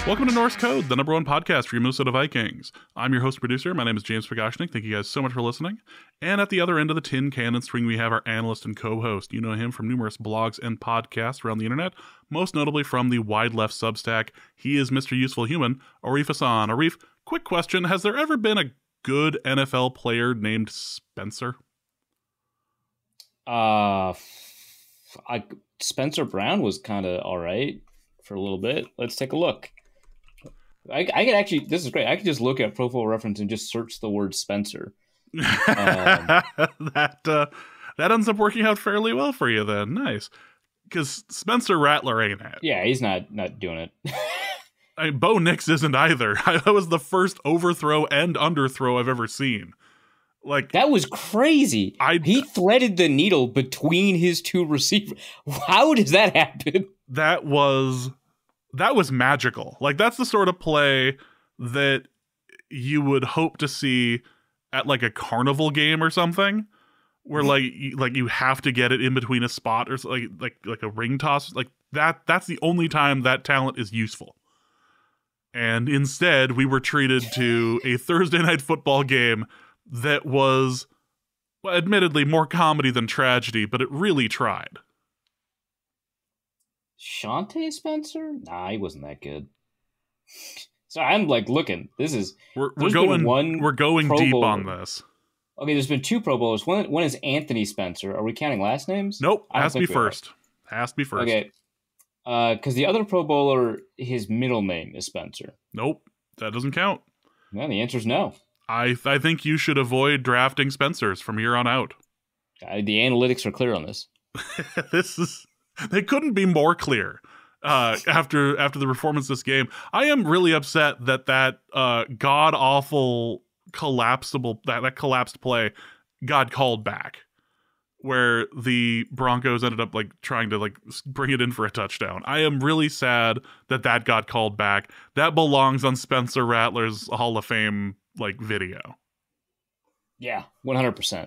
Welcome to Norse Code, the #1 podcast for your Minnesota Vikings. I'm your host and producer. My name is James Pagoshnik. Thank you guys so much for listening. And at the other end of the tin cannon string, we have our analyst and co-host. You know him from numerous blogs and podcasts around the internet, most notably from the Wide Left Substack. He is Mr. Useful Human, Arif Hassan. Arif, quick question. Has there ever been a good NFL player named Spencer? Spencer Brown was kind of all right for a little bit. Let's take a look. I could actually, this is great. I could just look at Pro Football Reference and just search the word Spencer. That ends up working out fairly well for you then. Nice. Because Spencer Rattler ain't it. Yeah, he's not doing it. Bo Nix isn't either. That was the first overthrow and underthrow I've ever seen. Like, that was crazy. He threaded the needle between his two receivers. How does that happen? That was magical. Like, that's the sort of play that you would hope to see at like a carnival game or something, where like you have to get it in between a spot or like a ring toss. Like that's the only time that talent is useful. And instead, we were treated to a Thursday night football game that was, well, admittedly more comedy than tragedy, but it really tried. Shante Spencer? Nah, he wasn't that good. So I'm like looking. This is we're going deep Bowler on this. Okay, there's been two Pro Bowlers. One is Anthony Spencer. Are we counting last names? Nope. Has to be first. Has to be first. Okay. Because the other Pro Bowler, his middle name is Spencer. Nope. That doesn't count. No, the answer is no. I think you should avoid drafting Spencers from here on out. The analytics are clear on this. They couldn't be more clear after the performance of this game. I am really upset that god awful that collapsed play got called back, where the Broncos ended up like trying to like bring it in for a touchdown. I am really sad that got called back. That belongs on Spencer Rattler's Hall of Fame like video. Yeah, 100%.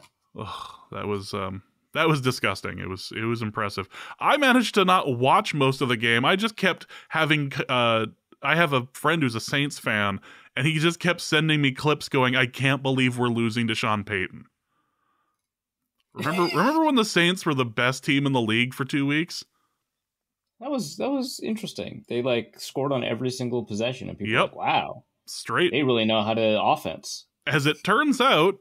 That was disgusting. It was impressive. I managed to not watch most of the game. I just kept having I have a friend who's a Saints fan, and he just kept sending me clips going, I can't believe we're losing to Sean Payton. Remember when the Saints were the best team in the league for 2 weeks? That was interesting. They like scored on every single possession, and people were like, wow. Straight. They really know how to offense. As it turns out,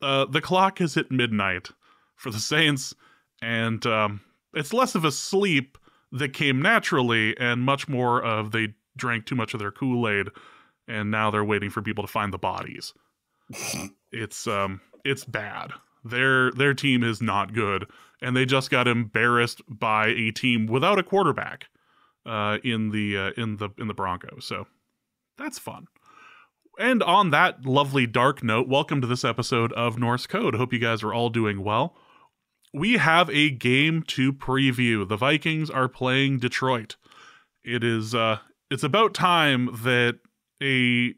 the clock has hit midnight for the Saints, and it's less of a sleep that came naturally and much more of they drank too much of their Kool-Aid, and now they're waiting for people to find the bodies. It's bad. Their team is not good, and they just got embarrassed by a team without a quarterback in the Broncos. So that's fun. And on that lovely dark note, welcome to this episode of Norse Code. Hope you guys are all doing well. We have a game to preview. The Vikings are playing Detroit. It's about time that a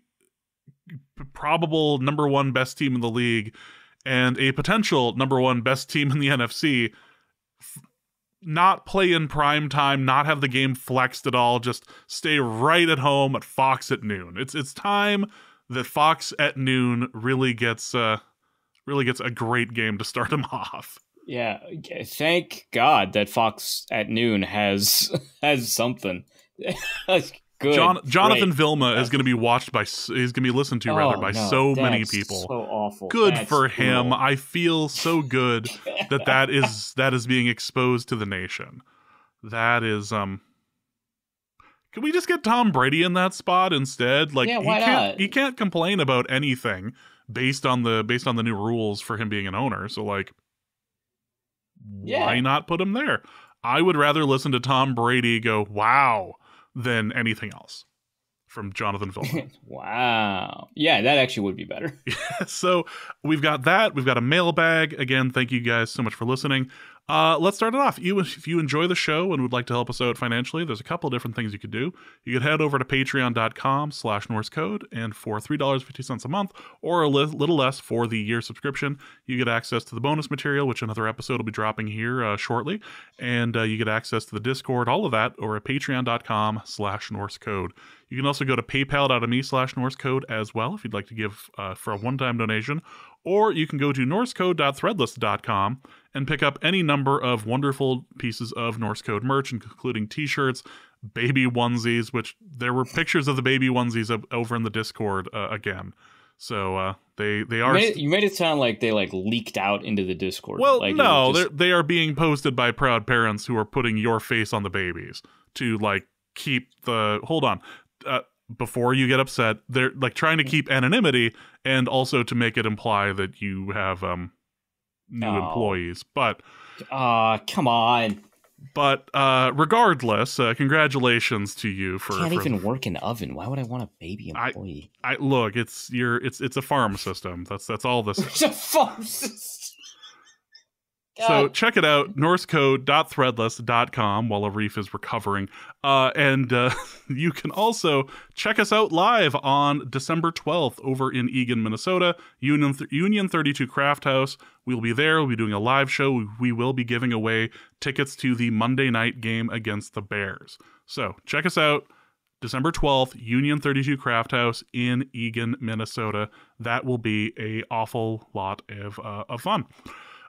probable #1 best team in the league and a potential #1 best team in the NFC not play in prime time, not have the game flexed at all, just stay right at home at Fox at noon. It's time that Fox at noon really gets a great game to start them off. Yeah, thank God that Fox at noon has something. Good. Jonathan Vilma is going to be watched by so many people. So awful. That's for him. Brutal. I feel so good that is being exposed to the nation. That is Can we just get Tom Brady in that spot instead? Like, yeah, why not? He can't complain about anything based on the new rules for him being an owner. So like, why not put him there? I would rather listen to Tom Brady go wow than anything else from Jonathan Vilma. Wow. Yeah, that actually would be better. So we've got that. We've got a mailbag. Again, thank you guys so much for listening. Let's start it off. If you enjoy the show and would like to help us out financially, there's a couple different things you could do. You could head over to patreon.com/norsecode, and for $3.50 a month, or a little less for the year subscription, you get access to the bonus material, which another episode will be dropping here shortly, and you get access to the Discord, all of that, over at patreon.com/norsecode. You can also go to paypal.me/norsecode as well if you'd like to give for a one-time donation, or you can go to norsecode.threadless.com and pick up any number of wonderful pieces of Norse Code merch, including t-shirts, baby onesies, which there were pictures of the baby onesies over in the Discord again. So they are... You made it sound like they leaked out into the Discord. Well, no, they are being posted by proud parents who are putting your face on the babies to keep the... Hold on. Before you get upset, they're trying to keep anonymity and also to make it imply that you have new employees. But come on. But regardless, congratulations to you for... Can't even work in an oven. Why would I want a baby employee? I look, it's a farm system. That's all this is. It's a farm system. So check it out, norsecode.threadless.com while Arif is recovering. And you can also check us out live on December 12th over in Eagan, Minnesota, Union 32 Craft House. We'll be there. We'll be doing a live show. We will be giving away tickets to the Monday night game against the Bears. So check us out. December 12th, Union 32 Craft House in Eagan, Minnesota. That will be an awful lot of fun.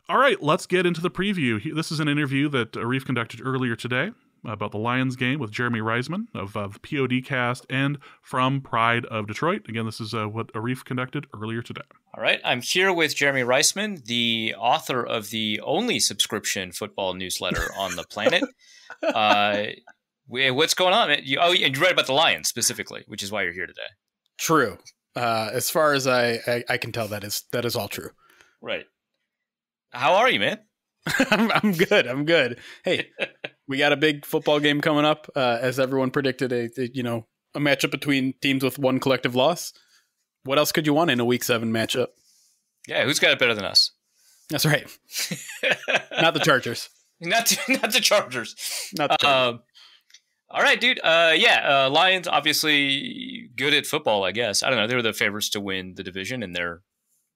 All right, let's get into the preview. This is an interview that Arif conducted earlier today about the Lions game with Jeremy Reisman of the PODcast and from Pride of Detroit. Again, this is what Arif conducted earlier today. All right, I'm here with Jeremy Reisman, the author of the only subscription football newsletter on the planet. What's going on, man? You read about the Lions specifically, which is why you're here today. True. As far as I can tell, that is all true. Right. How are you, man? I'm good. Hey, we got a big football game coming up, as everyone predicted. A matchup between teams with one collective loss. What else could you want in a Week 7 matchup? Yeah, who's got it better than us? That's right. Not the Chargers. Not the Chargers. Not the Chargers. All right, dude. Lions obviously good at football, I guess. I don't know. They were the favorites to win the division, and they're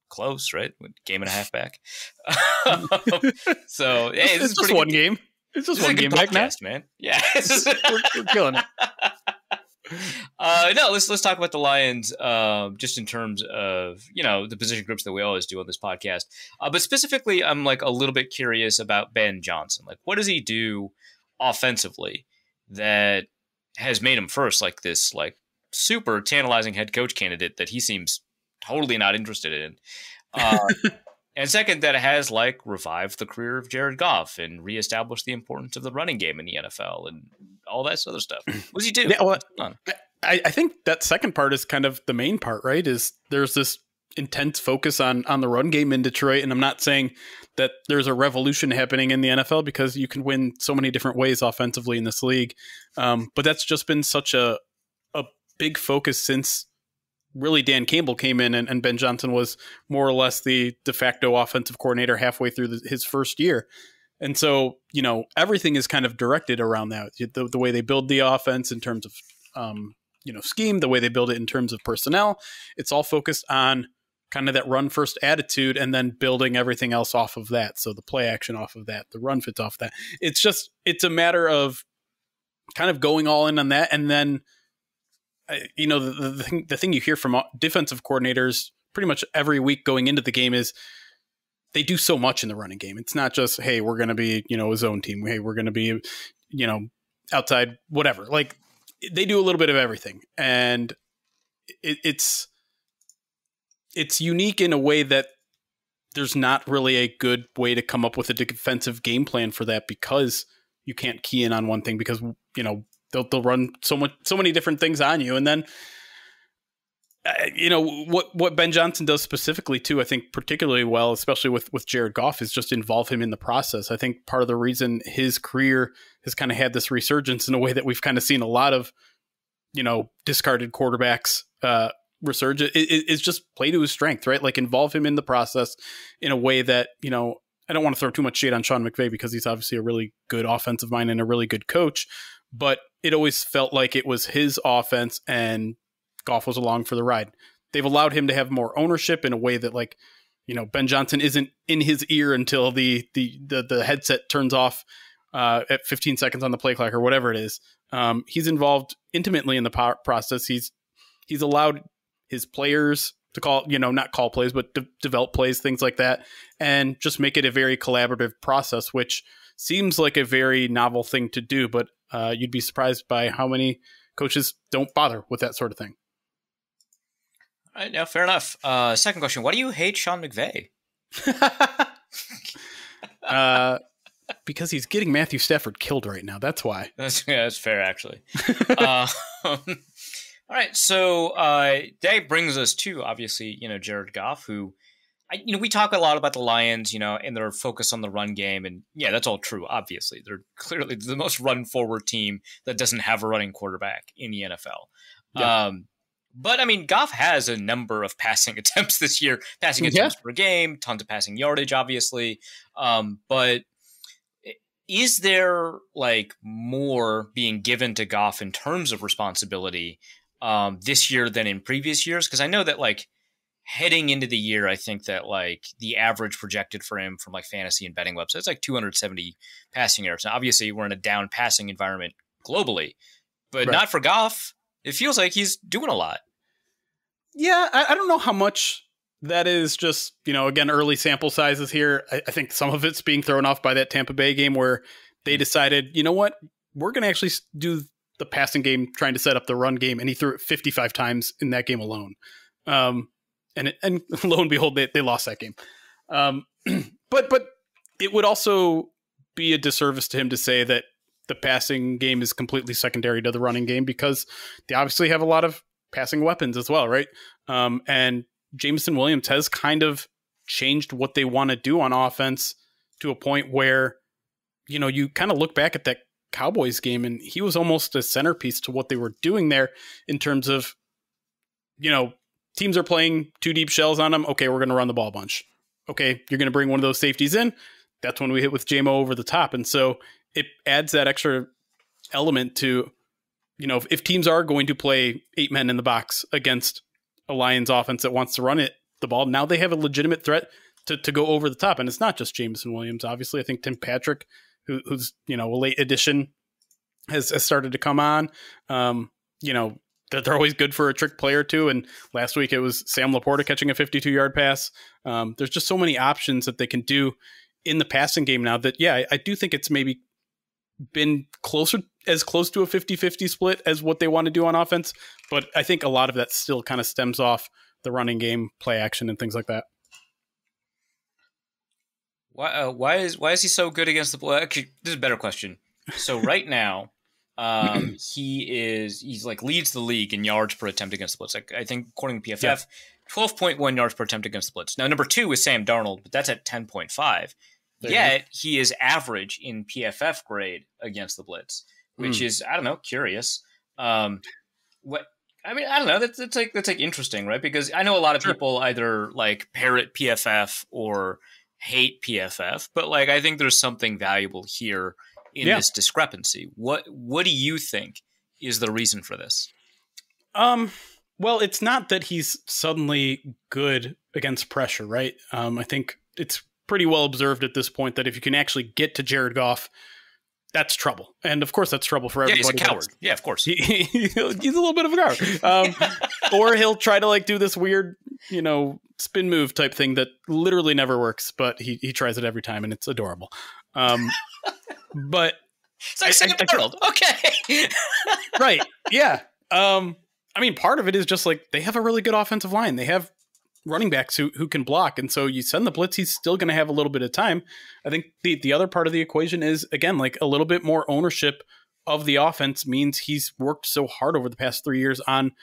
close, right? Game and a half back. So, hey, this is just one game. It's just one game back now, man. Yeah, we're killing it. No, let's talk about the Lions, just in terms of the position groups that we always do on this podcast. But specifically, I'm a little bit curious about Ben Johnson. What does he do offensively that has made him first this super tantalizing head coach candidate that he seems totally not interested in. And second, that it has revived the career of Jared Goff and reestablished the importance of the running game in the NFL and all that other stuff. What does he do? Yeah, well, I think that second part is kind of the main part, right? Is there's this intense focus on the run game in Detroit. And I'm not saying that there's a revolution happening in the NFL because you can win so many different ways offensively in this league. But that's just been such a big focus since really Dan Campbell came in and Ben Johnson was more or less the de facto offensive coordinator halfway through his first year. And so, everything is kind of directed around that. The way they build the offense in terms of, scheme, the way they build it in terms of personnel, it's all focused on kind of that run first attitude and then building everything else off of that. So the play action off of that, the run fits off that. It's a matter of kind of going all in on that. And then, the thing you hear from defensive coordinators pretty much every week going into the game is they do so much in the running game. It's not just, hey, we're going to be, a zone team. Hey, we're going to be, outside, whatever. They do a little bit of everything. And it's unique in a way that there's not really a good way to come up with a defensive game plan for that because you can't key in on one thing because, they'll run so many different things on you. And then, what Ben Johnson does specifically too, I think particularly well, especially with Jared Goff, is just involve him in the process. I think part of the reason his career has kind of had this resurgence in a way that we've kind of seen a lot of, discarded quarterbacks resurge is just play to his strength, right? Involve him in the process in a way that, I don't want to throw too much shade on Sean McVay because he's obviously a really good offensive mind and a really good coach, but it always felt like it was his offense and Goff was along for the ride. They've allowed him to have more ownership in a way that, like, Ben Johnson isn't in his ear until the headset turns off at 15 seconds on the play clock or whatever it is. He's involved intimately in the process. He's allowed his players to call, not call plays, but develop plays, things like that, and just make it a very collaborative process, which seems like a very novel thing to do, but you'd be surprised by how many coaches don't bother with that sort of thing. All right, now fair enough. Second question: why do you hate Sean McVay? Because he's getting Matthew Stafford killed right now. That's why. That's fair, actually. All right, so that brings us to, obviously, Jared Goff, who, we talk a lot about the Lions, and their focus on the run game, and yeah, that's all true. Obviously, they're clearly the most run-forward team that doesn't have a running quarterback in the NFL. Yeah. But, I mean, Goff has a number of passing attempts this year, passing attempts per game, tons of passing yardage, obviously. But is there, more being given to Goff in terms of responsibility this year than in previous years? Because I know that, heading into the year, I think that, the average projected for him from, fantasy and betting websites, 270 passing yards. Now, obviously, we're in a down passing environment globally, but not for Goff. It feels like he's doing a lot. Yeah, I don't know how much that is just, again, early sample sizes here. I think some of it's being thrown off by that Tampa Bay game where they decided, you know what, we're going to actually do the passing game trying to set up the run game, and he threw it 55 times in that game alone. And lo and behold, they lost that game. But it would also be a disservice to him to say that the passing game is completely secondary to the running game, because they obviously have a lot of passing weapons as well, right? And Jameson Williams has kind of changed what they want to do on offense to a point where, you kind of look back at that Cowboys game and he was almost a centerpiece to what they were doing there in terms of, teams are playing two deep shells on them. Okay, we're going to run the ball a bunch. Okay, you're going to bring one of those safeties in. That's when we hit with JMO over the top. And so it adds that extra element to, if teams are going to play 8 men in the box against a Lions offense that wants to run the ball, now they have a legitimate threat to go over the top. And it's not just Jameson Williams. Obviously, I think Tim Patrick, who's, a late addition, has started to come on. That they're always good for a trick play or two. And last week it was Sam Laporta catching a 52-yard pass. There's just so many options that they can do in the passing game now that, I do think it's maybe been as close to a 50-50 split as what they want to do on offense. But I think a lot of that still kind of stems off the running game, play action, and things like that. Why is he so good against the play? Actually, this is a better question. So right now, he's leads the league in yards per attempt against the blitz. I think according to PFF, 12.1 yards per attempt against the blitz. Now, number 2 is Sam Darnold, but that's at 10.5. Yet he is average in PFF grade against the blitz, which is, I don't know, curious. I don't know. That's interesting, right? Because I know a lot of people either parrot PFF or hate PFF, but I think there's something valuable here in this discrepancy. What do you think is the reason for this? Well, it's not that he's suddenly good against pressure, right? I think it's pretty well observed at this point that if you can actually get to Jared Goff, that's trouble. And of course that's trouble for everybody. Yeah, he's a coward. Yeah, of course. He's a little bit of a coward. Or he'll try to do this weird, spin move type thing that literally never works, but he tries it every time and it's adorable. But it's like Sam Darnold. Okay. Right. Yeah. Part of it is just they have a really good offensive line. They have running backs who can block. And so you send the blitz, he's still going to have a little bit of time. I think the other part of the equation is, again, a little bit more ownership of the offense means he's worked so hard over the past 3 years on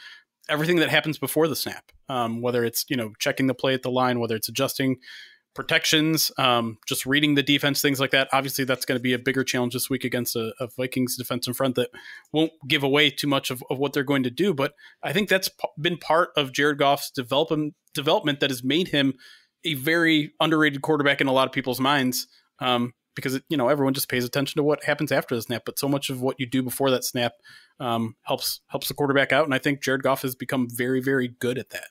everything that happens before the snap. Whether it's, checking the play at the line, whether it's adjusting protections, just reading the defense, things like that. Obviously, that's going to be a bigger challenge this week against a Vikings defensive front that won't give away too much of what they're going to do. But I think that's been part of Jared Goff's development that has made him a very underrated quarterback in a lot of people's minds, because everyone just pays attention to what happens after the snap, but so much of what you do before that snap helps the quarterback out, and I think Jared Goff has become very, very good at that.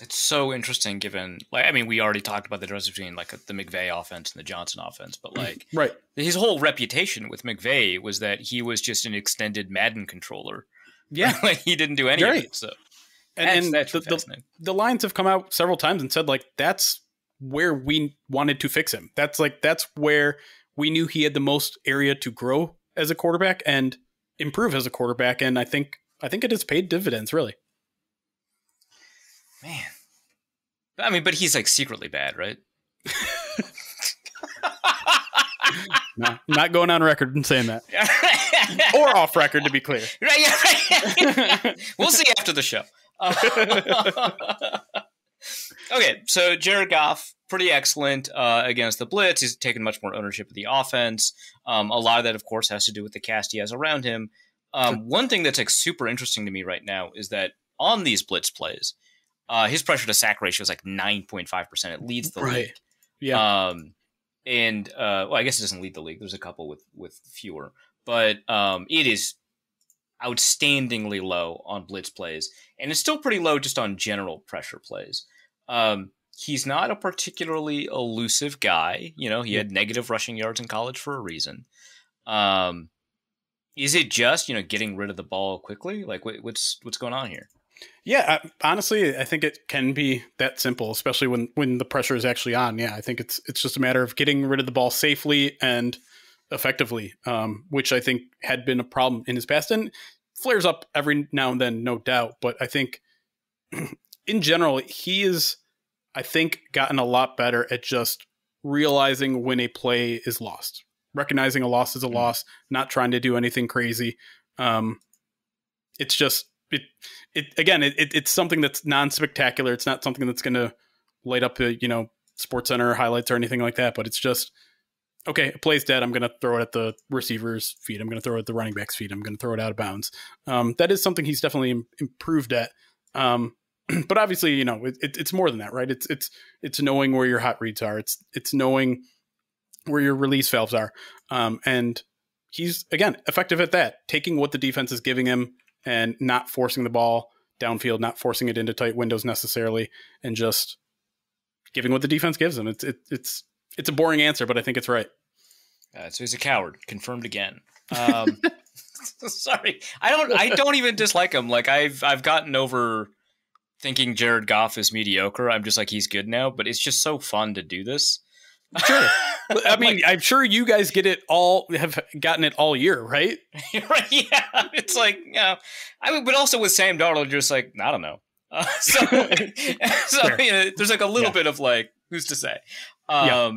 It's so interesting given, we already talked about the difference between like the McVay offense and the Johnson offense, but like right. His whole reputation with McVay was that he was just an extended Madden controller. Yeah. Like he didn't do any of it. So and the Lions have come out several times and said like, that's where we wanted to fix him. That's where we knew he had the most area to grow as a quarterback and improve as a quarterback. And I think it has paid dividends, really. Man, but he's like secretly bad, right? No, I'm not going on record and saying that, or off record, to be clear. Right? Yeah. We'll see after the show. Okay, so Jared Goff, pretty excellent against the blitz. He's taken much more ownership of the offense. A lot of that, of course, has to do with the cast he has around him. One thing that's like super interesting to me right now is that on these blitz plays, his pressure to sack ratio is like 9.5%. It leads the league. Yeah. I guess it doesn't lead the league. There's a couple with fewer, but it is outstandingly low on blitz plays, and it's still pretty low just on general pressure plays. He's not a particularly elusive guy. He had negative rushing yards in college for a reason. Is it just, getting rid of the ball quickly? Like what's going on here? Yeah, honestly, I think it can be that simple, especially when the pressure is actually on. Yeah, I think it's just a matter of getting rid of the ball safely and effectively, which I think had been a problem in his past and flares up every now and then, no doubt. But I think in general, he is, I think, gotten a lot better at just realizing when a play is lost, recognizing a loss is a loss, not trying to do anything crazy. It's just, it's something that's non-spectacular. It's not something that's going to light up the, Sports Center highlights or anything like that, but it's just, okay, a play's dead. I'm going to throw it at the receiver's feet. I'm going to throw it at the running back's feet. I'm going to throw it out of bounds. That is something he's definitely improved at. But obviously, it's more than that, right? It's knowing where your hot reads are. It's knowing where your release valves are. And he's, again, effective at that, taking what the defense is giving him and not forcing the ball downfield, not forcing it into tight windows necessarily, and just giving what the defense gives him. It's a boring answer, but I think it's right. So he's a coward, confirmed again. Sorry, I don't even dislike him. Like I've gotten over thinking Jared Goff is mediocre. I'm just like, he's good now, but it's just so fun to do this. Sure. I mean, I'm sure you guys have gotten it all year, right? Right. Yeah. It's like, but also with Sam Darnold, you're just like, I don't know. There's like a little bit of like, who's to say? All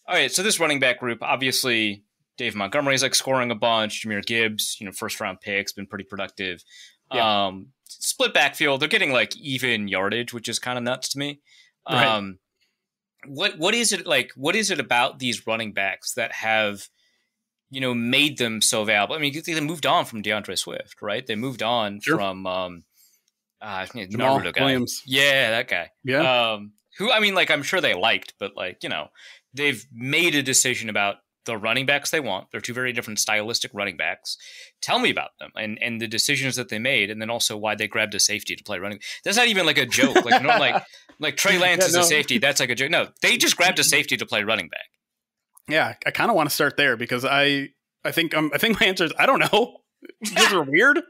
right. So this running back group, obviously Dave Montgomery's like scoring a bunch. Jahmyr Gibbs, first round picks, been pretty productive. Yeah. Split backfield. They're getting like even yardage, which is kind of nuts to me. Right. What is it like? What is it about these running backs that have, made them so valuable? I mean, they moved on from DeAndre Swift, right? They moved on from Jamal Williams. Yeah, that guy. Yeah. Who, I mean, like, I'm sure they liked, but like, they've made a decision about the running backs they want. They're two very different stylistic running backs. Tell me about them and the decisions that they made, and then also why they grabbed a safety to play running. That's not even like a joke. Like Trey Lance is a safety. That's like a joke. No, they just grabbed a safety to play running back. Yeah, I kind of want to start there because I think my answer is I don't know. These are weird.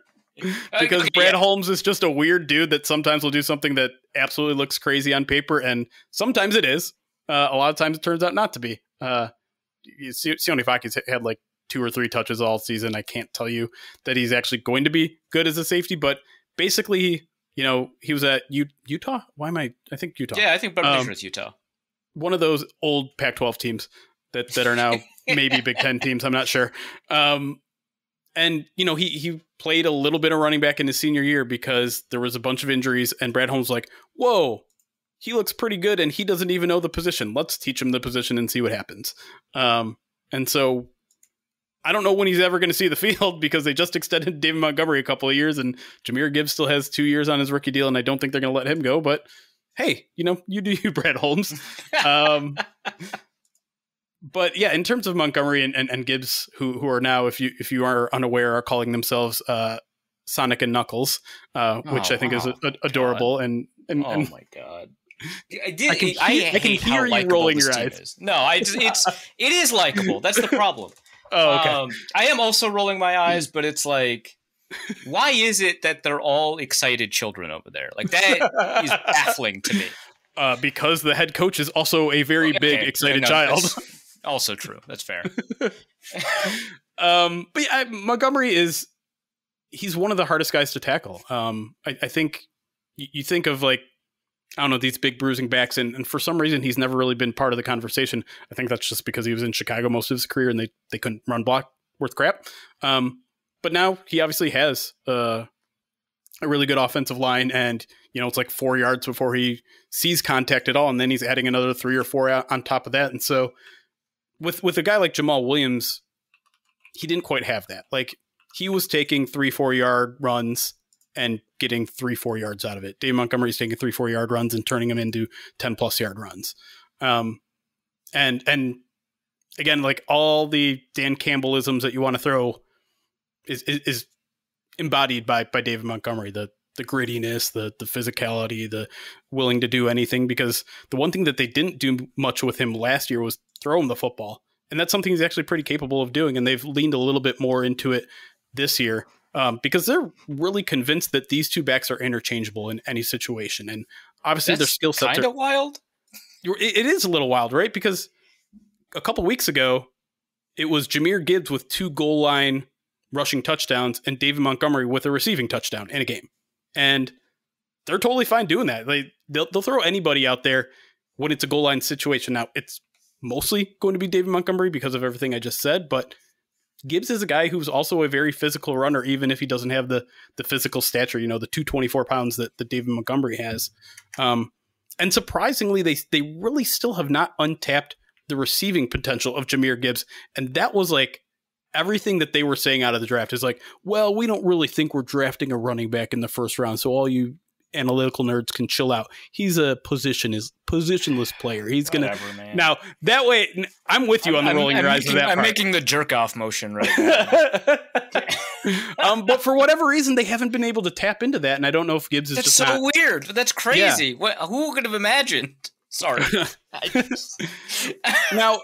Because Brad Holmes is just a weird dude that sometimes will do something that absolutely looks crazy on paper, and sometimes it is. A lot of times it turns out not to be. Sione Vaki's had like 2 or 3 touches all season. I can't tell you that he's actually going to be good as a safety, but basically, he was at Utah. I think Utah. Yeah, I think I'm pretty sure it's Utah. One of those old Pac-12 teams that are now maybe Big Ten teams. I'm not sure. And, he played a little bit of running back in his senior year because there was a bunch of injuries, and Brad Holmes was like, whoa, he looks pretty good and he doesn't even know the position. Let's teach him the position and see what happens. And so I don't know when he's ever going to see the field because they just extended David Montgomery a couple of years, and Jahmyr Gibbs still has 2 years on his rookie deal, and I don't think they're going to let him go, but hey, you do you, Brad Holmes. But yeah, in terms of Montgomery and Gibbs, who are now, if you are unaware, are calling themselves Sonic and Knuckles, which I think is adorable. And oh my God. I can hear you rolling your eyes. Is. No, it is likable. That's the problem. Oh, okay. I am also rolling my eyes, but it's like, why is it that they're all excited children over there? Like, that is baffling to me. Because the head coach is also a very big excited child. Also true. That's fair. But yeah, Montgomery he's one of the hardest guys to tackle. I think you think of, like, I don't know, these big bruising backs, and for some reason he's never really been part of the conversation. I think that's just because he was in Chicago most of his career and they couldn't run block worth crap. But now he obviously has a really good offensive line, and it's like 4 yards before he sees contact at all, and then he's adding another 3 or 4 on top of that. And so with a guy like Jamal Williams, he didn't quite have that. Like, he was taking 3-4 yard runs and getting 3-4 yards out of it. Dave Montgomery's taking 3-4 yard runs and turning them into 10+ yard runs. And again, like, all the Dan Campbellisms that you want to throw is embodied by David Montgomery, the grittiness, the physicality, the willing to do anything, because the one thing that they didn't do much with him last year was throw him the football. And that's something he's actually pretty capable of doing. And they've leaned a little bit more into it this year because they're really convinced that these two backs are interchangeable in any situation. And obviously their skill sets are kind of wild. It is a little wild, right? Because a couple weeks ago, it was Jahmyr Gibbs with 2 goal line rushing touchdowns and David Montgomery with a receiving touchdown in a game. And they're totally fine doing that. They'll throw anybody out there when it's a goal line situation. Now, it's mostly going to be David Montgomery because of everything I just said, but Gibbs is a guy who's also a very physical runner, even if he doesn't have the physical stature, the 224 pounds that David Montgomery has. And surprisingly, they really still have not untapped the receiving potential of Jahmyr Gibbs. And that was like everything that they were saying out of the draft is like, well, we don't really think we're drafting a running back in the first round, so all you analytical nerds can chill out. He's a positionless player. He's gonna now that way. I'm with you on the rolling your eyes of that. I'm making the jerk off motion right now. But for whatever reason, they haven't been able to tap into that, and I don't know if Gibbs is that's just so weird. That's crazy. Yeah. Who could have imagined? Sorry. Now,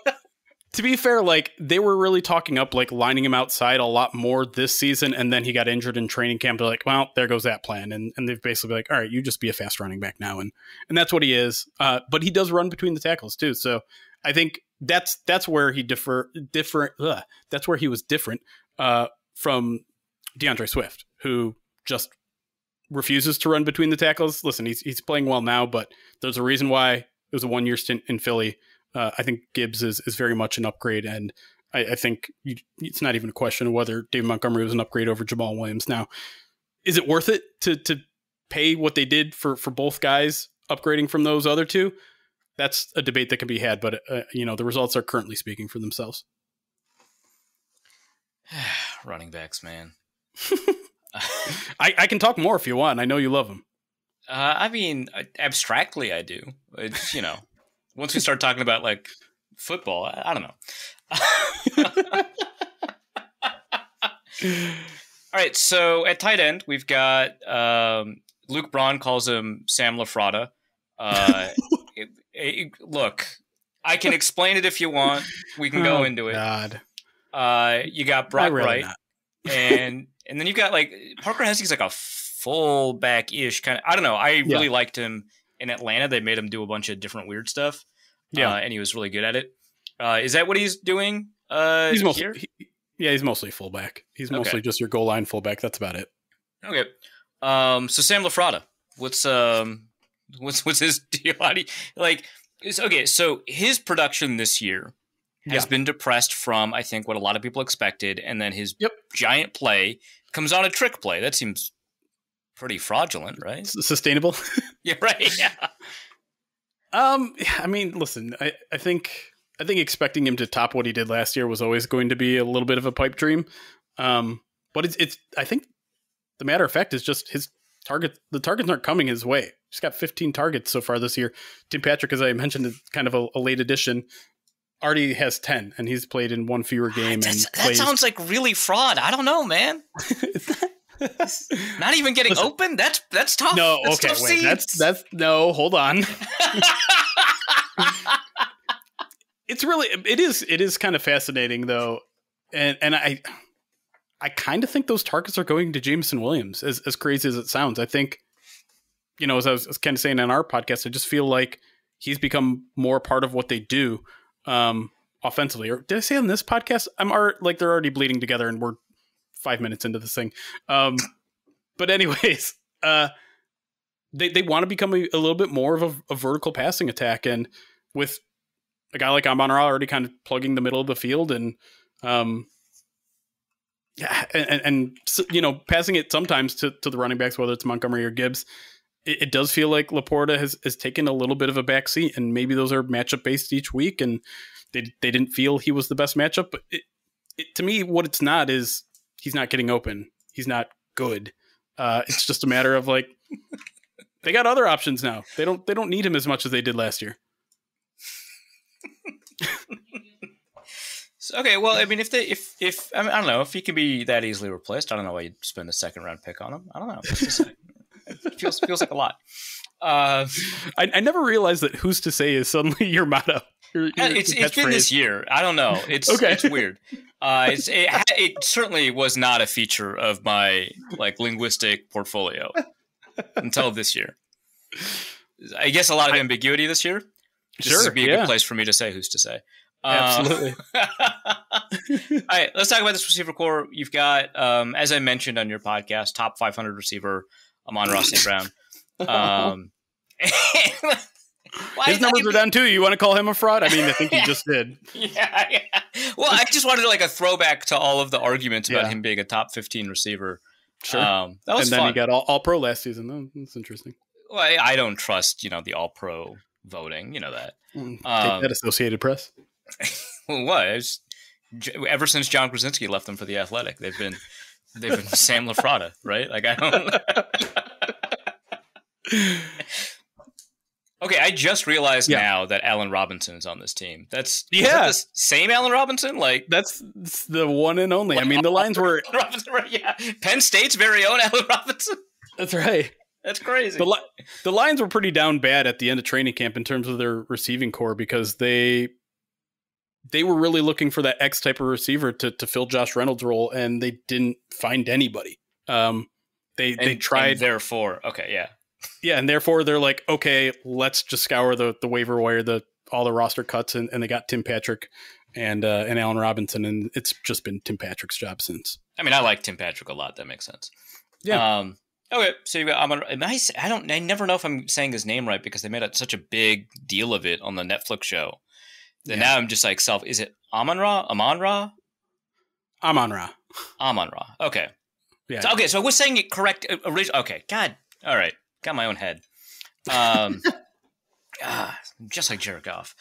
to be fair, like, they were really talking up, like, lining him outside a lot more this season, and then he got injured in training camp. They're like, well, there goes that plan. And they've basically been like, all right, you just be a fast running back now. And that's what he is. But he does run between the tackles too. So I think that's where he that's where he was different from DeAndre Swift, who just refuses to run between the tackles. Listen, he's playing well now, but there's a reason why it was a 1-year stint in Philly. I think Gibbs is very much an upgrade, and I think it's not even a question of whether David Montgomery was an upgrade over Jamal Williams. Now, is it worth it to pay what they did for both guys upgrading from those other two? That's a debate that can be had, but the results are currently speaking for themselves. Running backs, man. I can talk more if you want. I know you love them. I mean, abstractly, I do. It's, once we start talking about, like, football, I don't know. All right, so at tight end, we've got Luke Braun calls him Sam LaFrada. Look, I can explain it if you want. We can go into it. God. You got Brock Wright, and then you've got, like, Parker Hesse's like a fullback-ish kind of. I don't know. I really liked him in Atlanta. They made him do a bunch of different weird stuff. Yeah, and he was really good at it. Is that what he's doing? He's mostly he's mostly fullback. He's mostly just your goal line fullback. That's about it. Okay. So Sam LaFrada, what's his deal? So his production this year has been depressed from, I think, what a lot of people expected, and then his giant play comes on a trick play. That seems pretty fraudulent, right? Sustainable. Yeah, right. Yeah. I mean, listen, I think expecting him to top what he did last year was always going to be a little bit of a pipe dream. But it's I think the matter of fact is just his the targets aren't coming his way. He's got 15 targets so far this year. Tim Patrick, as I mentioned, is kind of a late addition. Already has 10, and he's played in one fewer game. That sounds like really fraud. I don't know, man. Not even getting open? That's tough. No, that's okay, tough wait. seeds. That's no, hold on. It is kind of fascinating though. And I kind of think those targets are going to Jameson Williams, as crazy as it sounds. I think, as I was kind of saying on our podcast, I just feel like he's become more part of what they do offensively. Or did I say on this podcast? They're already bleeding together and we're 5 minutes into this thing. But anyways, they want to become a little bit more of a vertical passing attack. And with a guy like Amon-Ra already kind of plugging the middle of the field and, passing it sometimes to the running backs, whether it's Montgomery or Gibbs, it does feel like Laporta has taken a little bit of a back seat, and maybe those are matchup based each week, and they didn't feel he was the best matchup. But to me, what it's not is he's not getting open. He's not good. It's just a matter of like they got other options now. They don't need him as much as they did last year. Okay, well, I mean, if I don't know if he can be that easily replaced, I don't know why you'd spend a second round pick on him. I don't know. It feels like a lot. I never realized that "who's to say" is suddenly your motto. It's been this year. I don't know. It's weird. It certainly was not a feature of my linguistic portfolio until this year. I guess a lot of ambiguity this year. This would be a good place for me to say "who's to say." Absolutely. All right, let's talk about this receiver core. You've got, as I mentioned on your podcast, top 500 receiver, Amon-Ra St. Brown. His numbers are down too. You want to call him a fraud? I mean, I think you just did. Yeah. Well, I just wanted a throwback to all of the arguments about him being a top 15 receiver. Sure. That was fun. fun. He got all pro last season. That's interesting. Well, I don't trust, the all pro voting. You know that. Take that, Associated Press. Well, what? Ever since John Krasinski left them for the Athletic, they've been Sam Lafrada, right? I don't. Okay, I just realized now that Allen Robinson is on this team. Is that the same Allen Robinson? That's the one and only. I mean, the lines were Penn State's very own Allen Robinson. That's right. That's crazy. The Lions were pretty down bad at the end of training camp in terms of their receiving core because they were really looking for that X type of receiver to fill Josh Reynolds' role, and they didn't find anybody. They tried. And therefore, and therefore they're like, okay, let's just scour the waiver wire, all the roster cuts, and they got Tim Patrick and Allen Robinson, and it's just been Tim Patrick's job since. I mean, I like Tim Patrick a lot. That makes sense. Yeah. Okay, so you got Amon. I never know if I'm saying his name right because they made such a big deal of it on the Netflix show. And now I'm just is it Amon-Ra? Amon-Ra? Amon-Ra. Amon-Ra. Okay. Yeah. So I was saying it correct. Okay. God. All right. Got my own head. Just like Jared Goff.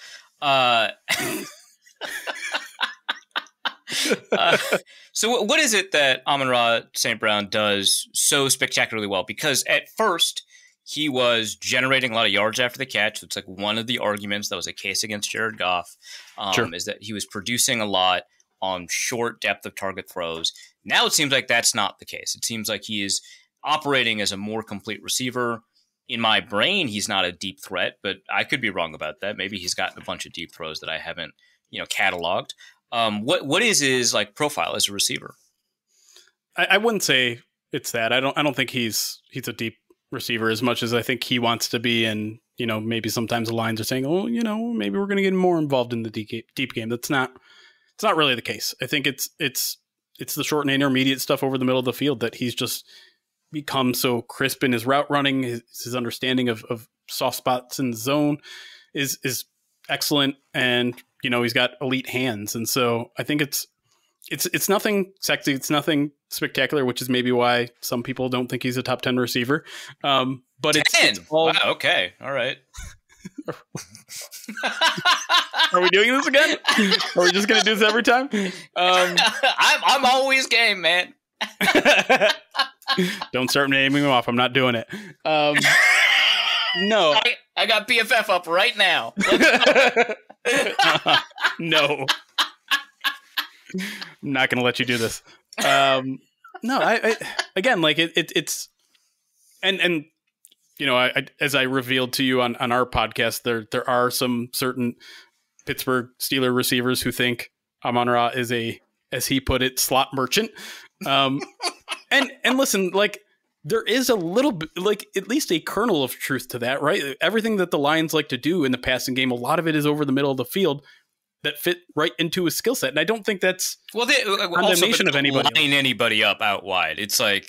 So what is it that Amon-Ra St. Brown does so spectacularly well? Because at first he was generating a lot of yards after the catch. It's one of the arguments that was a case against Jared Goff is that he was producing a lot on short depth of target throws. Now it seems like that's not the case. It seems like he is operating as a more complete receiver. In my brain, he's not a deep threat, but I could be wrong about that. Maybe he's gotten a bunch of deep throws that I haven't, cataloged. What is his profile as a receiver? I wouldn't say it's that. I don't think he's a deep receiver as much as I think he wants to be, and maybe sometimes the lines are saying, oh, maybe we're going to get more involved in the deep game. It's not really the case. I think it's the short and intermediate stuff over the middle of the field that he's just become so crisp in his route running. His understanding of soft spots in the zone is excellent, and he's got elite hands, and so I think it's nothing sexy, it's nothing spectacular, which is maybe why some people don't think he's a top 10 receiver. But it's all... Wow, okay, all right. Are we doing this again? Are we just gonna do this every time? I'm always game, man. Don't start naming them off. I'm not doing it. No. I got BFF up right now. No. I'm not going to let you do this. No, I again, like it's, and you know, as I revealed to you on our podcast, there are some certain Pittsburgh Steelers receivers who think Amon-Ra is a, as he put it, slot merchant. And listen, like, there is a little bit, like, at least a kernel of truth to that, right? Everything that the Lions like to do in the passing game, a lot of it is over the middle of the field that fit right into his skill set. And I don't think that's condemnation of anybody. Line anybody up out wide. It's like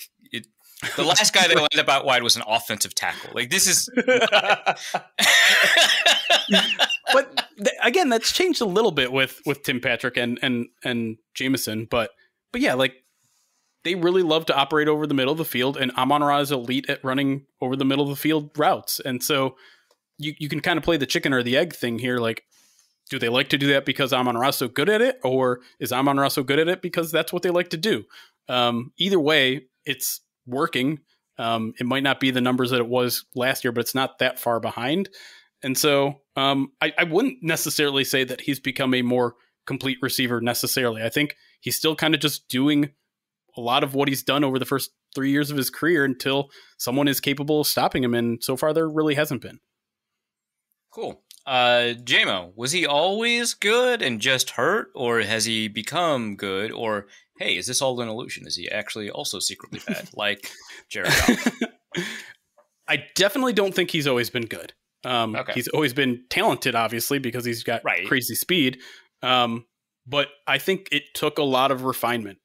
the last guy that lined up out wide was an offensive tackle. Like, this is. But again, that's changed a little bit with Tim Patrick and Jameson. But yeah, like, they really love to operate over the middle of the field, and Amon-Ra is elite at running over the middle of the field routes. And so you can kind of play the chicken or the egg thing here. Like, do they like to do that because Amon-Ra is so good at it, or is Amon-Ra so good at it because that's what they like to do? Either way, it's working. It might not be the numbers that it was last year, but it's not that far behind. And so I wouldn't necessarily say that he's become a more complete receiver necessarily. I think he's still kind of just doing a lot of what he's done over the first 3 years of his career until someone is capable of stopping him. And so far, there really hasn't been. Cool. JMO, was he always good and just hurt, or has he become good? Or, hey, is this all an illusion? Is he actually also secretly bad, like Jared Goff? I definitely don't think he's always been good. Okay. He's always been talented, obviously, because he's got crazy speed. But I think it took a lot of refinement.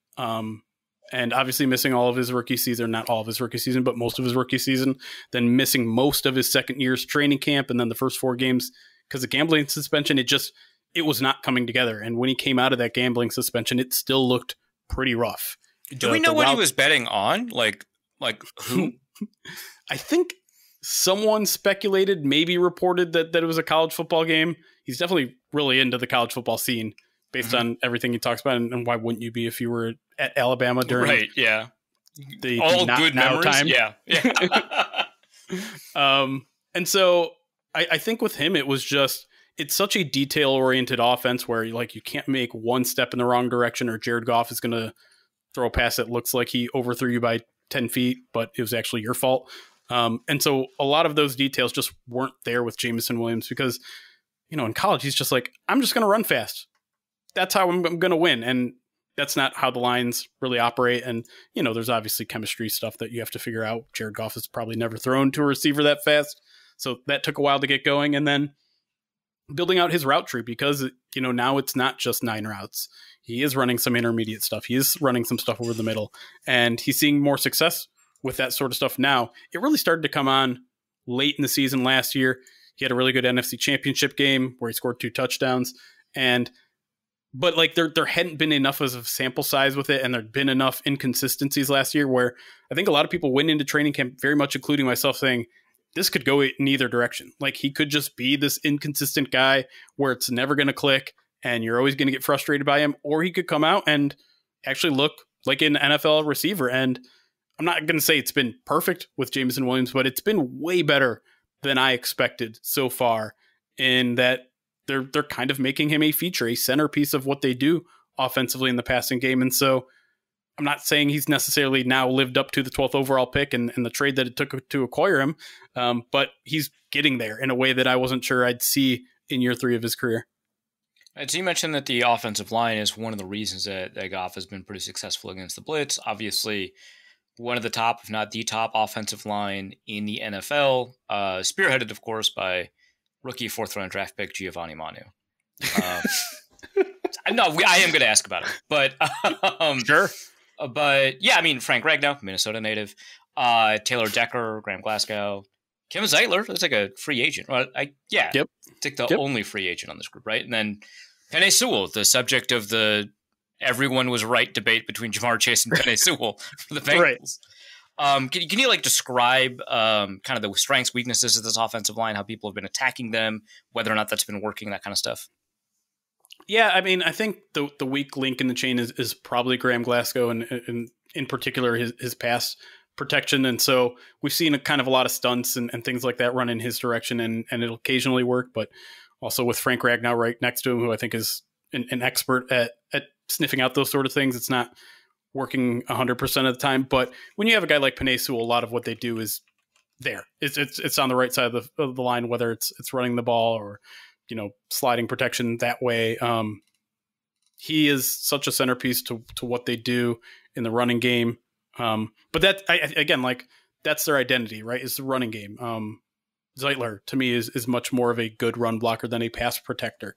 And obviously missing all of his rookie season, not all of his rookie season, but most of his rookie season, then missing most of his second year's training camp, and then the first 4 games because of gambling suspension. It was not coming together. And when he came out of that gambling suspension, it still looked pretty rough. Do we know what he was betting on? Like who? I think someone speculated, maybe reported that it was a college football game. He's definitely really into the college football scene based on everything he talks about. And why wouldn't you be if you were at Alabama during the all good memories time? And so I think with him, it was just, it's such a detail-oriented offense where you can't make one step in the wrong direction, or Jared Goff is going to throw a pass that looks like he overthrew you by 10 feet, but it was actually your fault. And so a lot of those details just weren't there with Jameson Williams because, in college, he's just like, I'm just going to run fast. That's how I'm going to win. And that's not how the Lions really operate. And, there's obviously chemistry stuff that you have to figure out. Jared Goff has probably never thrown to a receiver that fast. So that took a while to get going. And then building out his route tree because, now it's not just 9 routes. He is running some intermediate stuff. He is running some stuff over the middle. And he's seeing more success with that sort of stuff now. It really started to come on late in the season last year. He had a really good NFC Championship game where he scored 2 touchdowns. But there hadn't been enough of a sample size with it, and there'd been enough inconsistencies last year where I think a lot of people went into training camp, very much including myself, saying this could go in either direction. Like, he could just be this inconsistent guy where it's never going to click and you're always going to get frustrated by him, or he could come out and actually look like an NFL receiver. And I'm not going to say it's been perfect with Jameson Williams, but it's been way better than I expected so far, in that they're kind of making him a feature, a centerpiece of what they do offensively in the passing game. And so I'm not saying he's necessarily now lived up to the 12th overall pick and the trade that it took to acquire him, but he's getting there in a way that I wasn't sure I'd see in year 3 of his career. So you mentioned that the offensive line is one of the reasons that Goff has been pretty successful against the blitz. Obviously, one of the top, if not the top offensive line in the NFL, spearheaded, of course, by rookie 4th-round draft pick Giovanni Manu. No, I am going to ask about it, but sure. But yeah, I mean, Frank Ragnow, Minnesota native, Taylor Decker, Graham Glasgow, Kim Zeitler. That's like a free agent, right? It's like the only free agent on this group, right? And then Penei Sewell, the subject of the everyone was right debate between Jamar Chase and Penei Sewell for the Bengals. Right. Can you describe kind of the strengths, weaknesses of this offensive line, how people have been attacking them, whether or not that's been working, that kind of stuff? Yeah, I mean, I think the weak link in the chain is probably Graham Glasgow, and in particular his pass protection. And so we've seen a kind of a lot of stunts and things like that run in his direction, and it'll occasionally work. But also with Frank Ragnow right next to him, who I think is an expert at sniffing out those sort of things, it's not working 100% of the time. But when you have a guy like Penei Sewell, a lot of what they do is there. It's on the right side of the line, whether it's running the ball or, sliding protection that way. He is such a centerpiece to what they do in the running game. But that, again, like, that's their identity, right? Is the running game. Zeitler, to me, is much more of a good run blocker than a pass protector.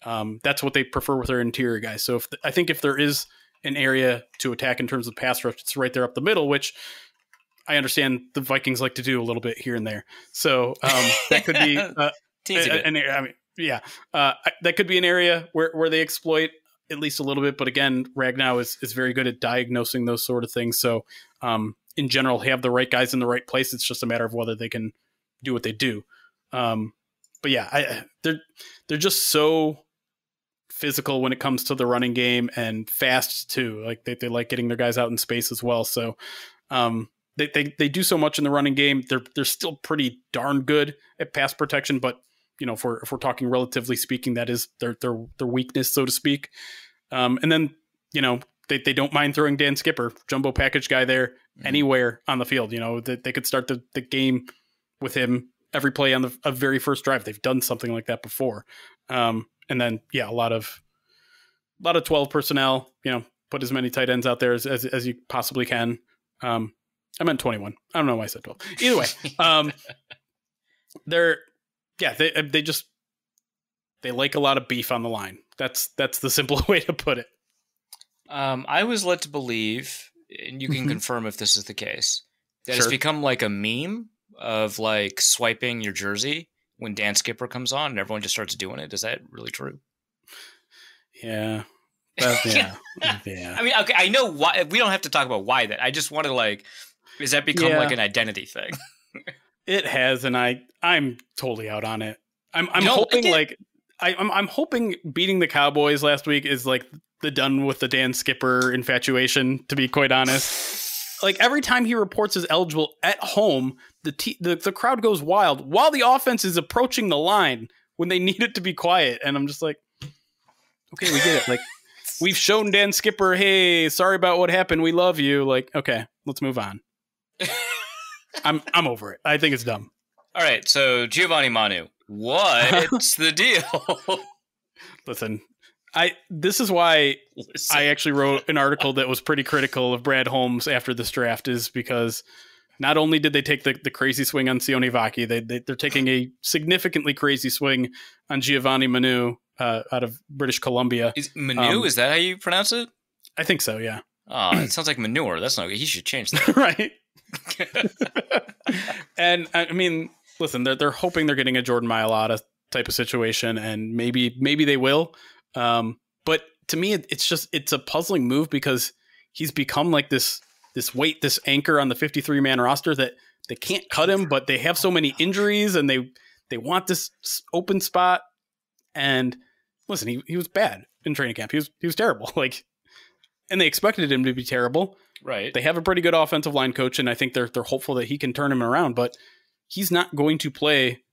That's what they prefer with their interior guys. So I think if there is an area to attack in terms of pass rush, it's right there up the middle, which I understand the Vikings like to do a little bit here and there. So that could be that could be an area where they exploit at least a little bit. But again, Ragnow is very good at diagnosing those sort of things. So in general, have the right guys in the right place. It's just a matter of whether they can do what they do. But yeah, they're just so physical when it comes to the running game, and fast too. Like they like getting their guys out in space as well. So they do so much in the running game. They're still pretty darn good at pass protection, but if we're talking relatively speaking, that is their weakness, so to speak. And then they don't mind throwing Dan Skipper, jumbo package guy there, anywhere on the field. They could start the game with him every play on the very first drive. They've done something like that before. And then, a lot of 12 personnel, put as many tight ends out there as you possibly can. I meant 21. I don't know why I said 12. Either way, they like a lot of beef on the line. That's the simple way to put it. I was led to believe, and you can confirm if this is the case, that it's become like a meme of like swiping your jersey when Dan Skipper comes on and everyone just starts doing it. Is that really true? Yeah. Yeah. I mean, okay, I know why. We don't have to talk about why that. I just wanted to is that become like an identity thing? It has, and I'm totally out on it. I'm hoping I'm hoping beating the Cowboys last week is like the done with the Dan Skipper infatuation, to be quite honest. Like every time he reports as eligible at home, the crowd goes wild while the offense is approaching the line when they need it to be quiet. And I'm just like, okay, we get it. Like, we've shown Dan Skipper, hey, sorry about what happened. We love you. Like, okay, let's move on. I'm over it. I think it's dumb. All right. So Giovanni Manu, what's the deal? Listen, this is why I actually wrote an article that was pretty critical of Brad Holmes after this draft, is because not only did they take the crazy swing on Sione Vaki, they're taking a significantly crazy swing on Giovanni Manu out of British Columbia. Is Manu, is that how you pronounce it? I think so, yeah. Oh, it sounds like manure. That's not good. He should change that. Right. And I mean, listen, they're hoping they're getting a Jordan Mailata type of situation, and maybe they will. But to me, it's a puzzling move because he's become like this weight, this anchor on the 53-man roster that they can't cut him, but they have so many injuries and they want this open spot. And listen, he was bad in training camp. He was terrible. And they expected him to be terrible. Right. They have a pretty good offensive line coach, and I think they're hopeful that he can turn him around, but he's not going to play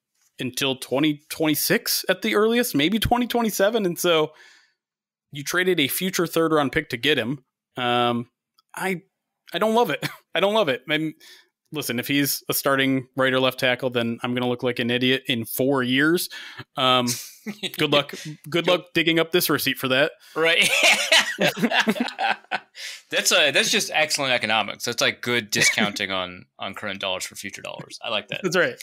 until 2026 at the earliest, maybe 2027. And so you traded a future third round pick to get him. I don't love it. I don't love it. Listen, if he's a starting right or left tackle, then I'm going to look like an idiot in 4 years. Good luck. Good luck digging up this receipt for that. Right. That's just excellent economics. That's like good discounting on current dollars for future dollars. I like that. That's right.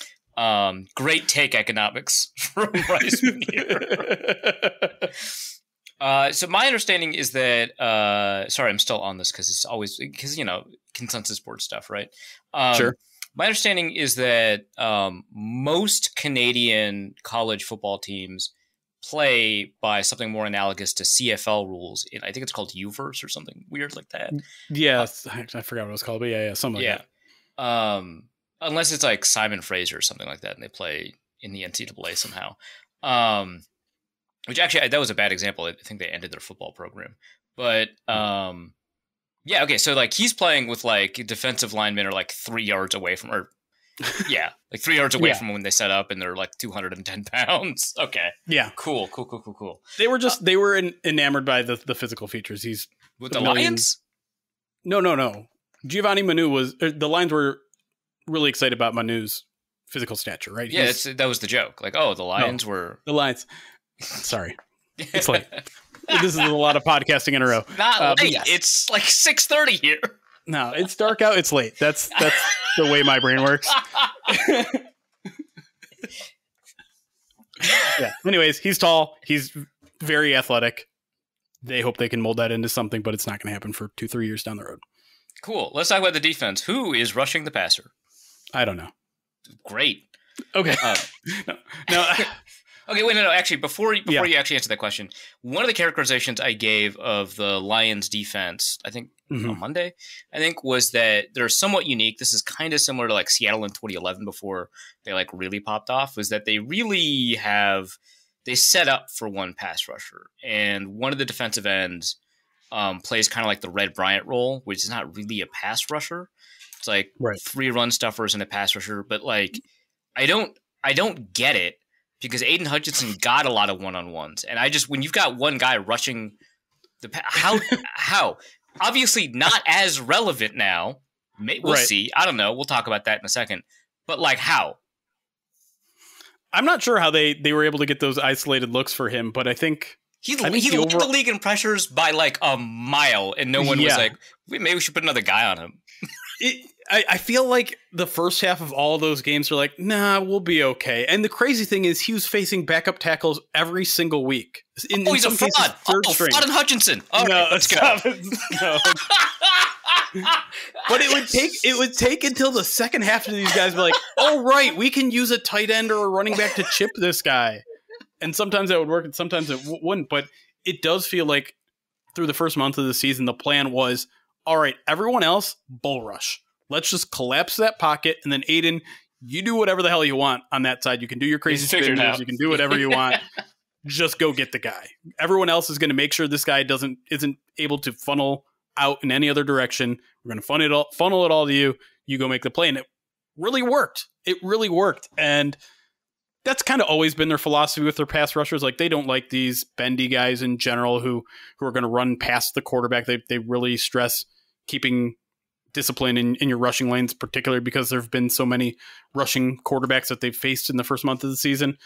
Great take economics from Reisman here. So my understanding is that sorry, I'm still on this because consensus board stuff, right? Sure. My understanding is that most Canadian college football teams play by something more analogous to CFL rules. I think it's called UVerse or something weird like that. Yeah, I forgot what it was called, but yeah, something like that. Unless it's like Simon Fraser or something like that, and they play in the NCAA somehow. Which actually, that was a bad example. I think they ended their football program. But Yeah, okay, so like he's playing with like defensive linemen are like 3 yards away from, or yeah, like 3 yards away from when they set up, and they're like 210 pounds. Okay, Yeah, cool. they were just they were enamored by the physical features. He's With the Lions? No. Giovanni Manu was the Lions were really excited about Manu's physical stature, right? Yeah, that was the joke. Like, oh, the Lions were the Lions. Sorry, it's late. This is a lot of podcasting in a row. Not late. Yes. It's like 6:30 here. No, it's dark out. It's late. That's the way my brain works. Yeah. Anyways, he's tall. He's very athletic. They hope they can mold that into something, but it's not going to happen for 2-3 years down the road. Cool. Let's talk about the defense. Who is rushing the passer? I don't know. Great. Okay. No. Okay, wait, no. Actually, before you actually answer that question, one of the characterizations I gave of the Lions' defense, I think on Monday, was that they're somewhat unique. This is kind of similar to like Seattle in 2011 before they like really popped off. Was that they really they set up for one pass rusher, and one of the defensive ends plays kind of like the Red Bryant role, which is not really a pass rusher. It's like 3 run stuffers and a pass rusher, but like I don't get it. Because Aiden Hutchinson got a lot of one-on-ones. And when you've got one guy rushing how? Obviously not as relevant now. We'll see. I don't know. We'll talk about that in a second. But like how? I'm not sure how they were able to get those isolated looks for him, but I think he led the league in pressures by like a mile, and no one was like, maybe we should put another guy on him. I feel like the first half of all of those games are like, nah, we'll be okay. And the crazy thing is he was facing backup tackles every single week. He's a fraud. Fraud and Hutchinson. All right, let's go. No. But it would take until the second half of these guys be like, oh, right, we can use a tight end or a running back to chip this guy. And sometimes that would work and sometimes it wouldn't. But it does feel like through the first month of the season, the plan was, all right, everyone else, bull rush. Let's just collapse that pocket, and then Aiden, you do whatever the hell you want on that side. You can do your crazy spinners. You can do whatever you want. Just go get the guy. Everyone else is going to make sure this guy isn't able to funnel out in any other direction. We're going to funnel it all to you. You go make the play, and it really worked. It really worked, and that's kind of always been their philosophy with their pass rushers. Like they don't like these bendy guys in general who are going to run past the quarterback. They really stress keeping discipline in your rushing lanes, particularly because there have been so many rushing quarterbacks that they've faced in the first month of the season.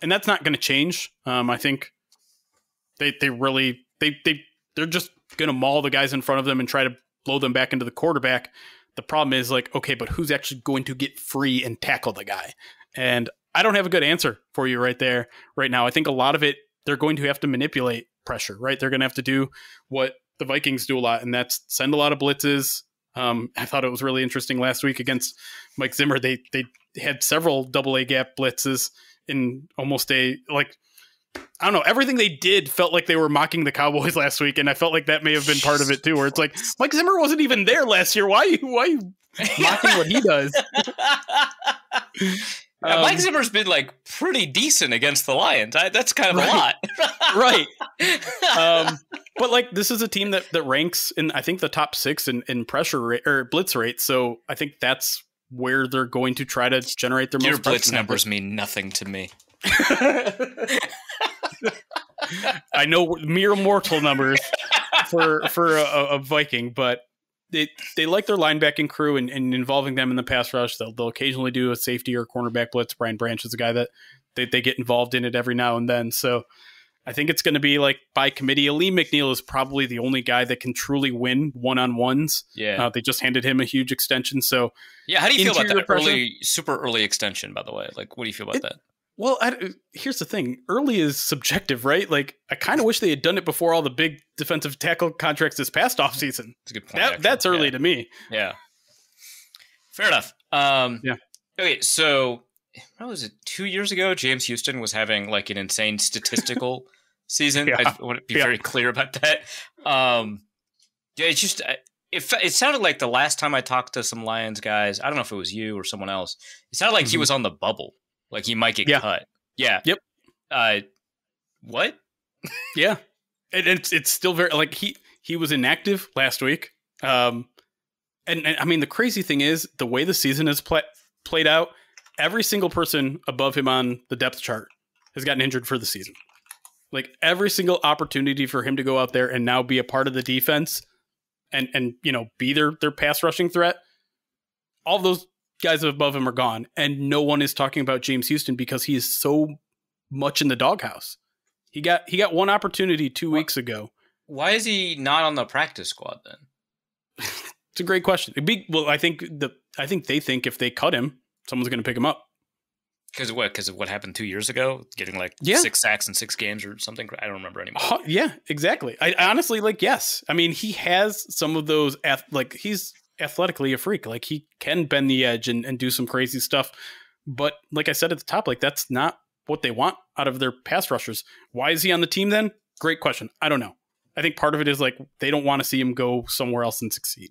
And that's not going to change. I think they're just going to maul the guys in front of them and try to blow them back into the quarterback. The problem is like, okay, but who's actually going to get free and tackle the guy? And I don't have a good answer for you right now. I think a lot of it, they're going to have to manipulate pressure, right? They're going to have to do what the Vikings do a lot, and that's send a lot of blitzes. I thought it was really interesting last week against Mike Zimmer. They had several double A gap blitzes in almost I don't know. Everything they did felt like they were mocking the Cowboys last week, and I felt like that may have been part of it too. Where it's like Mike Zimmer wasn't even there last year. Why are you mocking what he does? Mike Zimmer's been like pretty decent against the Lions. That's kind of a lot, right? But like this is a team that ranks in I think the top 6 in pressure rate or blitz rate. So I think that's where they're going to try to generate their most blitz numbers mean nothing to me. I know mere mortal numbers for a Viking, but they like their linebacking crew and involving them in the pass rush. They'll occasionally do a safety or cornerback blitz. Brian Branch is a guy that they get involved in it every now and then. So I think it's going to be like by committee. Aleem McNeil is probably the only guy that can truly win one-on-ones. Yeah. They just handed him a huge extension. So yeah, how do you feel about that super early extension, by the way? Like, what do you feel about that? Well, here's the thing. Early is subjective, right? Like, I kind of wish they had done it before all the big defensive tackle contracts this past offseason. That's a good point. That's early to me. Yeah. Fair enough. Yeah. Okay, so what was it? 2 years ago, James Houston was having like an insane statistical season. Yeah. I want to be very clear about that. It's just it sounded like the last time I talked to some Lions guys, I don't know if it was you or someone else. It sounded like he was on the bubble. Like he might get cut. Yeah. Yep. What? Yeah. It's still very like he was inactive last week. And I mean, the crazy thing is the way the season has played out, every single person above him on the depth chart has gotten injured for the season. Like every single opportunity for him to go out there and now be a part of the defense and be their pass rushing threat. All of those guys above him are gone, and no one is talking about James Houston because he is so much in the doghouse. He got one opportunity 2 weeks ago. Why is he not on the practice squad then? It's a great question. I think they think if they cut him, someone's going to pick him up. Because of what? Because of what happened 2 years ago, getting 6 sacks in 6 games or something. I don't remember anymore. Yeah, exactly. I honestly yes. I mean, he has some of those. He's athletically a freak. Like he can bend the edge and do some crazy stuff. But like I said at the top, that's not what they want out of their pass rushers. Why is he on the team then? Great question. I don't know. I think part of it is they don't want to see him go somewhere else and succeed.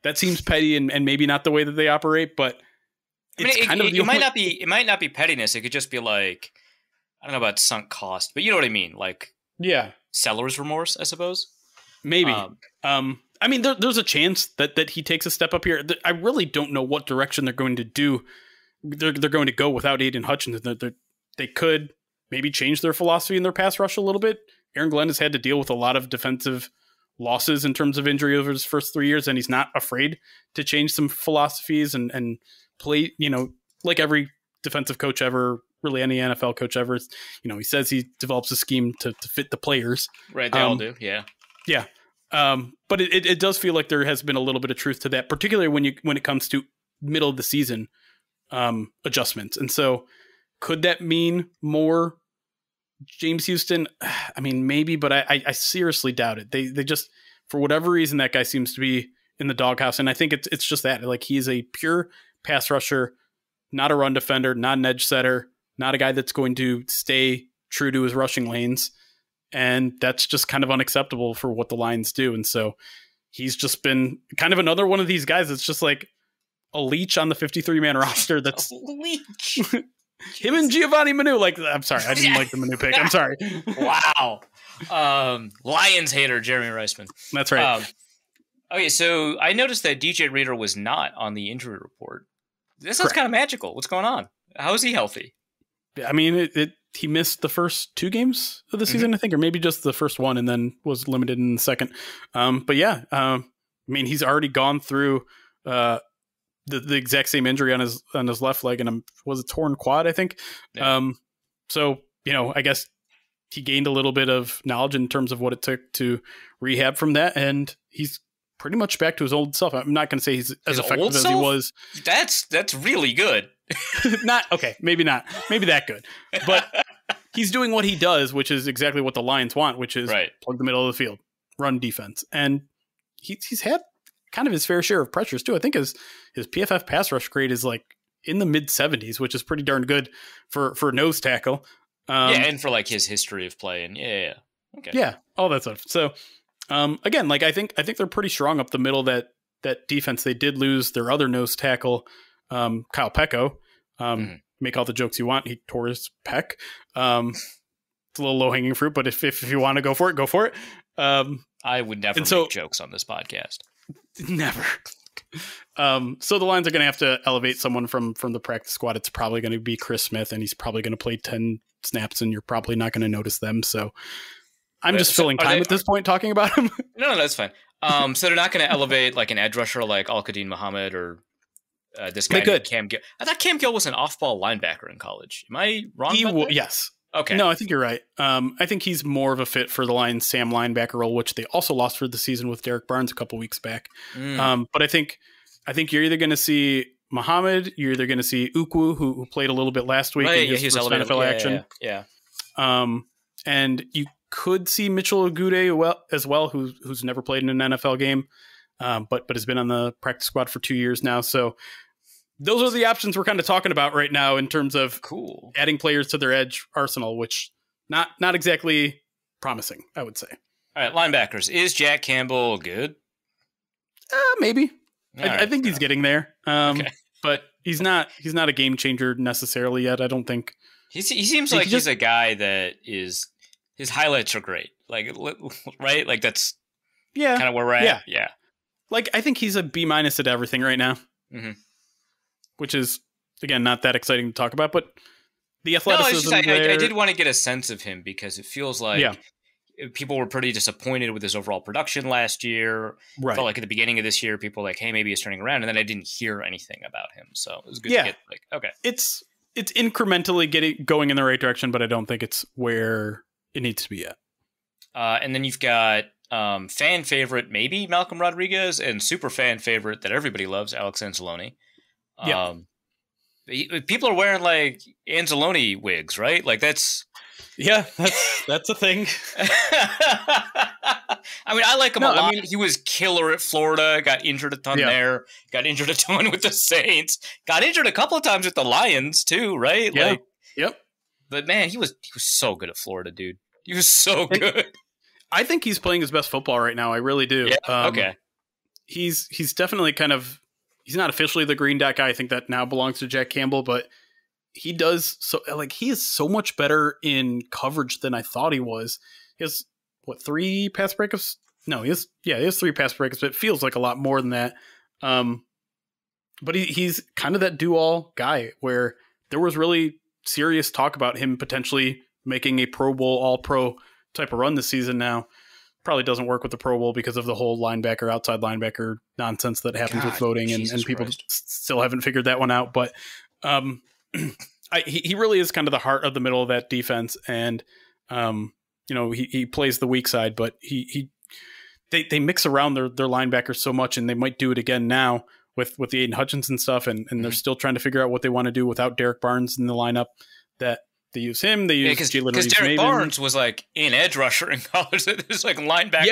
That seems petty and maybe not the way that they operate, but it might not be pettiness. It could just be I don't know about sunk cost, but you know what I mean? Seller's remorse, I suppose. Maybe. I mean, there's a chance that he takes a step up here. I really don't know what direction they're going to do. They're going to go without Aiden Hutchinson. They could maybe change their philosophy in their pass rush a little bit. Aaron Glenn has had to deal with a lot of defensive losses in terms of injury over his first 3 years, and he's not afraid to change some philosophies and play, like every defensive coach ever, really any NFL coach ever. He says he develops a scheme to fit the players. Right, they all do, yeah. Yeah. But it does feel like there has been a little bit of truth to that, particularly when it comes to middle of the season adjustments. And so could that mean more James Houston? I mean, maybe, but I seriously doubt it. They just, for whatever reason, that guy seems to be in the doghouse. And I think it's just that, he's a pure pass rusher, not a run defender, not an edge setter, not a guy that's going to stay true to his rushing lanes. And that's just kind of unacceptable for what the Lions do. And so he's just been kind of another one of these guys that's just like a leech on the 53-man roster. That's leech. Him and Giovanni Manu. I'm sorry, I didn't like the Manu pick. I'm sorry. Wow. Lions hater, Jeremy Reisman. That's right. Okay, so I noticed that DJ Reader was not on the injury report. This sounds kind of magical. What's going on? How is he healthy? I mean, he missed the first 2 games of the season, I think, or maybe just the first one, and then was limited in the second. But yeah, I mean, he's already gone through the exact same injury on his left leg, and was a torn quad, I think. Yeah. So I guess he gained a little bit of knowledge in terms of what it took to rehab from that, and he's pretty much back to his old self. I'm not going to say he's as effective as he was. That's really good. Maybe not. Maybe that good. But he's doing what he does, which is exactly what the Lions want, which is plug the middle of the field, run defense. And he's had kind of his fair share of pressures too. I think his PFF pass rush grade is in the mid 70s, which is pretty darn good for nose tackle. And for his history of playing. Yeah. Okay. Yeah, all that stuff. So again, I think they're pretty strong up the middle. That defense. They did lose their other nose tackle, Kyle Pecco. Make all the jokes you want. He tore his pec. It's a little low hanging fruit, but if you want to go for it, go for it. I would never make jokes on this podcast. Never. So the Lions are going to have to elevate someone from the practice squad. It's probably going to be Chris Smith, and he's probably going to play 10 snaps, and you're probably not going to notice them. So I'm just filling time at this point talking about him. No, that's fine. So they're not going to elevate an edge rusher like Al-Qadim Muhammad or this guy named Cam Gill. I thought Cam Gill was an off-ball linebacker in college. Am I wrong about that? Yes. Okay. No, I think you're right. I think he's more of a fit for the Lions' Sam linebacker role, which they also lost for the season with Derek Barnes a couple weeks back. But I think you're either going to see Muhammad, you're either going to see Ukwu, who played a little bit last week in his first NFL action. Yeah. And you could see Mitchell Agude as well, who's never played in an NFL game, but has been on the practice squad for 2 years now. So those are the options we're kind of talking about right now in terms of adding players to their edge arsenal, which not exactly promising, I would say. All right, linebackers. Is Jack Campbell good? Maybe. I think he's getting there. But he's not a game changer necessarily yet. I don't think. He seems like he's a guy that is, his highlights are great. Right? That's kind of where we're at. Yeah. Like, I think he's a B- at everything right now, which is, again, not that exciting to talk about, but the athleticism I did want to get a sense of him because it feels like people were pretty disappointed with his overall production last year. Right. Felt like at the beginning of this year, people were like, hey, maybe he's turning around. And then I didn't hear anything about him. So it was good to get like, okay. It's incrementally going in the right direction, but I don't think it's where it needs to be yet. And then you've got fan favorite, maybe Malcolm Rodriguez, and super fan favorite that everybody loves, Alex Anzalone. People are wearing like Anzalone wigs, right? Like that's a thing. I mean, I like him a lot. I mean, he was killer at Florida. Got injured a ton there. Got injured a ton with the Saints. Got injured a couple of times with the Lions too, right? Yeah. Like, But man, he was so good at Florida, dude. He was so good. I think he's playing his best football right now. I really do. Yeah. Okay. He's definitely kind of. He's not officially the green dot guy. I think that now belongs to Jack Campbell, but he does so like he is so much better in coverage than I thought he was. He has 3 pass breakups? No, he has 3 pass breakups, but it feels like a lot more than that. But he's kind of that do-all guy where there was really serious talk about him potentially making a Pro Bowl, all-pro type of run this season now. Probably doesn't work with the Pro Bowl because of the whole linebacker, outside linebacker nonsense that happens with voting, and people still haven't figured that one out. But he really is kind of the heart of the middle of that defense, and he plays the weak side, but they mix around their linebackers so much, and they might do it again now with the Aiden Hutchinson stuff, and they're still trying to figure out what they want to do without Derek Barnes in the lineup. That they use him. They use Jalen Reeves. Because Derek Barnes was like an edge rusher in college. It's like linebacker.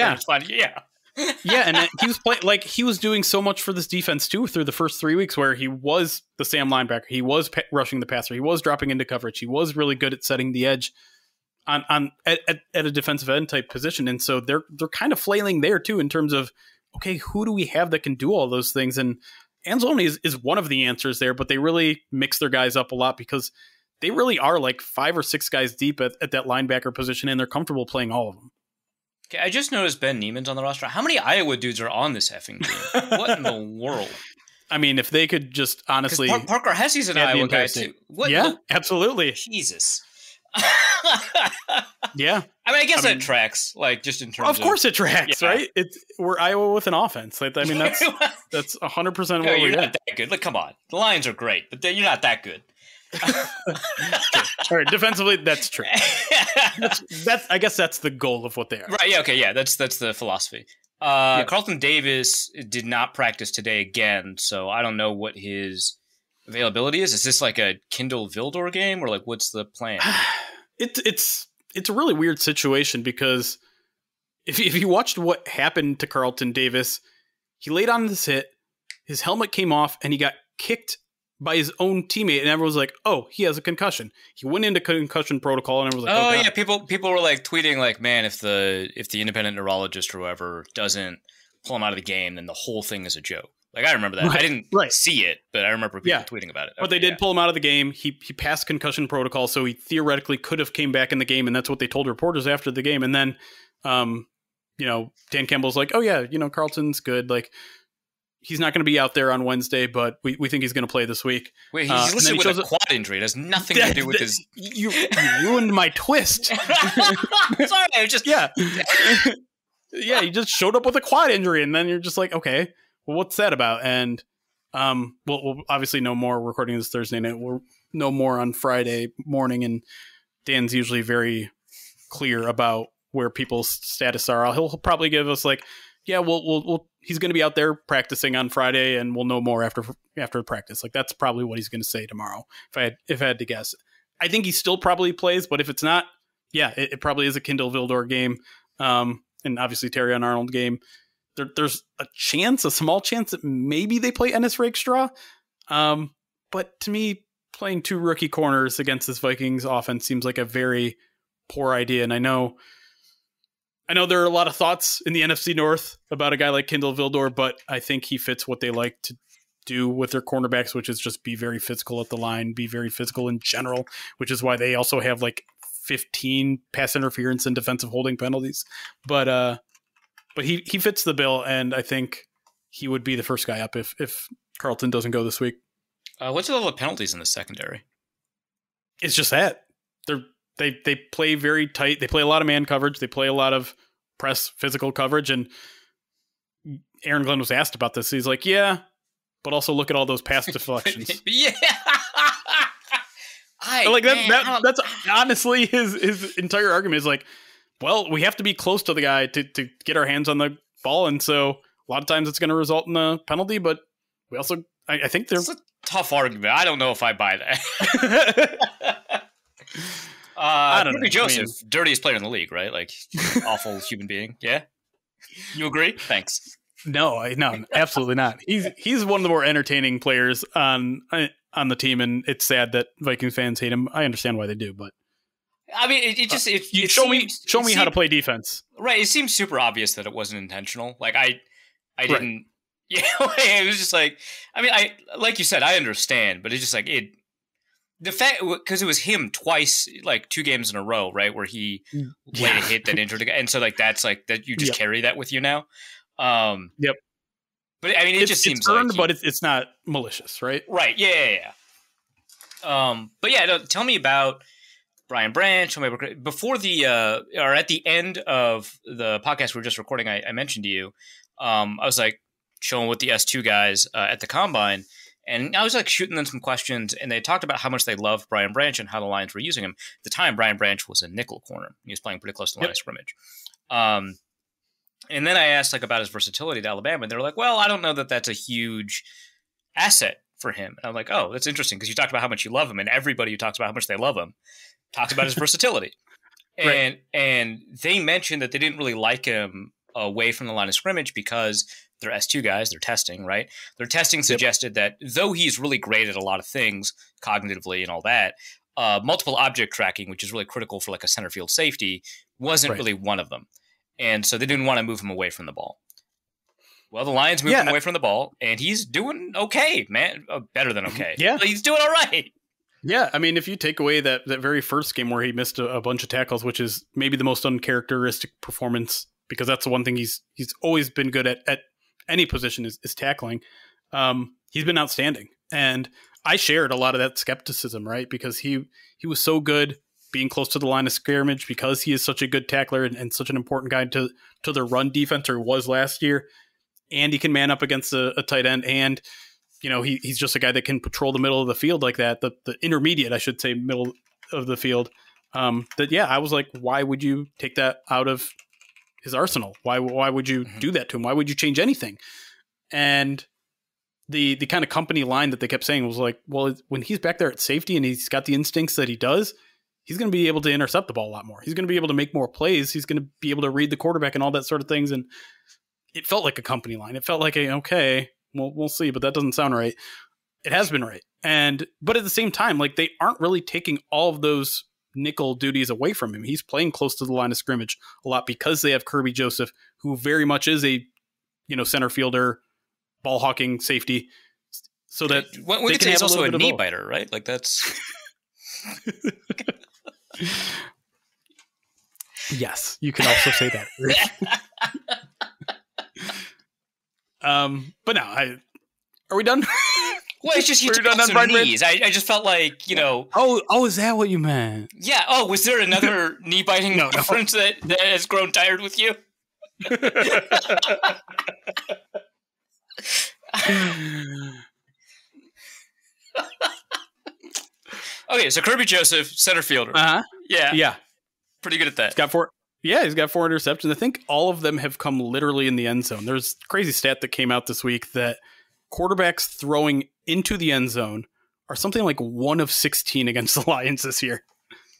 Yeah, and he was playing like he was doing so much for this defense too through the first 3 weeks, where he was the Sam linebacker. He was rushing the passer. He was dropping into coverage. He was really good at setting the edge at a defensive end type position. And so they're kind of flailing there too in terms of, okay, who do we have that can do all those things? And Anzalone is one of the answers there, but they really mix their guys up a lot because they really are like 5 or 6 guys deep at that linebacker position, and they're comfortable playing all of them. Okay, I just noticed Ben Neiman's on the roster. How many Iowa dudes are on this effing team? What in the world? I mean, if they could just honestly... Parker Hesse's an Iowa guy too. Absolutely. Jesus. Yeah. I mean, I guess that tracks, like, just in terms of course it tracks, right? We're Iowa with an offense. Like, I mean, that's 100% what you're not that good. Like, come on. The Lions are great, but you're not that good. All right, defensively, that's true. I guess that's the goal of what they are. Right, yeah, okay, yeah, that's the philosophy. Carlton Davis did not practice today again, so I don't know what his availability is. Is this like a Kindle Vildor game, or like what's the plan? It's a really weird situation because if you watched what happened to Carlton Davis, he laid on this hit, his helmet came off, and he got kicked by his own teammate, and everyone was like, "Oh, he has a concussion." He went into concussion protocol, and everyone was like, "Oh yeah." People were like tweeting, like, "Man, if the independent neurologist or whoever doesn't pull him out of the game, then the whole thing is a joke." Like, I remember that. Right. I didn't see it, but I remember people tweeting about it. But they did pull him out of the game. He passed concussion protocol, so he theoretically could have came back in the game, and that's what they told reporters after the game. And then, Dan Campbell's like, "Oh yeah, Carlton's good. Like, he's not going to be out there on Wednesday, but we think he's going to play this week." Wait, he's listed with a quad injury. It has nothing to do with his... You ruined my twist. Sorry, I just... Yeah. Yeah, he just showed up with a quad injury, and then you're just like, okay, well, what's that about? And we'll obviously know more. We're recording this Thursday night. We'll know more on Friday morning, and Dan's usually very clear about where people's status are. He'll probably give us like, yeah, we'll he's going to be out there practicing on Friday, and we'll know more after practice. Like, that's probably what he's going to say tomorrow. If I had to guess, I think he still probably plays, but if it's not, yeah, it probably is a Kindle Vildor game. And obviously Terrion Arnold game. There's a small chance that maybe they play Ennis Rakestraw. But to me, playing 2 rookie corners against this Vikings offense seems like a very poor idea. And I know there are a lot of thoughts in the NFC North about a guy like Kindle Vildor, but I think he fits what they like to do with their cornerbacks, which is just be very physical at the line, be very physical in general, which is why they also have like 15 pass interference and defensive holding penalties. But he fits the bill, and I think he would be the first guy up if Carlton doesn't go this week. What's the level of penalties in the secondary? It's just that they play very tight. They play a lot of man coverage. They play a lot of press physical coverage. And Aaron Glenn was asked about this. He's like, yeah, but also look at all those pass deflections. Yeah. That's honestly his entire argument is like, well, we have to be close to the guy to get our hands on the ball. And so a lot of times it's going to result in a penalty, but we also, I think there's a tough argument. I don't know if I buy that. I don't know. Joseph, dirtiest player in the league, right? Like, awful human being. Yeah. You agree? Thanks. No, absolutely not. He's one of the more entertaining players on the team, and it's sad that Vikings fans hate him. I understand why they do, but I mean, show me how to play defense. Right. It seems super obvious that it wasn't intentional. Like I didn't. Right. Yeah. It was just like, I mean, like you said, I understand, but it's just like the fact, because it was him twice, like 2 games in a row, right, where he laid a hit that injured a guy, and so like that's like that you just carry that with you now. Yep. But I mean, it just seems earned, like but it's not malicious, right? Right. Yeah. But yeah, tell me about Brian Branch. Before or at the end of the podcast we were just recording, I mentioned to you, I was like showing with the S2 guys at the Combine, and I was like shooting them some questions, and they talked about how much they loved Brian Branch and how the Lions were using him. At the time, Brian Branch was a nickel corner. He was playing pretty close to the line of scrimmage. And then I asked like about his versatility to Alabama, and they were like, well, I don't know that that's a huge asset for him. And I'm like, oh, that's interesting, because you talked about how much you love him, and everybody who talks about how much they love him talks about his versatility. And they mentioned that they didn't really like him away from the line of scrimmage because they're S2 guys, they're testing, right? Their testing suggested that though he's really great at a lot of things cognitively and all that, multiple object tracking, which is really critical for like a center field safety, wasn't really one of them. And so they didn't want to move him away from the ball. Well, the Lions moved him away from the ball, and he's doing okay, man. Better than okay. Yeah. He's doing all right. Yeah, I mean, if you take away that very first game where he missed a bunch of tackles, which is maybe the most uncharacteristic performance, because that's the one thing he's always been good at any position is tackling. He's been outstanding. And I shared a lot of that skepticism, right? Because he was so good being close to the line of scrimmage, because he is such a good tackler and such an important guy to the run defense, or was last year. And he can man up against a tight end. And, you know, he's just a guy that can patrol the middle of the field like that, the intermediate, I should say, middle of the field. I was like, why would you take that out of his arsenal? Why would you do that to him? Why would you change anything? And the kind of company line that they kept saying was like, well, when he's back there at safety and he's got the instincts that he does, he's going to be able to intercept the ball a lot more. He's going to be able to make more plays. He's going to be able to read the quarterback and all that sort of things. And it felt like a company line. It felt like okay, well, we'll see, but that doesn't sound right. It has been right. But at the same time, like, they aren't really taking all of those nickel duties away from him. He's playing close to the line of scrimmage a lot because they have Kirby Joseph, who very much is a, center fielder, ball hawking safety. So that we can say he's also a knee biter, right? Like, that's yes, you can also say that. But no, are we done? Well, it's just you took on some knees. I just felt like, Oh, is that what you meant? Yeah. Oh, was there another knee biting reference that has grown tired with you? Okay, so Kirby Joseph, center fielder. Yeah. Pretty good at that. He's got 4 interceptions. I think all of them have come literally in the end zone. There's a crazy stat that came out this week that quarterbacks throwing into the end zone are something like 1 of 16 against the Lions this year,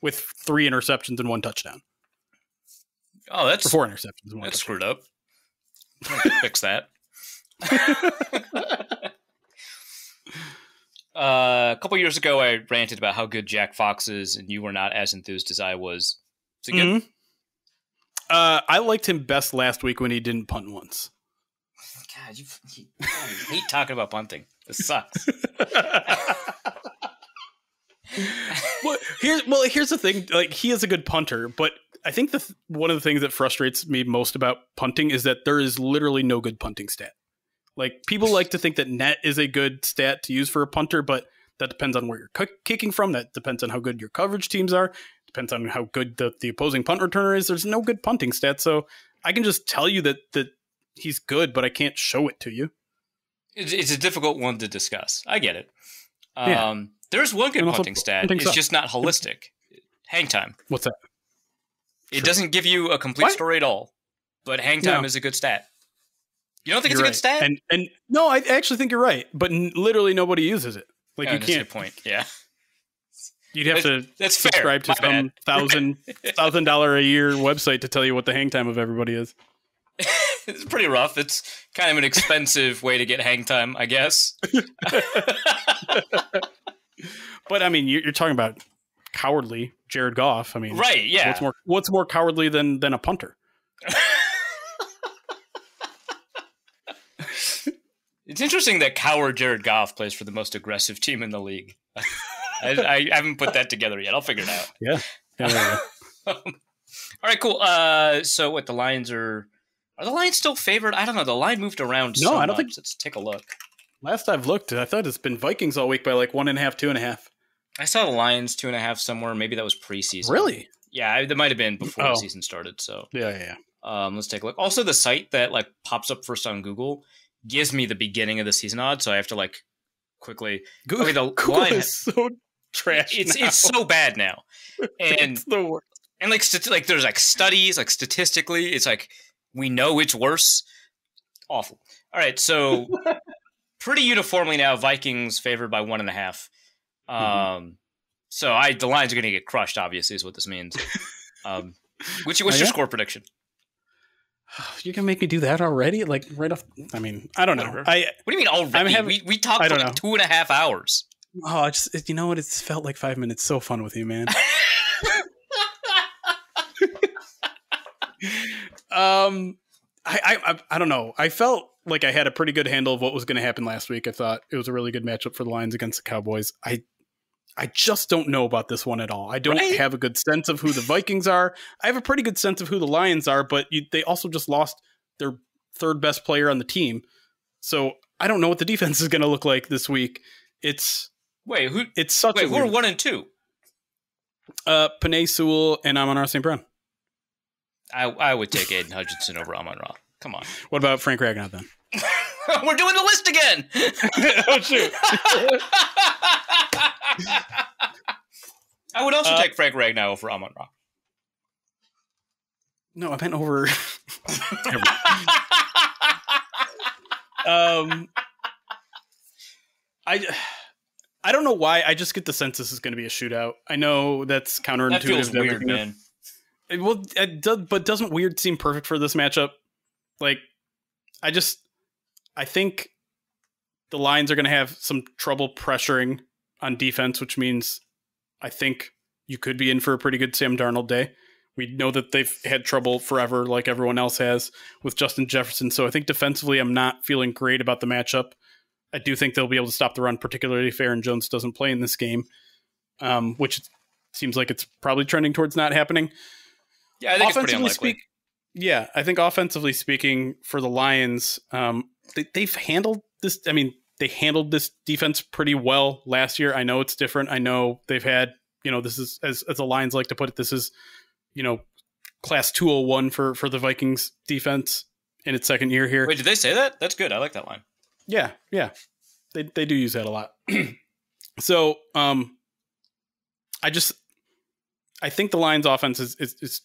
with 3 interceptions and 1 touchdown. Oh, that's 4 interceptions. And 1 that's touchdown. screwed up. I'm gonna fix that. A couple years ago, I ranted about how good Jack Fox is, and you were not as enthused as I was. Is it good? Mm-hmm. I liked him best last week when he didn't punt once. God, you hate talking about punting. This sucks. Here's the thing. Like, he is a good punter, but I think one of the things that frustrates me most about punting is that there is literally no good punting stat. Like, people like to think that net is a good stat to use for a punter, but that depends on where you're kicking from. That depends on how good your coverage teams are. Depends on how good the opposing punt returner is. There's no good punting stat, so I can just tell you that he's good, but I can't show it to you. It's a difficult one to discuss. I get it. Yeah. There's one good punting stat. It's just not holistic. Hang time. What's that? It doesn't give you a complete story at all, but hang time is a good stat. You don't think it's a good stat? And no, I actually think you're right, but literally nobody uses it. Like, you can't. That's a good point. Yeah. You'd have to that's subscribe fair. to some $1,000 a year website to tell you what the hang time of everybody is. It's pretty rough. It's kind of an expensive way to get hang time, I guess. But I mean, you're talking about cowardly Jared Goff. I mean, right? Yeah. What's more cowardly than a punter? It's interesting that coward Jared Goff plays for the most aggressive team in the league. I haven't put that together yet. I'll figure it out. Yeah. All right, cool. So what, the Lions are the Lions still favored? I don't know. The line moved around so I don't much. think. Let's take a look. Last I've looked, I thought it's been Vikings all week by like 1.5, 2.5. I saw the Lions 2.5 somewhere. Maybe that was preseason. Really? Yeah, that might have been before the season started. So yeah. Let's take a look. Also, the site that like pops up first on Google gives me the beginning of the season odds, so I have to like quickly. Google, the Google line is so trash. It's so bad now, and it's the worst. And like there's like studies, like statistically, it's like we know it's worse. Awful. All right, so pretty uniformly now, Vikings favored by 1.5. So the Lions are going to get crushed. Obviously, is what this means. What's your score prediction? You can make me do that already? Like right off? I mean, I don't know. What do you mean already? We talked for like 2.5 hours. Oh, you know what? It's felt like 5 minutes. So fun with you, man. I don't know. I felt like I had a pretty good handle of what was going to happen last week. I thought it was a really good matchup for the Lions against the Cowboys. I just don't know about this one at all. I don't have a good sense of who the Vikings are. I have a pretty good sense of who the Lions are, but they also just lost their third best player on the team. So I don't know what the defense is going to look like this week. Who are 1 and 2? Penei Sewell and Amon-Ra St. Brown. I would take Aiden Hutchinson over Amon-Ra. Come on. What about Frank Ragnow then? We're doing the list again. Oh, shoot. I would also take Frank Ragnow over Amon-Ra. No, I meant over. I don't know why. I just get the sense this is going to be a shootout. I know that's counterintuitive. That feels weird, man. But doesn't weird seem perfect for this matchup? Like, I think the Lions are going to have some trouble pressuring on defense, which means I think you could be in for a pretty good Sam Darnold day. We know that they've had trouble forever, like everyone else has, with Justin Jefferson. So I think defensively, I'm not feeling great about the matchup. I do think they'll be able to stop the run, particularly if Aaron Jones doesn't play in this game, which seems like it's probably trending towards not happening. Yeah, I think it's pretty unlikely. I think offensively speaking, for the Lions, they've handled this. I mean, they handled this defense pretty well last year. I know it's different. I know they've had, this is, as the Lions like to put it, this is, class 201 for the Vikings defense in its second year here. Wait, did they say that? That's good. I like that line. Yeah. They do use that a lot. So, I think the Lions offense is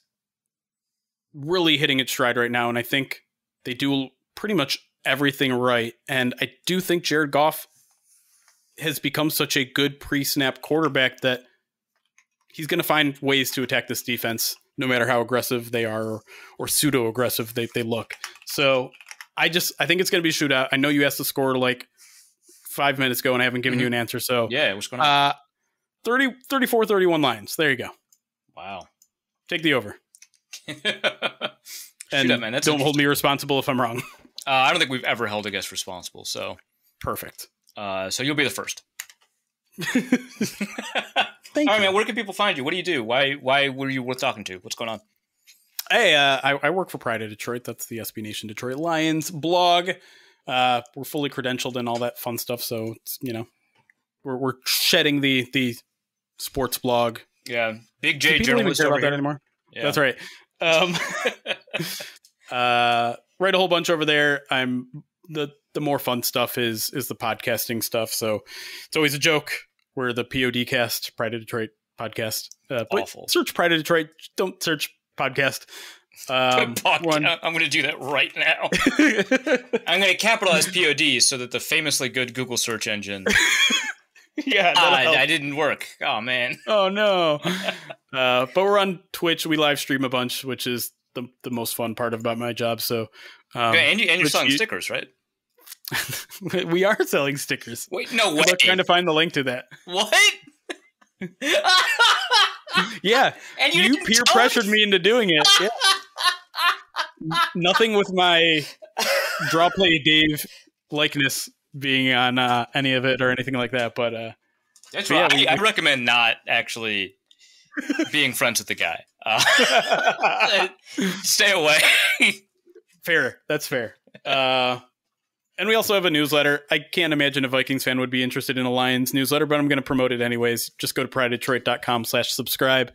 really hitting its stride right now. And I think they do pretty much everything right. And I do think Jared Goff has become such a good pre-snap quarterback that he's going to find ways to attack this defense, no matter how aggressive they are or pseudo-aggressive they look. So I think it's going to be a shootout. I know you asked the score like 5 minutes ago and I haven't given you an answer. So yeah, what's going on? 34-31 Lions. There you go. Wow. Take the over. And Shoot up, man. don't hold me responsible if I'm wrong. I don't think we've ever held a guest responsible. So perfect. So you'll be the first. Thank All you. right, man. Where can people find you? What do you do? Why were you worth talking to? What's going on? Hey, I work for Pride of Detroit. That's the SB Nation Detroit Lions blog. We're fully credentialed and all that fun stuff. So it's, we're shedding the sports blog. Yeah, big J Do people even journalist care over about that here. anymore? Yeah. That's right. Write a whole bunch over there. The more fun stuff is the podcasting stuff. So it's always a joke. We're the PODcast, Pride of Detroit podcast. Awful. Search Pride of Detroit. Don't search podcast. I'm going to do that right now. I'm going to capitalize POD so that the famously good Google search engine. Yeah, that didn't work. Oh man. Oh no. But we're on Twitch. We live stream a bunch, which is the most fun part about my job. So, and you're selling stickers, right? We are selling stickers. Wait, no way. I'm trying to find the link to that. What? Yeah, and you peer pressured me into doing it. Yeah. Nothing with my Draw Play Dave likeness being on any of it or anything like that. But that's right. Yeah, I recommend not actually being friends with the guy. Stay away. Fair. That's fair. And we also have a newsletter. I can't imagine a Vikings fan would be interested in a Lions newsletter, but I'm going to promote it anyways. Just go to pridedetroit.com/subscribe.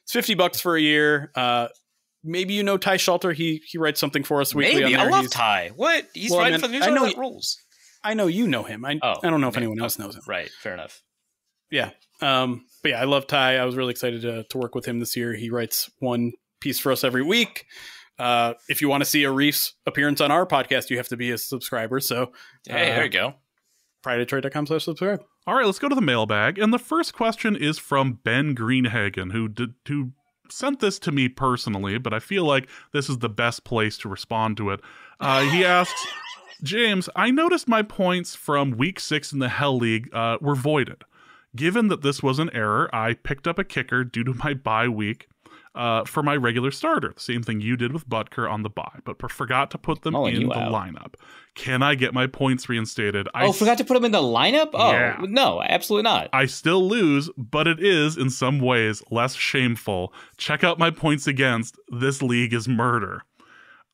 It's $50 for a year. Maybe you know Ty Shelter. He writes something for us weekly. Maybe. On there. I love Ty. What? He's writing for the newsletter. That rules. I know you know him. I don't know if anyone else knows him. Right. Fair enough. Yeah. But yeah, I love Ty. I was really excited to work with him this year. He writes one piece for us every week. If you want to see a Reef's appearance on our podcast, you have to be a subscriber. So hey, there you go. pridedetroit.com/subscribe. All right, let's go to the mailbag. And the first question is from Ben Greenhagen, who sent this to me personally, but I feel like this is the best place to respond to it. He asks, James, I noticed my points from week 6 in the Hell League were voided. Given that this was an error, I picked up a kicker due to my bye week for my regular starter. The same thing you did with Butker on the bye, but forgot to put them in the lineup. Can I get my points reinstated? Forgot to put them in the lineup? Oh, yeah. No, absolutely not. I still lose, but it is, in some ways, less shameful. Check out my points against. This league is murder.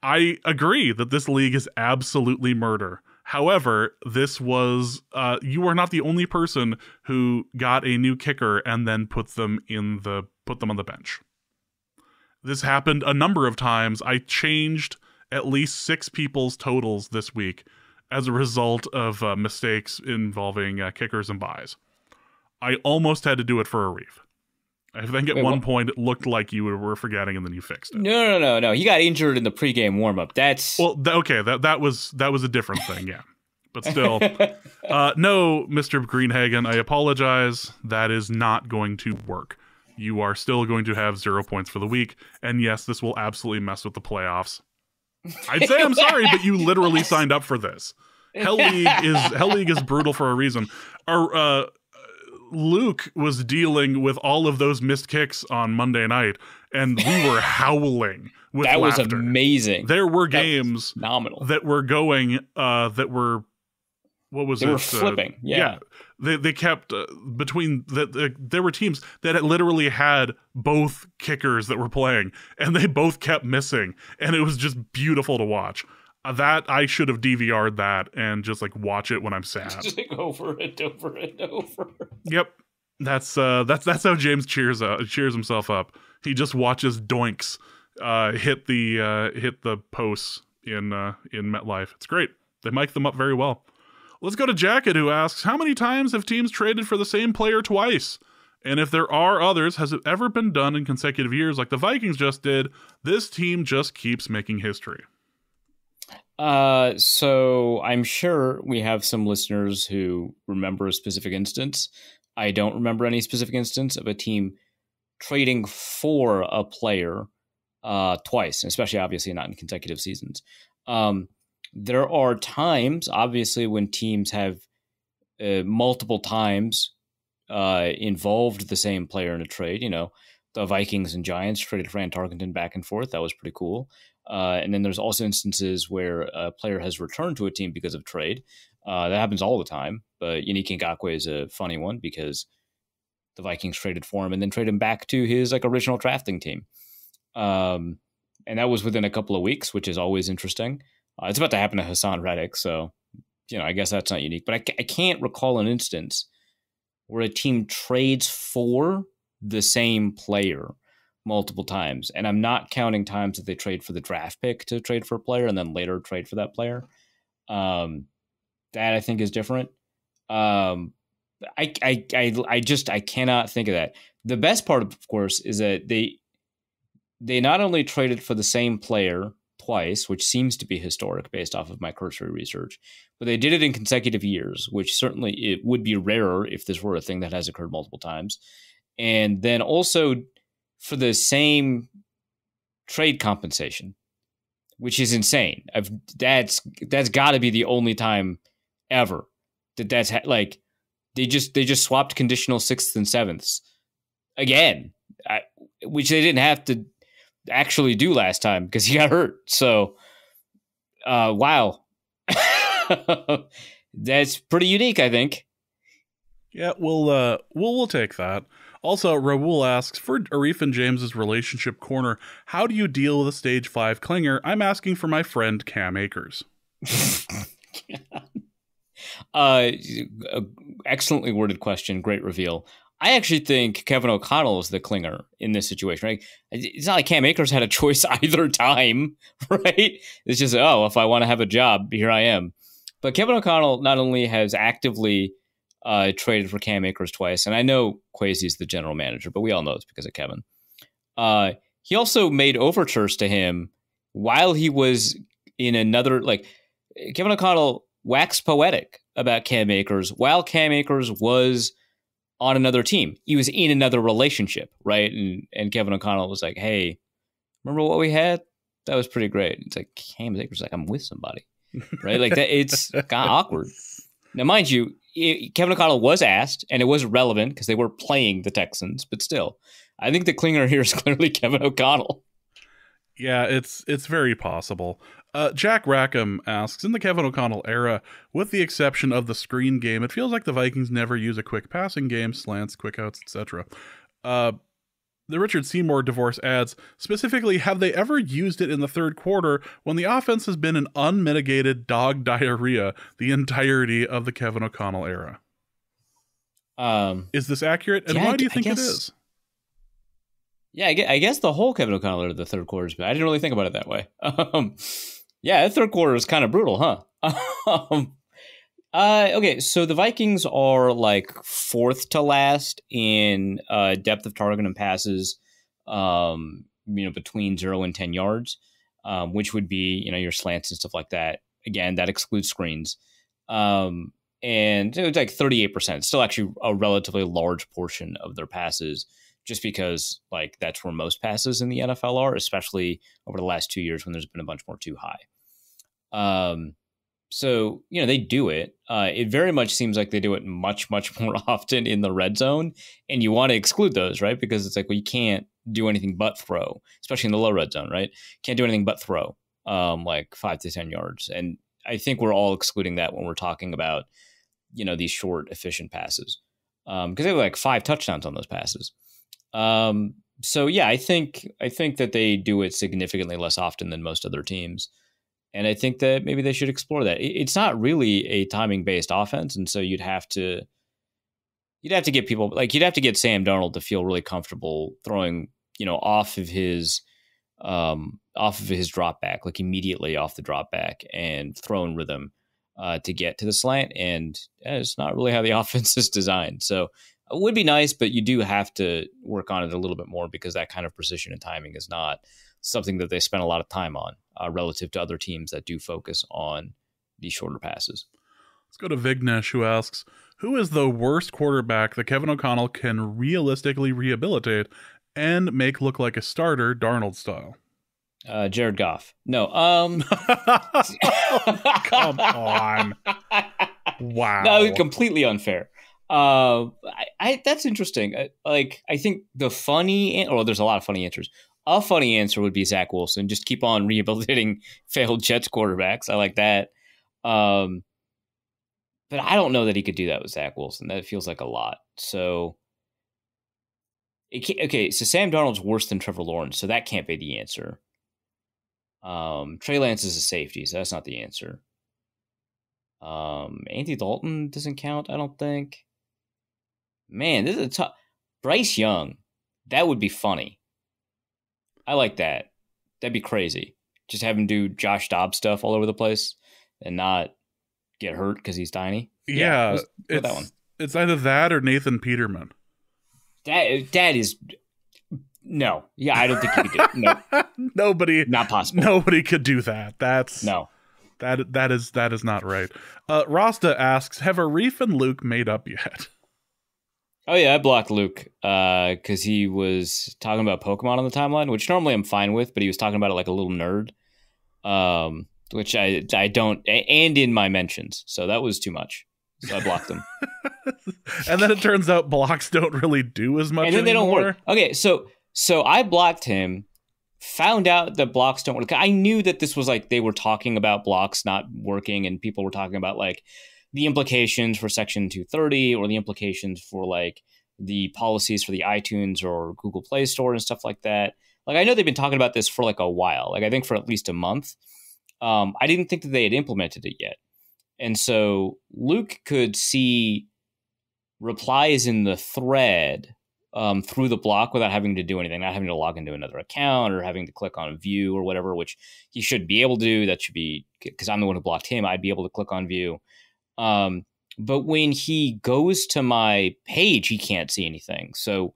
I agree that this league is absolutely murder. However, this was, you are not the only person who got a new kicker and then put them on the bench. This happened a number of times. I changed at least 6 people's totals this week as a result of mistakes involving kickers and buys. I almost had to do it for a Reef. I think at one point it looked like you were forgetting, and then you fixed it. No. He got injured in the pregame warmup. That's okay. That was a different thing, yeah. But still, no, Mr. Greenhagen, I apologize. That is not going to work. You are still going to have 0 points for the week, and yes, this will absolutely mess with the playoffs. I'd say I'm sorry, but you literally signed up for this. Hell League is brutal for a reason. Our Luke was dealing with all of those missed kicks on Monday night, and we were howling with laughter. That was amazing. There were games phenomenal that were going that were They were flipping. Yeah. They kept between there were teams that literally had both kickers that were playing, and they both kept missing, and it was just beautiful to watch. That I should have DVR'd that and just like watch it when I'm sad. Just like over and over and over. Yep, that's how James cheers himself up. He just watches doinks hit the posts in MetLife. It's great. They mic them up very well. Let's go to Jacket, who asks, how many times have teams traded for the same player twice? And if there are others, has it ever been done in consecutive years like the Vikings just did? This team just keeps making history. So I'm sure we have some listeners who remember a specific instance. I don't remember any specific instance of a team trading for a player twice, especially obviously not in consecutive seasons. There are times, obviously, when teams have multiple times involved the same player in a trade. You know, the Vikings and Giants traded Fran Tarkenton back and forth. That was pretty cool. And then there's also instances where a player has returned to a team because of trade. That happens all the time. But Yannick Ngakoue is a funny one because the Vikings traded for him and then traded him back to his original drafting team. And that was within a couple of weeks, which is always interesting. It's about to happen to Hassan Reddick, so I guess that's not unique. But I can't recall an instance where a team trades for the same player multiple times. And I'm not counting times that they trade for the draft pick to trade for a player and then later trade for that player. That I think is different. I cannot think of that. The best part, of course, is that they not only traded for the same player twice, which seems to be historic based off of my cursory research, but they did it in consecutive years, which certainly it would be rarer if this were a thing that has occurred multiple times. And then also for the same trade compensation, which is insane. That's got to be the only time ever that's like they just swapped conditional sixths and sevenths again, which they didn't have to actually do last time because he got hurt. So, wow, that's pretty unique, I think. Yeah, we'll take that. Also, Raul asks, for Arif and James's relationship corner, how do you deal with a stage 5 clinger? I'm asking for my friend Cam Akers. Excellently worded question. Great reveal. I actually think Kevin O'Connell is the clinger in this situation, right? It's not like Cam Akers had a choice either time, right? It's just, if I want to have a job, here I am. But Kevin O'Connell not only has actively traded for Cam Akers twice, and I know Kwesi's the general manager, but we all know it's because of Kevin. He also made overtures to him while he was in another, Kevin O'Connell waxed poetic about Cam Akers while Cam Akers was on another team. He was in another relationship, right? And Kevin O'Connell was like, hey, remember what we had? That was pretty great. It's like, Cam Akers like, I'm with somebody, right? Like that, it's kind of awkward. Now, mind you, Kevin O'Connell was asked, and it was relevant because they were playing the Texans, but still, I think the clinger here is clearly Kevin O'Connell. Yeah, it's very possible. Jack Rackham asks, in the Kevin O'Connell era, with the exception of the screen game, it feels like the Vikings never use a quick passing game, slants, quickouts, etc. The Richard Seymour divorce adds, specifically, have they ever used it in the third quarter when the offense has been an unmitigated dog diarrhea the entirety of the Kevin O'Connell era? Is this accurate? And why do you think it is? Yeah, I guess the whole Kevin O'Connell era, the third quarter, but I didn't really think about it that way. Yeah, the third quarter is kind of brutal, huh? Okay, so the Vikings are like fourth to last in depth of target and passes, between 0 and 10 yards, which would be, your slants and stuff like that. Again, that excludes screens. And it was like 38%. It's still actually a relatively large portion of their passes, just because that's where most passes in the NFL are, especially over the last 2 years when there's been a bunch more too high. So, they do it. It very much seems like they do it much, much more often in the red zone. And you want to exclude those, right? Because it's like, well, you can't do anything but throw, especially in the low red zone, right? Can't do anything but throw, 5 to 10 yards. And I think we're all excluding that when we're talking about, these short, efficient passes. Because they have 5 touchdowns on those passes. So yeah, I think that they do it significantly less often than most other teams. And I think that maybe they should explore that. It's not really a timing based offense. And so you'd have to get people you'd have to get Sam Darnold to feel really comfortable throwing, off of his drop back, immediately off the drop back and throwing rhythm, to get to the slant. And it's not really how the offense is designed. So it would be nice, but you do have to work on it a little bit more because that kind of precision and timing is not something that they spend a lot of time on relative to other teams that do focus on these shorter passes. Let's go to Vignesh, who asks, who is the worst quarterback that Kevin O'Connell can realistically rehabilitate and make look like a starter, Darnold style? Jared Goff. No. Come on. Wow. No, completely unfair. That's interesting. I think the funny, there's a lot of funny answers. A funny answer would be Zach Wilson. Just keep on rehabilitating failed Jets quarterbacks. I like that. But I don't know that he could do that with Zach Wilson. That feels like a lot. So, so Sam Darnold's worse than Trevor Lawrence, so that can't be the answer. Trey Lance is a safety, so that's not the answer. Andy Dalton doesn't count, I don't think. Man, this is a tough. Bryce Young, that would be funny. I like that. That'd be crazy. Just have him do Josh Dobbs stuff all over the place and not get hurt because he's tiny. Yeah, it's that one. It's either that or Nathan Peterman. That is no. Yeah, I don't think you could do it. No. Nobody, not possible. Nobody could do that. That is not right. Rasta asks, have Arif and Luke made up yet? Oh yeah, I blocked Luke because he was talking about Pokemon on the timeline, which normally I'm fine with, but he was talking about it like a little nerd, which I don't, and in my mentions, so that was too much. So I blocked him. And then it turns out blocks don't really do as much, and then anymore. They don't work. Okay, so I blocked him. Found out that blocks don't work. I knew that this was like they were talking about blocks not working, and people were talking about like the implications for Section 230 or the implications for like the policies for the iTunes or Google Play Store and stuff like that. Like I know they've been talking about this for like a while, like I think for at least a month. I didn't think that they had implemented it yet. And so Luke could see replies in the thread through the block without having to do anything, not having to log into another account or having to click on view or whatever, which he should be able to do. That should be, because I'm the one who blocked him, I'd be able to click on view. But when he goes to my page, he can't see anything. So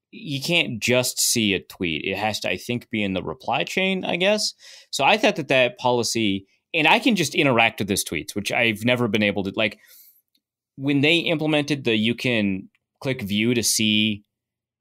you can't just see a tweet. It has to, I think, be in the reply chain, I guess. So I thought that policy, and I can just interact with his tweets, which I've never been able to, like when they implemented you can click view to see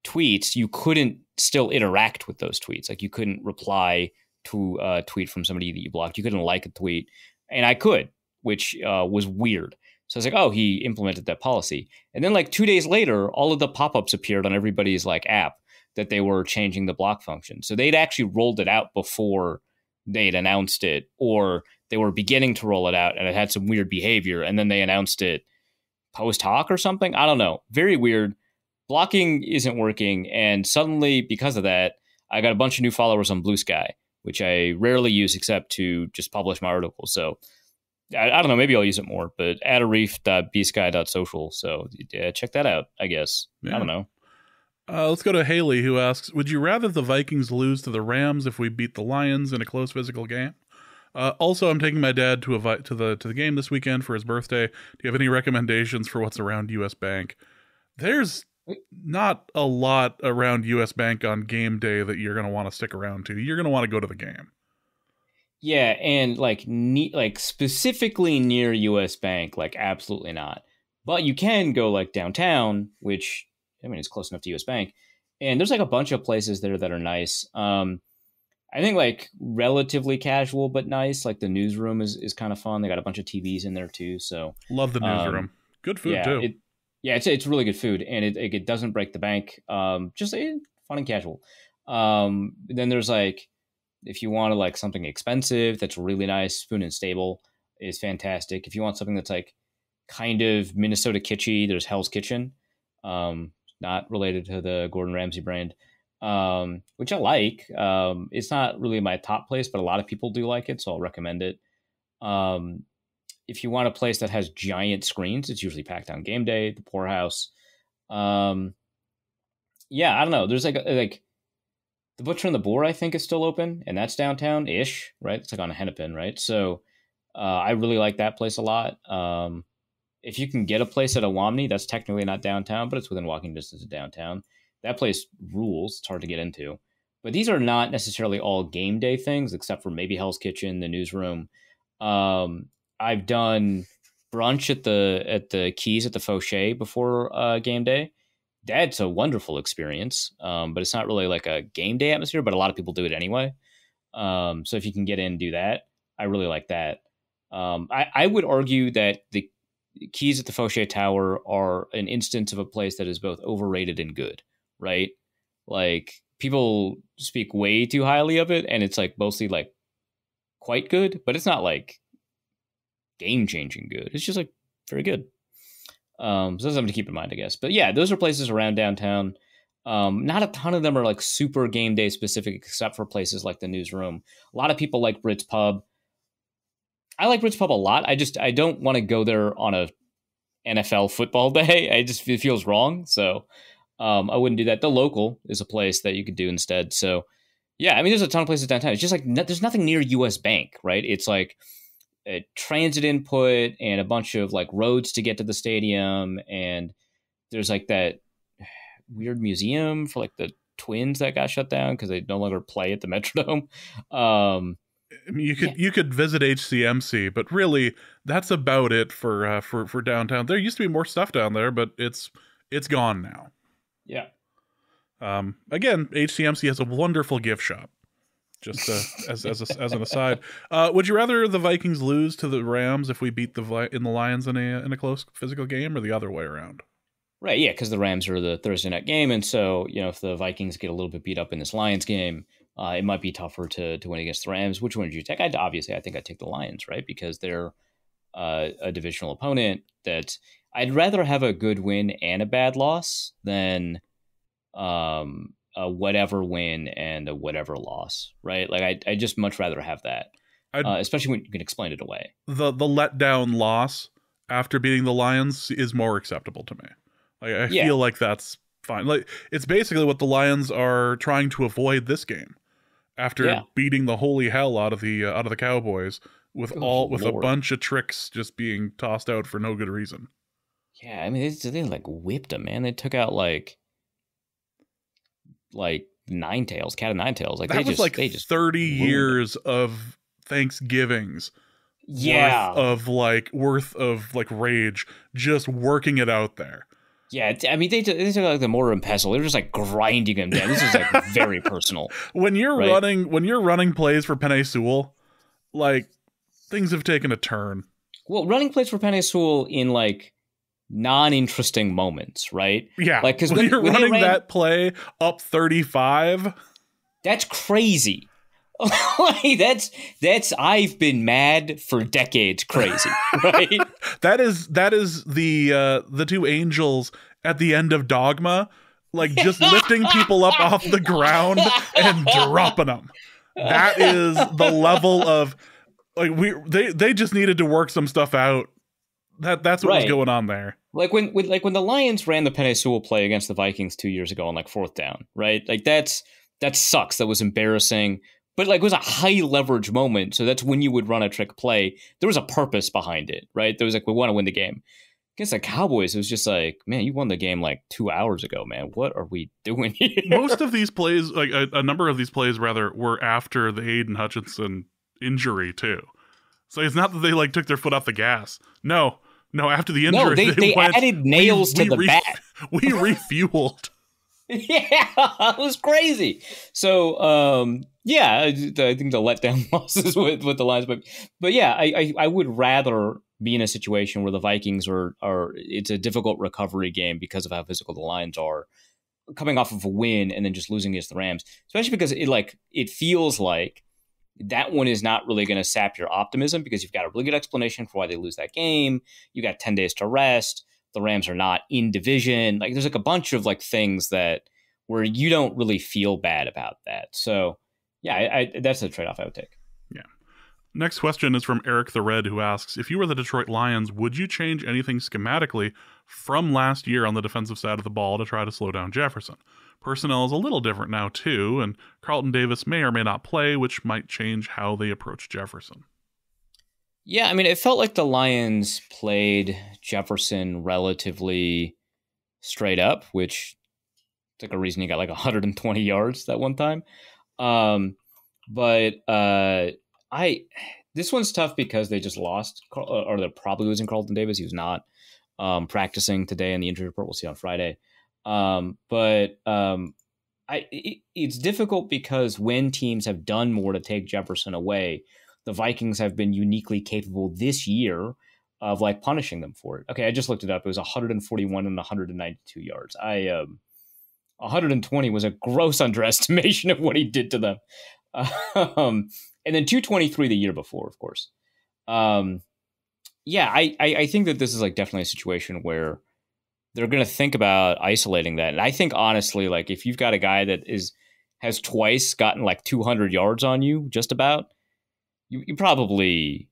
tweets, you couldn't still interact with those tweets. Like you couldn't reply to a tweet from somebody that you blocked. You couldn't like a tweet, and I could, which was weird. So I was like, oh, he implemented that policy. And then like 2 days later, all of the pop-ups appeared on everybody's like app that they were changing the block function. So they'd actually rolled it out before they'd announced it, or they were beginning to roll it out and it had some weird behavior. And then they announced it post hoc or something. I don't know. Very weird. Blocking isn't working. And suddenly, because of that, I got a bunch of new followers on Blue Sky, which I rarely use except to just publish my articles. So I don't know, maybe I'll use it more, but adarif.bsky.social. So yeah, check that out, I guess. Yeah. I don't know. Let's go to Haley, who asks, would you rather the Vikings lose to the Rams if we beat the Lions in a close physical game? Also, I'm taking my dad to the game this weekend for his birthday. Do you have any recommendations for what's around US Bank? There's not a lot around US Bank on game day that you're going to want to stick around to. You're going to want to go to the game. Yeah, and like specifically near US Bank, like absolutely not. But you can go like downtown, which I mean it's close enough to US Bank, and there's like a bunch of places there that are nice. I think like relatively casual but nice. Like the newsroom is kind of fun. They got a bunch of TVs in there too. So love the newsroom. Good food too. It's really good food, and it doesn't break the bank. Just fun and casual. Then there's like, if you want to like something expensive that's really nice, Spoon and Stable is fantastic. If you want something that's like kind of Minnesota kitschy, there's Hell's Kitchen, not related to the Gordon Ramsay brand, which I like. It's not really my top place, but a lot of people do like it, so I'll recommend it. If you want a place that has giant screens, it's usually packed on game day, the Poorhouse. I don't know. There's like the Butcher and the Boar, I think, is still open, and that's downtown-ish, right? It's like on a Hennepin, right? So I really like that place a lot. If you can get a place at Awamni, that's technically not downtown, but it's within walking distance of downtown. That place rules. It's hard to get into. But these are not necessarily all game day things, except for maybe Hell's Kitchen, the newsroom. I've done brunch at the Keys at the Fauché before game day. That's a wonderful experience, but it's not really like a game day atmosphere, but a lot of people do it anyway. So if you can get in and do that, I really like that. I would argue that the Keys at the Fauché Tower are an instance of a place that is both overrated and good, right? Like people speak way too highly of it, and it's like mostly like quite good, but it's not like game-changing good. It's just like very good. So that's something to keep in mind, I guess. But yeah, those are places around downtown. Not a ton of them are like super game day specific, except for places like the Newsroom. A lot of people like Brits Pub. I like Brits Pub a lot. I don't want to go there on a NFL football day. It feels wrong. So I wouldn't do that. The Local is a place that you could do instead. So yeah, I mean, there's a ton of places downtown. It's just like there's nothing near US Bank, right? It's like a transit input and a bunch of like roads to get to the stadium, and there's like that weird museum for like the Twins that got shut down because they no longer play at the Metrodome. I mean, you could visit HCMC, but really that's about it for downtown. There used to be more stuff down there, but it's gone now. Yeah. Again, HCMC has a wonderful gift shop. Just as an aside, would you rather the Vikings lose to the Rams if we beat the Lions in a close physical game, or the other way around? Right, yeah, because the Rams are the Thursday night game, and so if the Vikings get a little bit beat up in this Lions game, it might be tougher to win against the Rams. Which one did you take? I think I'd take the Lions, right, because they're a divisional opponent. That I'd rather have a good win and a bad loss than a whatever win and a whatever loss, right? Like I just much rather have that, especially when you can explain it away. The letdown loss after beating the Lions is more acceptable to me. Like I feel like that's fine. Like it's basically what the Lions are trying to avoid this game after beating the holy hell out of the Cowboys with a bunch of tricks just being tossed out for no good reason. Yeah, I mean they like whipped them, man. They took out like nine tails, cat of nine tails. Like that was like 30 years of Thanksgivings. Yeah, worth of rage, just working it out there. Yeah, I mean they took like the mortar and pestle. They're just like grinding him down. This is like very personal. When you're running plays for Penei Sewell, like things have taken a turn. Well, running plays for Penei Sewell in like non-interesting moments, right? Yeah, like because when you're running that play up 35, that's crazy. Like that's I've been mad for decades crazy, right? that is the two angels at the end of Dogma, like just lifting people up off the ground and dropping them. That is the level of like they just needed to work some stuff out. That's what was going on there. Like when the Lions ran the Penei Sewell play against the Vikings 2 years ago on like fourth down, right? Like that sucks. That was embarrassing. But like it was a high leverage moment, so that's when you would run a trick play. There was a purpose behind it, right? There was like, we want to win the game. Against the Cowboys, it was just like, man, you won the game like 2 hours ago, man. What are we doing here? Most of these plays, like a number of these plays rather, were after the Hayden Hutchinson injury too. So it's not that they like took their foot off the gas. No, after the injury, they added nails to the bat. We refueled. Yeah, it was crazy. So, I think the letdown losses with the Lions, but yeah, I would rather be in a situation where the Vikings are it's a difficult recovery game because of how physical the Lions are, coming off of a win and then just losing against the Rams, especially because it feels like that one is not really going to sap your optimism because you've got a really good explanation for why they lose that game. You got 10 days to rest. The Rams are not in division. Like there's like a bunch of like things where you don't really feel bad about that. So yeah, that's a trade-off I would take. Yeah. Next question is from Eric the Red, who asks, if you were the Detroit Lions, would you change anything schematically from last year on the defensive side of the ball to try to slow down Jefferson? Personnel is a little different now too, and Carlton Davis may or may not play, which might change how they approach Jefferson. Yeah, I mean, it felt like the Lions played Jefferson relatively straight up, which is like a reason he got like 120 yards that one time. But this one's tough because they just lost, or they're probably losing Carlton Davis. He was not practicing today in the injury report. We'll see on Friday. It's difficult because when teams have done more to take Jefferson away, the Vikings have been uniquely capable this year of like punishing them for it. Okay, I just looked it up. It was 141 and 192 yards. 120 was a gross underestimation of what he did to them. And then 223 the year before, of course. I think that this is like definitely a situation where they're going to think about isolating that. And I think honestly, like if you've got a guy that has twice gotten like 200 yards on you, just about, you probably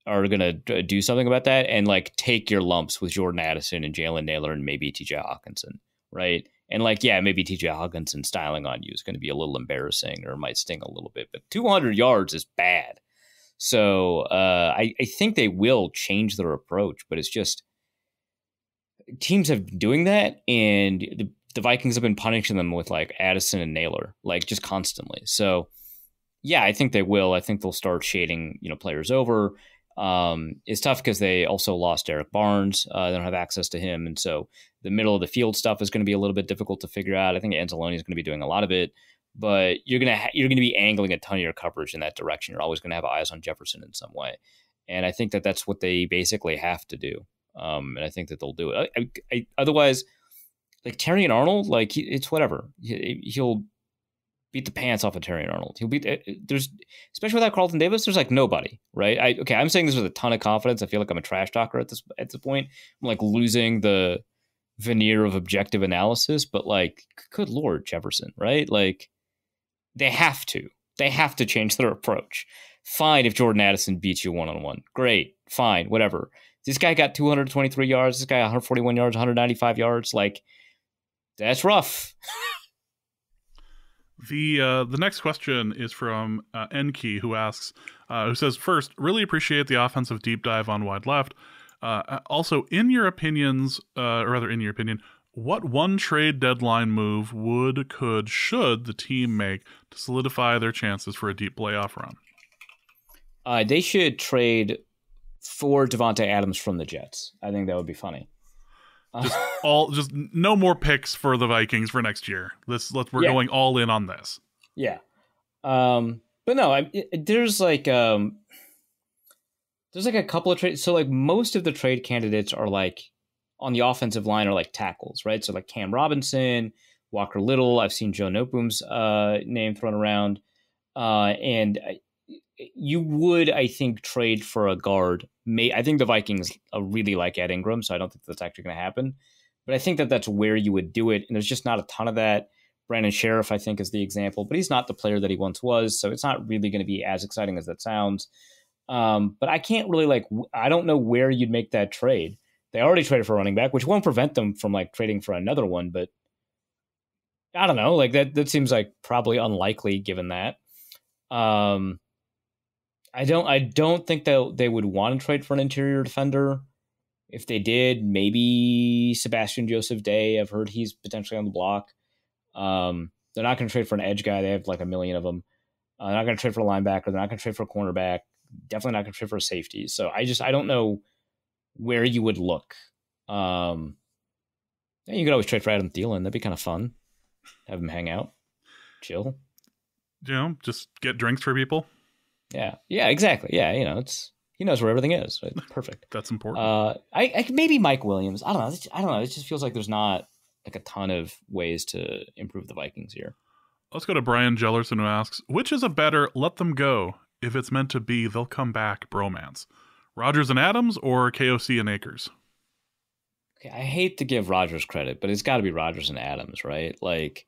are going to do something about that and like take your lumps with Jordan Addison and Jalen Naylor and maybe TJ Hawkinson, right? And like, yeah, maybe TJ Hawkinson styling on you is going to be a little embarrassing or might sting a little bit, but 200 yards is bad. So I think they will change their approach, but it's just teams have been doing that, and the Vikings have been punishing them with like Addison and Naylor, like just constantly. So yeah, I think they will. I think they'll start shading, players over. It's tough because they also lost Derek Barnes. They don't have access to him, and so the middle of the field stuff is going to be a little bit difficult to figure out. I think Anzalone is going to be doing a lot of it, but you're going to be angling a ton of your coverage in that direction. You're always going to have eyes on Jefferson in some way, and I think that that's what they basically have to do. And I think that they'll do it. Otherwise, like Terrion Arnold, like it's whatever. He'll beat the pants off of Terrion Arnold. He'll beat. There's, especially without Carlton Davis, there's like nobody, right? I'm saying this with a ton of confidence. I feel like I'm a trash talker at this point. I'm like losing the veneer of objective analysis, but like, good Lord, Jefferson, right? Like they have to change their approach. Fine if Jordan Addison beats you one-on-one. Great, fine, whatever. This guy got 223 yards. This guy 141 yards, 195 yards. Like, that's rough. The next question is from Enki, who asks, who says, first, really appreciate the offensive deep dive on wide left. Also, in your opinion, what one trade deadline move should the team make to solidify their chances for a deep playoff run? They should trade for Devontae Adams from the Jets. I think that would be funny. Just no more picks for the Vikings for next year. We're going all in on this. Yeah. But no, there's like a couple of trades. So like most of the trade candidates are like on the offensive line are like tackles, right? So like Cam Robinson, Walker Little. I've seen Joe Noteboom's name thrown around. And you would, I think, trade for a guard. I think the Vikings really like Ed Ingram, so I don't think that's actually going to happen. But I think that that's where you would do it, and there's just not a ton of that. Brandon Sheriff, I think, is the example, but he's not the player that he once was, so it's not really going to be as exciting as that sounds. But I can't really, I don't know where you'd make that trade. They already traded for a running back, which won't prevent them from, trading for another one, but I don't know. That seems like probably unlikely given that. I don't think that they would want to trade for an interior defender. If they did, maybe Sebastian Joseph Day. I've heard he's potentially on the block. They're not going to trade for an edge guy. They have like a million of them. They're not going to trade for a linebacker. They're not going to trade for a cornerback. Definitely not going to trade for a safety. So I don't know where you would look. You could always trade for Adam Thielen. That'd be kind of fun. Have him hang out, chill. Just get drinks for people. Yeah, exactly. Yeah, he knows where everything is. Right? Perfect. That's important. I maybe Mike Williams. I don't know. It just feels like there's not like a ton of ways to improve the Vikings here. Let's go to Brian Jellerson, who asks, which is a better let them go, if it's meant to be they'll come back bromance? Rodgers and Adams or KOC and Akers? Okay, I hate to give Rodgers credit, but it's got to be Rodgers and Adams, right? Like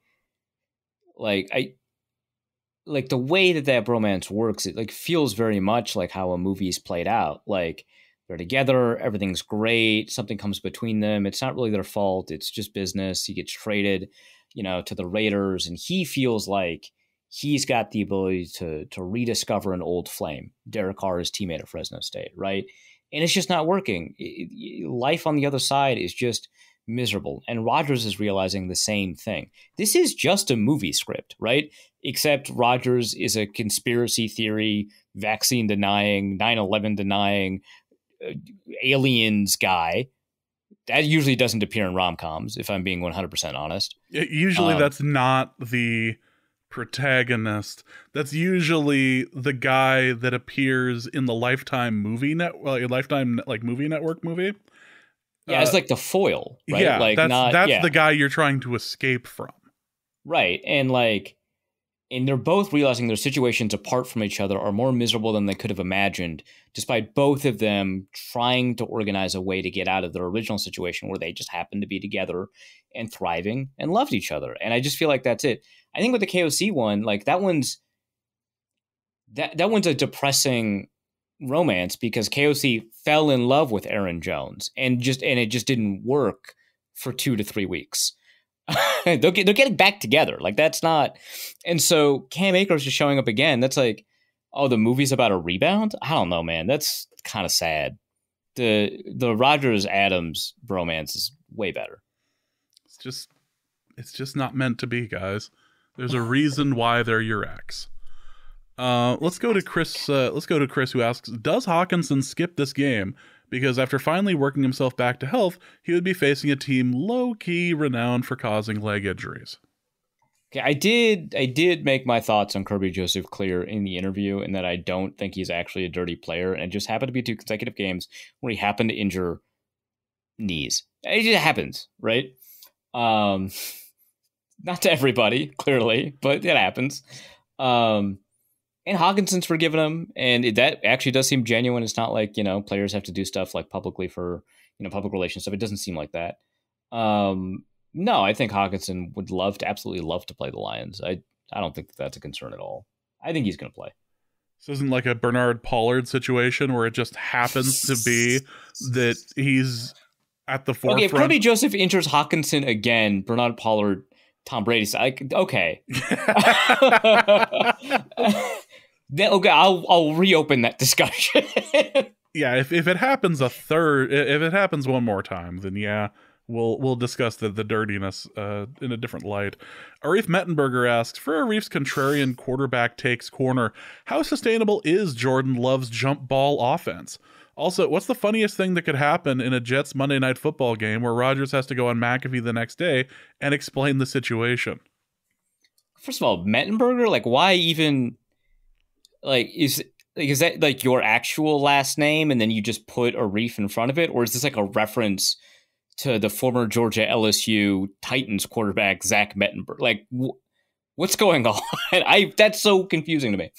the way that bromance works, it feels very much like how a movie's played out. Like they're together, everything's great, something comes between them. It's not really their fault. It's just business. He gets traded, to the Raiders, and he feels like he's got the ability to rediscover an old flame. Derek Carr, his teammate at Fresno State, right? And it's just not working. Life on the other side is just miserable. And Rodgers is realizing the same thing. This is just a movie script, right? Except Rodgers is a conspiracy theory, vaccine denying, 9/11 denying, aliens guy. That usually doesn't appear in rom-coms, if I'm being 100% honest. Usually that's not the protagonist. That's usually the guy that appears in the Lifetime movie movie network movie. Yeah, it's like the foil, right? Yeah, that's the guy you're trying to escape from. Right. And And they're both realizing their situations apart from each other are more miserable than they could have imagined, despite both of them trying to organize a way to get out of their original situation where they just happened to be together and thriving and loved each other. And I just feel like that's it. I think with the KOC one, like that one's a depressing romance because KOC fell in love with Aaron Jones and it just didn't work for 2 to 3 weeks. they're getting back together. Like that's not. And so Cam Akers is showing up again. That's like, oh, the movie's about a rebound? I don't know, man. That's kind of sad. The Rodgers Adams bromance is way better. It's just not meant to be, guys. There's a reason why they're your ex. Let's go to Chris. Who asks, does Hawkinson skip this game? Because after finally working himself back to health, he would be facing a team low-key renowned for causing leg injuries. Okay, I did make my thoughts on Kirby Joseph clear in the interview, and that I don't think he's actually a dirty player, and it just happened to be 2 consecutive games where he happened to injure knees. It just happens, right? Not to everybody, clearly, but it happens. And Hawkinson's forgiven him, and that actually does seem genuine. It's not like, players have to do stuff like publicly for, public relations stuff. It doesn't seem like that. No, I think Hawkinson would absolutely love to play the Lions. I don't think that's a concern at all. I think he's going to play. This isn't like a Bernard Pollard situation where it just happens to be that he's at the forefront. Okay, if Kirby Joseph injures Hawkinson again, Bernard Pollard, Tom Brady's okay. Okay, I'll reopen that discussion. Yeah, if it happens if it happens one more time, then yeah, we'll discuss the dirtiness in a different light. Arif Mettenberger asks, for Arif's contrarian quarterback takes corner, how sustainable is Jordan Love's jump ball offense? Also, what's the funniest thing that could happen in a Jets Monday Night Football game where Rodgers has to go on McAfee the next day and explain the situation? First of all, Mettenberger, like, why even, like, is that like your actual last name and then you just put Arif in front of it? Or is this like a reference to the former Georgia LSU Titans quarterback, Zach Mettenberger? Like, what's going on? That's so confusing to me.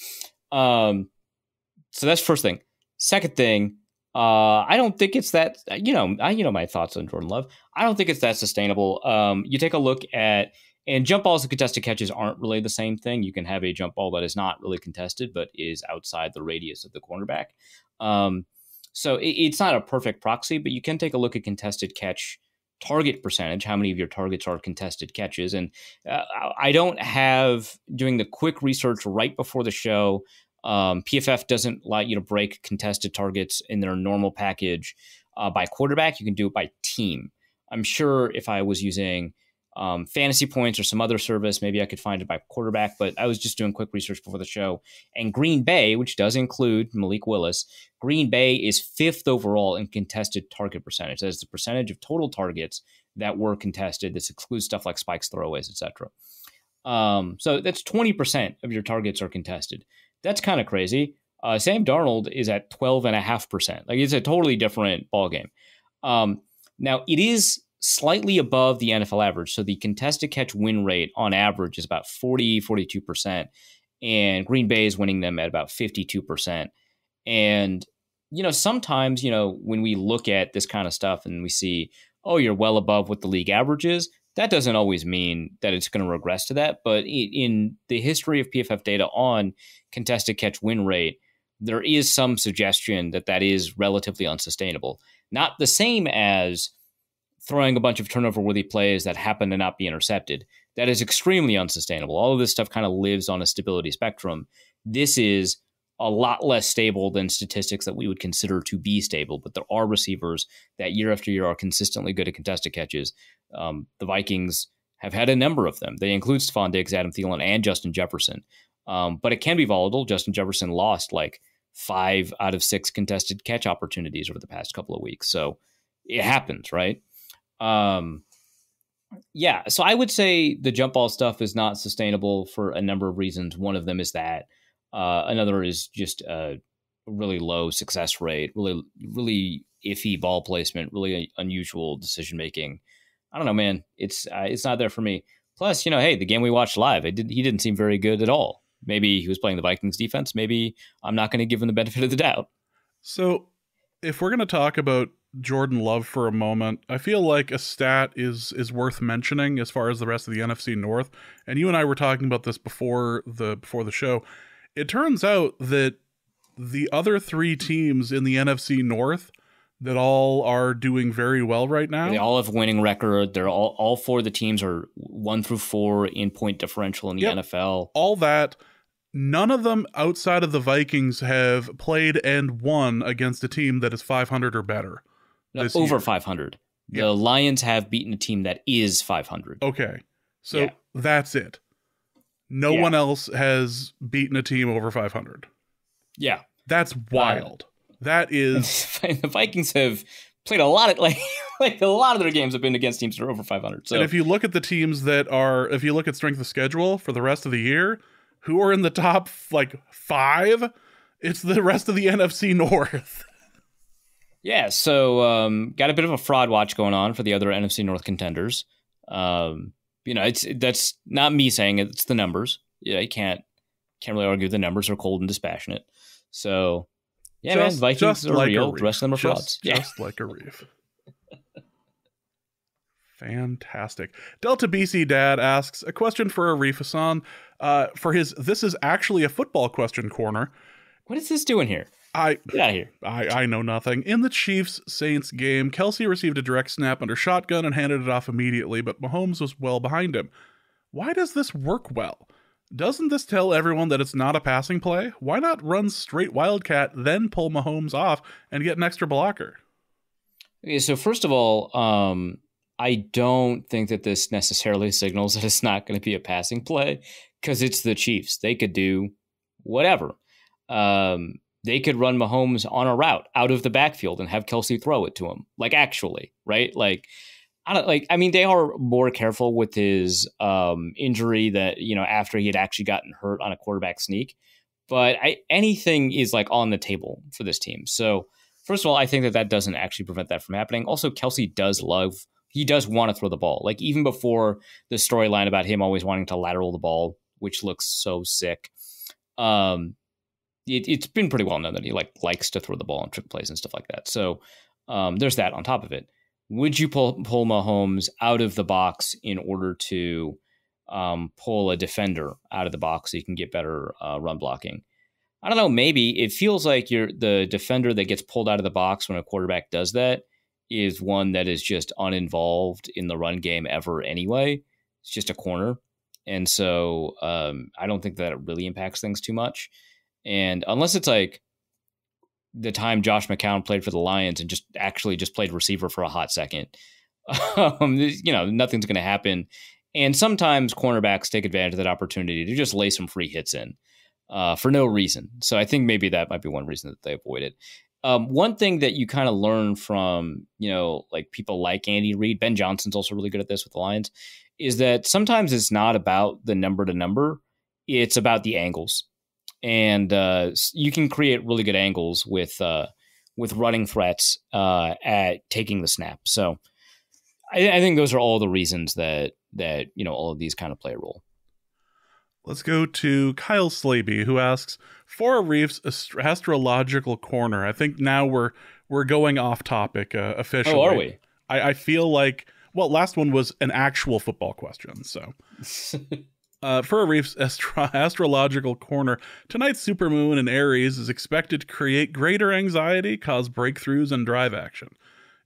So that's first thing. Second thing, I don't think it's that, my thoughts on Jordan Love. I don't think it's that sustainable. You take a look at, and jump balls and contested catches aren't really the same thing. You can have a jump ball that is not really contested, but is outside the radius of the cornerback. So it's not a perfect proxy, but you can take a look at contested catch target percentage, how many of your targets are contested catches. And I don't have, doing the quick research right before the show, PFF doesn't allow you to break contested targets in their normal package by quarterback. You can do it by team. I'm sure if I was using Fantasy Points or some other service, maybe I could find it by quarterback, but I was just doing quick research before the show. And Green Bay, which does include Malik Willis, Green Bay is 5th overall in contested target percentage. That is the percentage of total targets that were contested. This excludes stuff like spikes, throwaways, etc. So that's 20% of your targets are contested. That's kind of crazy. Sam Darnold is at 12.5%. Like, it's a totally different ballgame. Now, it is slightly above the NFL average. So the contested catch win rate on average is about 42%. And Green Bay is winning them at about 52%. And, sometimes, when we look at this kind of stuff and we see, oh, you're well above what the league average is, that doesn't always mean that it's going to regress to that. But in the history of PFF data on contested catch win rate, there is some suggestion that is relatively unsustainable. Not the same as throwing a bunch of turnover-worthy plays that happen to not be intercepted. That is extremely unsustainable. All of this stuff kind of lives on a stability spectrum. This is a lot less stable than statistics that we would consider to be stable, but there are receivers that year after year are consistently good at contested catches. The Vikings have had a number of them. They include Stephon Diggs, Adam Thielen, and Justin Jefferson. But it can be volatile. Justin Jefferson lost like 5 out of 6 contested catch opportunities over the past couple of weeks. So it happens, right? Yeah, so I would say the jump ball stuff is not sustainable for a number of reasons. One of them is that. Another is just a really low success rate, really iffy ball placement, really unusual decision making. I don't know, man. It's not there for me. Plus, hey, the game we watched live, he didn't seem very good at all. Maybe he was playing the Vikings defense. Maybe I'm not going to give him the benefit of the doubt. So if we're going to talk about Jordan Love for a moment, I feel like a stat is worth mentioning as far as the rest of the NFC North. And you and I were talking about this before the show. It turns out that the other three teams in the NFC North that all are doing very well right now. They all have winning record. They're all four of the teams are 1 through 4 in point differential in the NFL. All that. None of them outside of the Vikings have played and won against a team that is 500 or better. Over 500. The Lions have beaten a team that is 500. Okay. So that's it. No one else has beaten a team over 500. Yeah. That's wild. That is... The Vikings have played a lot of... Like a lot of their games have been against teams that are over 500. So and if you look at the teams that are... If you look at strength of schedule for the rest of the year... Who are in the top, 5? It's the rest of the NFC North. Yeah, so got a bit of a fraud watch going on for the other NFC North contenders. That's not me saying it, it's the numbers. Yeah, you can't really argue the numbers are cold and dispassionate. So, Vikings are real. The rest of them are frauds. Just like Arif. Fantastic. Delta BC Dad asks a question for Arif Hassan. For his This Is Actually a Football Question corner. What is this doing here? Get out of here. I know nothing. In the Chiefs-Saints game, Kelsey received a direct snap under shotgun and handed it off immediately, but Mahomes was well behind him. Why does this work well? Doesn't this tell everyone that it's not a passing play? Why not run straight Wildcat, then pull Mahomes off and get an extra blocker? Okay, so first of all, I don't think that this necessarily signals that it's not going to be a passing play because it's the Chiefs. They could do whatever. They could run Mahomes on a route out of the backfield and have Kelsey throw it to him. Actually, right? They are more careful with his injury that, after he had actually gotten hurt on a quarterback sneak. But anything is on the table for this team. So first of all, I think that doesn't actually prevent that from happening. Also, Kelsey does want to throw the ball. Even before the storyline about him always wanting to lateral the ball, which looks so sick. It's been pretty well known that he likes to throw the ball and trick plays and stuff like that. So there's that on top of it. Would you pull Mahomes out of the box in order to pull a defender out of the box so you can get better run blocking? I don't know. Maybe it feels like the defender that gets pulled out of the box when a quarterback does that is one that is just uninvolved in the run game ever anyway. It's just a corner. And so I don't think that it really impacts things too much. And unless it's the time Josh McCown played for the Lions and just played receiver for a hot second, nothing's going to happen. And sometimes cornerbacks take advantage of that opportunity to just lay some free hits in for no reason. So I think maybe that might be one reason that they avoid it. One thing that you kind of learn from, people like Andy Reid, Ben Johnson's also really good at this with the Lions, is that sometimes it's not about the number to number. It's about the angles. And you can create really good angles with running threats at taking the snap. So I think those are all the reasons that all of these kind of play a role. Let's go to Kyle Slaby, who asks, for Arif's astrological corner, I think now we're going off topic officially. Oh, are we? I feel like, last one was an actual football question, so... For Arif's astrological corner, tonight's supermoon in Aries is expected to create greater anxiety, cause breakthroughs, and drive action.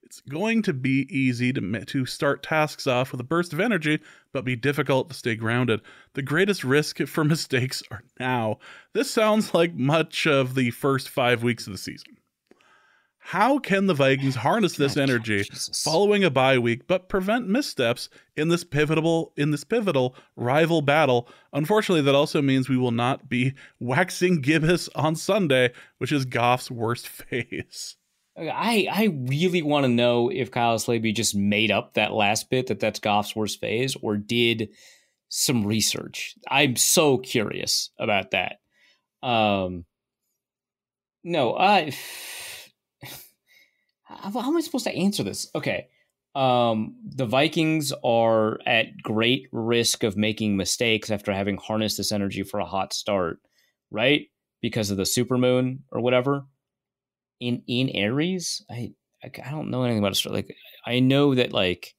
It's going to be easy to start tasks off with a burst of energy, but be difficult to stay grounded. The greatest risk for mistakes are now. This sounds like much of the first 5 weeks of the season. How can the Vikings harness this energy following a bye week, but prevent missteps in this pivotal rival battle? Unfortunately, that also means we will not be waxing gibbous on Sunday, which is Goff's worst phase. I really want to know if Kyle Slaby just made up that last bit that's Goff's worst phase, or did some research. I'm so curious about that. How am I supposed to answer this? Okay. The Vikings are at great risk of making mistakes after having harnessed this energy for a hot start, right? Because of the supermoon or whatever. In Aries, I don't know anything about it. Like, I know that like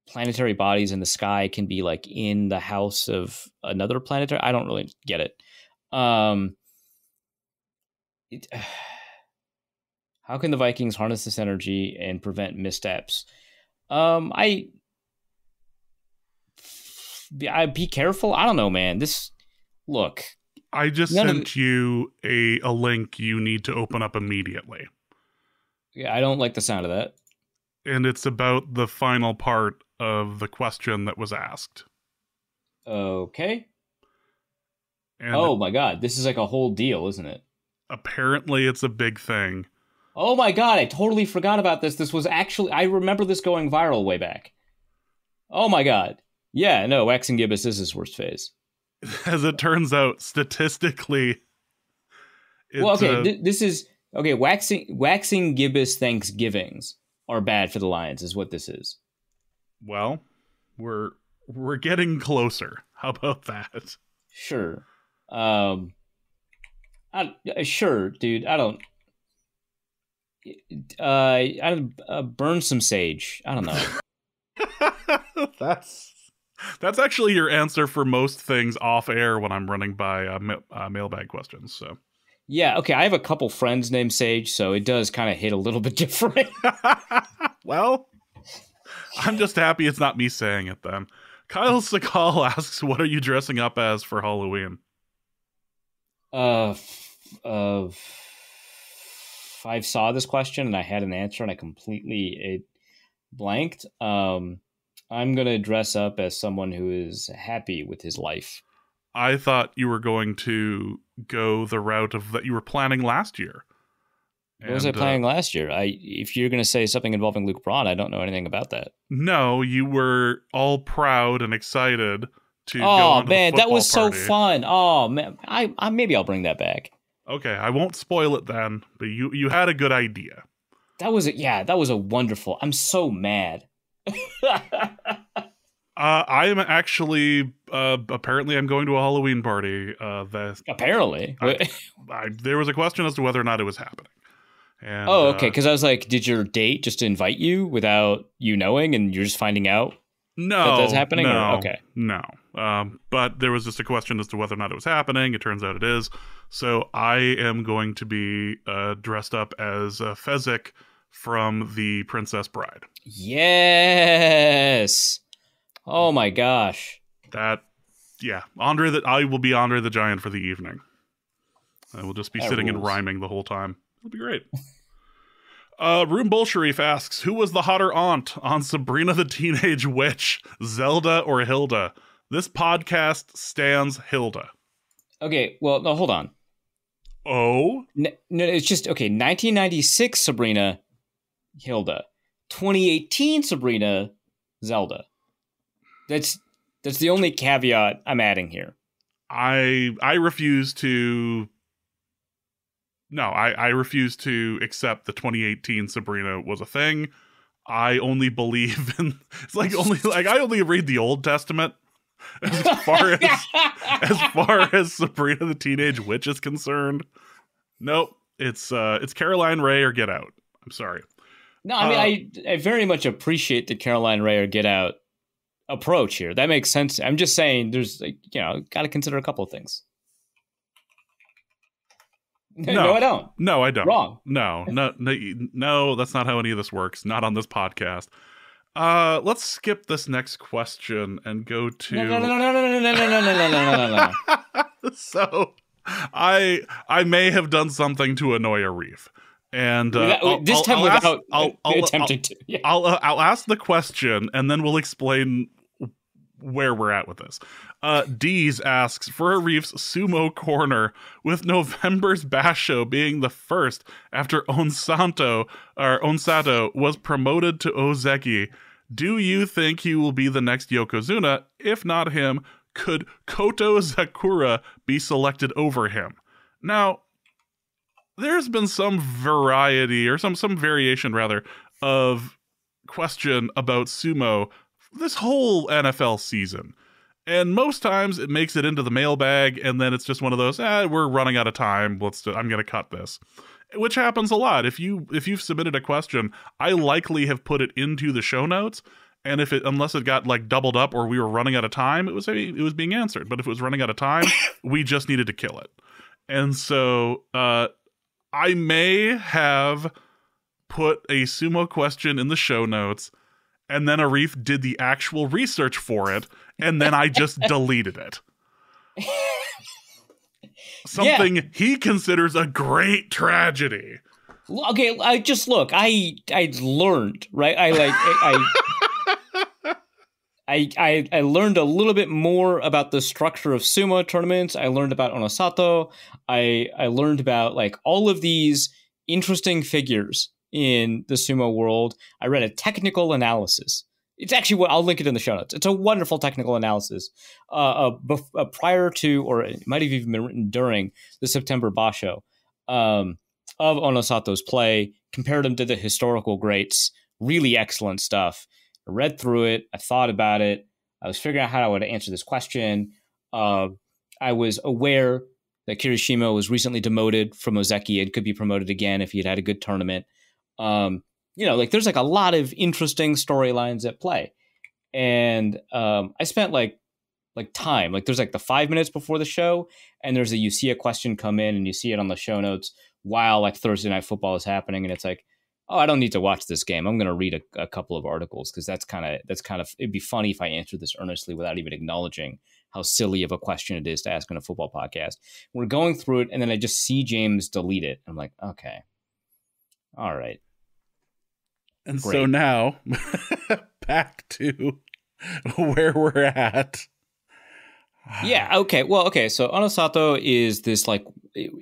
planetary bodies in the sky can be like in the house of another planetary. I don't really get it. How can the Vikings harness this energy and prevent missteps? I'd be careful. I don't know, man. Look. I just sent you a link you need to open up immediately. Yeah, I don't like the sound of that. And it's about the final part of the question that was asked. Okay. And oh my god, this is like a whole deal, isn't it? Apparently it's a big thing. Oh my god, I totally forgot about this. This was actually, I remember this going viral way back. Oh my god. Yeah, no, waxing gibbous is his worst phase. As it turns out, statistically... Well, okay, this is... Okay, waxing gibbous Thanksgivings are bad for the Lions, is what this is. Well, we're getting closer. How about that? Sure. Sure, dude. I don't... I burn some sage. I don't know. That's actually your answer for most things off air when I'm running by mailbag questions. So yeah, okay. I have a couple friends named Sage, so it does kind of hit a little bit different. Well, I'm just happy it's not me saying it then. Kyle Sakal asks, "What are you dressing up as for Halloween?" I saw this question and I had an answer and I completely blanked. I'm going to dress up as someone who is happy with his life. I thought you were going to go the route of that you were planning last year. What was I planning last year? If you're going to say something involving Luke Braun, I don't know anything about that. No, you were all proud and excited to go Oh, on man, the that was football so party. fun. Oh, man, I maybe I'll bring that back. Okay, I won't spoil it then, but you had a good idea. That was a wonderful. I'm so mad. I am actually apparently I'm going to a Halloween party. Apparently, there was a question as to whether or not it was happening. And, okay. Because I was like, did your date just invite you without you knowing, and you're just finding out that that's happening? No, okay, no. But there was just a question as to whether or not it was happening. It turns out it is. So I am going to be dressed up as Fezzik from The Princess Bride. Yes. Oh my gosh. I will be Andre the Giant for the evening. I will just be sitting and rhyming the whole time. It'll be great. Room Bolsharif asks, who was the hotter aunt on Sabrina the Teenage Witch, Zelda or Hilda? This podcast stands Hilda. Okay, well, no, hold on. Oh? No, it's just, okay, 1996 Sabrina, Hilda. 2018 Sabrina, Zelda. That's the only caveat I'm adding here. I refuse to... No, I refuse to accept the 2018 Sabrina was a thing. I only believe in... I only read the Old Testament as far as Sabrina the Teenage Witch is concerned. Nope. It's Caroline Ray or Get Out. I'm sorry. No, I mean, I very much appreciate the Caroline Ray or Get Out approach here. That makes sense. I'm just saying there's, got to consider a couple of things. No, I don't. No, I don't. Wrong. No, that's not how any of this works. Not on this podcast. Let's skip this next question and go to... No. So, I may have done something to annoy Arif. And this time without attempting to. Yeah. I'll ask the question and then we'll explain where we're at with this. Deez asks, for Arif's sumo corner, with November's Bash Show being the first after Onsato was promoted to Ozeki, do you think he will be the next Yokozuna? If not him, could Koto Zakura be selected over him? Now, there's been some variety, or some variation rather, of question about sumo this whole NFL season. And most times it makes it into the mailbag, and then it's just one of those, we're running out of time. I'm going to cut this. Which happens a lot. If you've submitted a question, I likely have put it into the show notes, and unless it got like doubled up or we were running out of time, it was being answered. But if it was running out of time, we just needed to kill it. And so I may have put a sumo question in the show notes, and then Arif did the actual research for it, and then I just deleted it. Something he considers a great tragedy. Okay, I learned, right? I learned a little bit more about the structure of sumo tournaments. I learned about Onosato. I learned about like all of these interesting figures in the sumo world. I read a technical analysis. It's actually what I'll link it in the show notes. It's a wonderful technical analysis prior to, or it might have even been written during the September Basho of Onosato's play, compared him to the historical greats. Really excellent stuff. I read through it. I thought about it. I was figuring out how I would answer this question. I was aware that Kirishima was recently demoted from Ozeki and could be promoted again if he had a good tournament. There's like a lot of interesting storylines at play. And I spent like time. Like there's like the 5 minutes before the show, and you see a question come in and you see it on the show notes while like Thursday Night Football is happening, and it's like, oh, I don't need to watch this game. I'm going to read a couple of articles because that's kind of it'd be funny if I answered this earnestly without even acknowledging how silly of a question it is to ask on a football podcast. We're going through it, and then I just see James delete it. I'm like, okay, all right. And Great. So now, back to where we're at. Yeah, okay. Well, okay, so Onosato is this like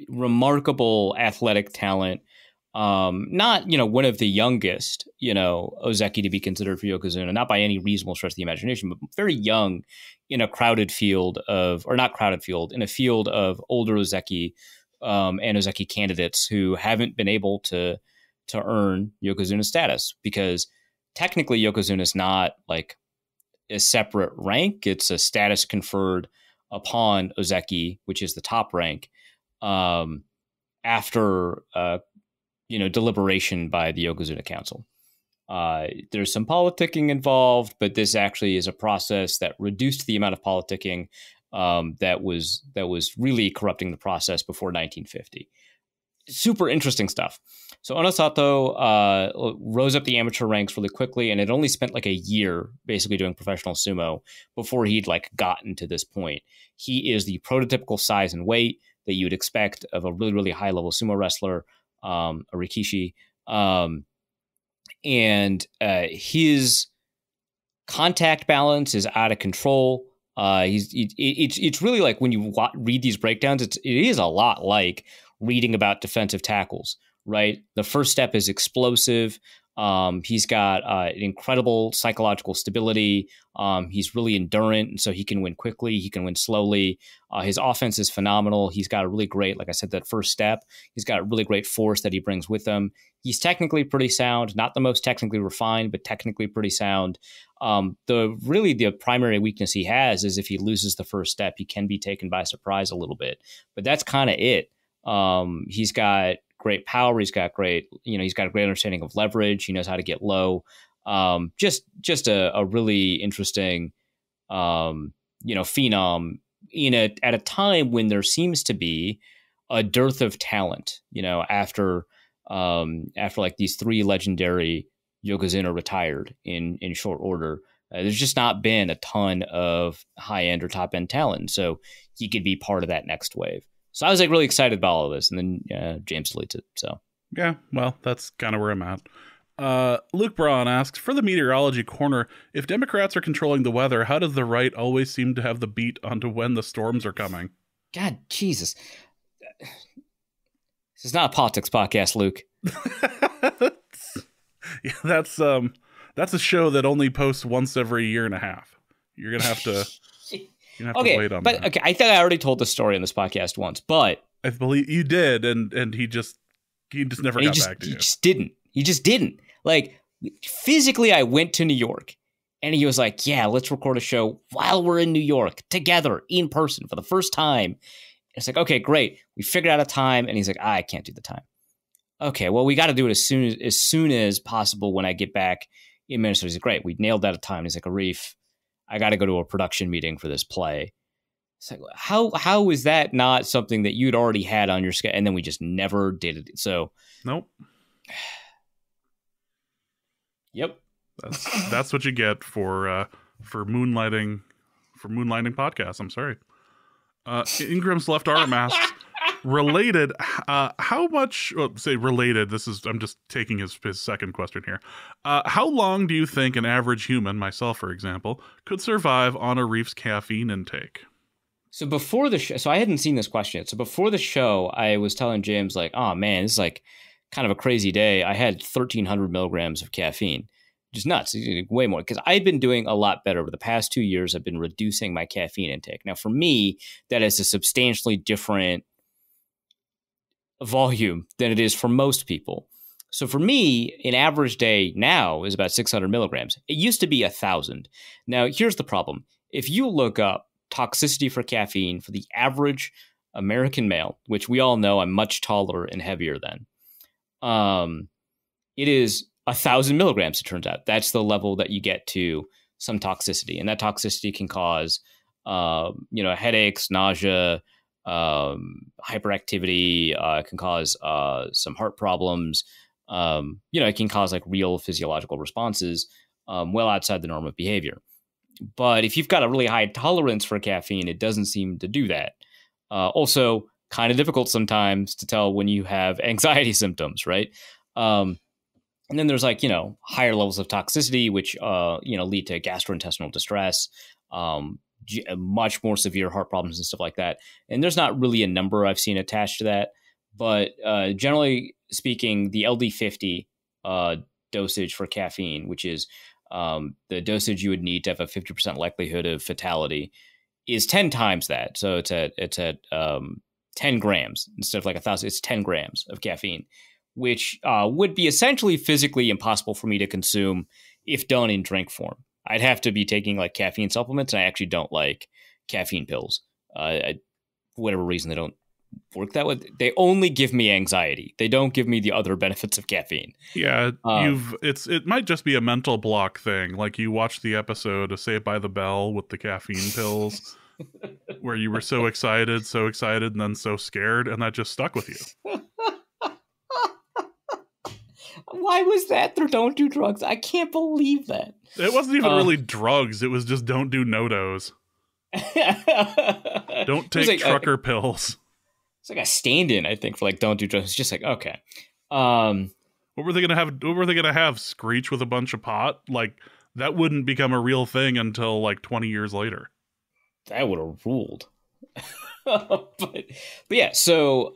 remarkable athletic talent. Not, one of the youngest, Ozeki to be considered for Yokozuna, not by any reasonable stretch of the imagination, but very young in a crowded field in a field of older Ozeki and Ozeki candidates who haven't been able to earn Yokozuna status, because technically Yokozuna is not like a separate rank. It's a status conferred upon Ozeki, which is the top rank, after deliberation by the Yokozuna Council. There's some politicking involved, but this actually is a process that reduced the amount of politicking that was really corrupting the process before 1950. Super interesting stuff. So Onosato rose up the amateur ranks really quickly, and it only spent like a year basically doing professional sumo before he'd like gotten to this point. He is the prototypical size and weight that you would expect of a really, really high level sumo wrestler, a rikishi, and his contact balance is out of control. It's really like when you read these breakdowns, it is a lot like reading about defensive tackles, right? The first step is explosive. He's got incredible psychological stability. He's really endurant, and so he can win quickly. He can win slowly. His offense is phenomenal. He's got a really great, like I said, that first step. He's got a really great force that he brings with him. He's technically pretty sound, not the most technically refined, but technically pretty sound. The primary weakness he has is if he loses the first step, he can be taken by surprise a little bit. But that's kind of it. He's got great power. He's got a great understanding of leverage. He knows how to get low. Just a really interesting, phenom at a time when there seems to be a dearth of talent, after like these three legendary Yokozuna retired in short order. There's just not been a ton of high end or top end talent. So he could be part of that next wave. So I was like really excited about all of this, and then James deletes it. So yeah, well, that's kind of where I'm at. Luke Braun asks, for the meteorology corner, if Democrats are controlling the weather, how does the right always seem to have the beat onto when the storms are coming? God, Jesus. This is not a politics podcast, Luke. Yeah, that's a show that only posts once every year and a half. You're gonna have to. You have to wait on that. Okay, I think I already told this story on this podcast once, but I believe you did, and he just never got back to you. He just didn't. Like physically, I went to New York. And he was like, yeah, let's record a show while we're in New York together in person for the first time. And it's like, okay, great. We figured out a time. And he's like, I can't do the time. Okay, well, we got to do it as soon as possible when I get back in Minnesota. He's like, great. We nailed that a time. He's like, Arif, I got to go to a production meeting for this play. It's like, how is that not something that you'd already had on your schedule? And then we just never did it. So, nope. Yep. That's what you get for moonlighting podcasts. I'm sorry. Ingram's left arm asks, related, how much? Well, say related. I'm just taking his second question here. How long do you think an average human, myself for example, could survive on Arif's caffeine intake? So before the show, so I hadn't seen this question yet. So before the show, I was telling James like, oh man, this is like kind of a crazy day. I had 1,300 milligrams of caffeine. Just nuts, way more, because I've been doing a lot better over the past 2 years. I've been reducing my caffeine intake. Now, for me, that is a substantially different volume than it is for most people. So for me, an average day now is about 600 milligrams. It used to be 1,000. Now, here's the problem. If you look up toxicity for caffeine for the average American male, which we all know I'm much taller and heavier than, it is 1,000 milligrams, it turns out. That's the level that you get to some toxicity. And that toxicity can cause, headaches, nausea, hyperactivity. It can cause some heart problems. It can cause like real physiological responses well outside the norm of behavior. But if you've got a really high tolerance for caffeine, it doesn't seem to do that. Also, kind of difficult sometimes to tell when you have anxiety symptoms, right? And then there's like, higher levels of toxicity, which, lead to gastrointestinal distress, much more severe heart problems and stuff like that. And there's not really a number I've seen attached to that. But generally speaking, the LD50 dosage for caffeine, which is the dosage you would need to have a 50% likelihood of fatality, is 10 times that. So it's at 10 grams instead of like 1,000. It's 10 grams of caffeine, which would be essentially physically impossible for me to consume if done in drink form. I'd have to be taking like caffeine supplements, and I actually don't like caffeine pills. Whatever reason, they don't work that way. They only give me anxiety. They don't give me the other benefits of caffeine. Yeah, it might just be a mental block thing. Like you watched the episode of Saved by the Bell with the caffeine pills, where you were so excited, and then so scared, and that just stuck with you. Why was that their don't do drugs? I can't believe that. It wasn't even really drugs. It was just don't do no-dos. Don't take trucker pills. It's like a stand-in, I think, for like don't do drugs. It's just like, okay. What were they gonna have? What were they gonna have? Screech with a bunch of pot? Like that wouldn't become a real thing until like 20 years later. That would have ruled. but yeah, so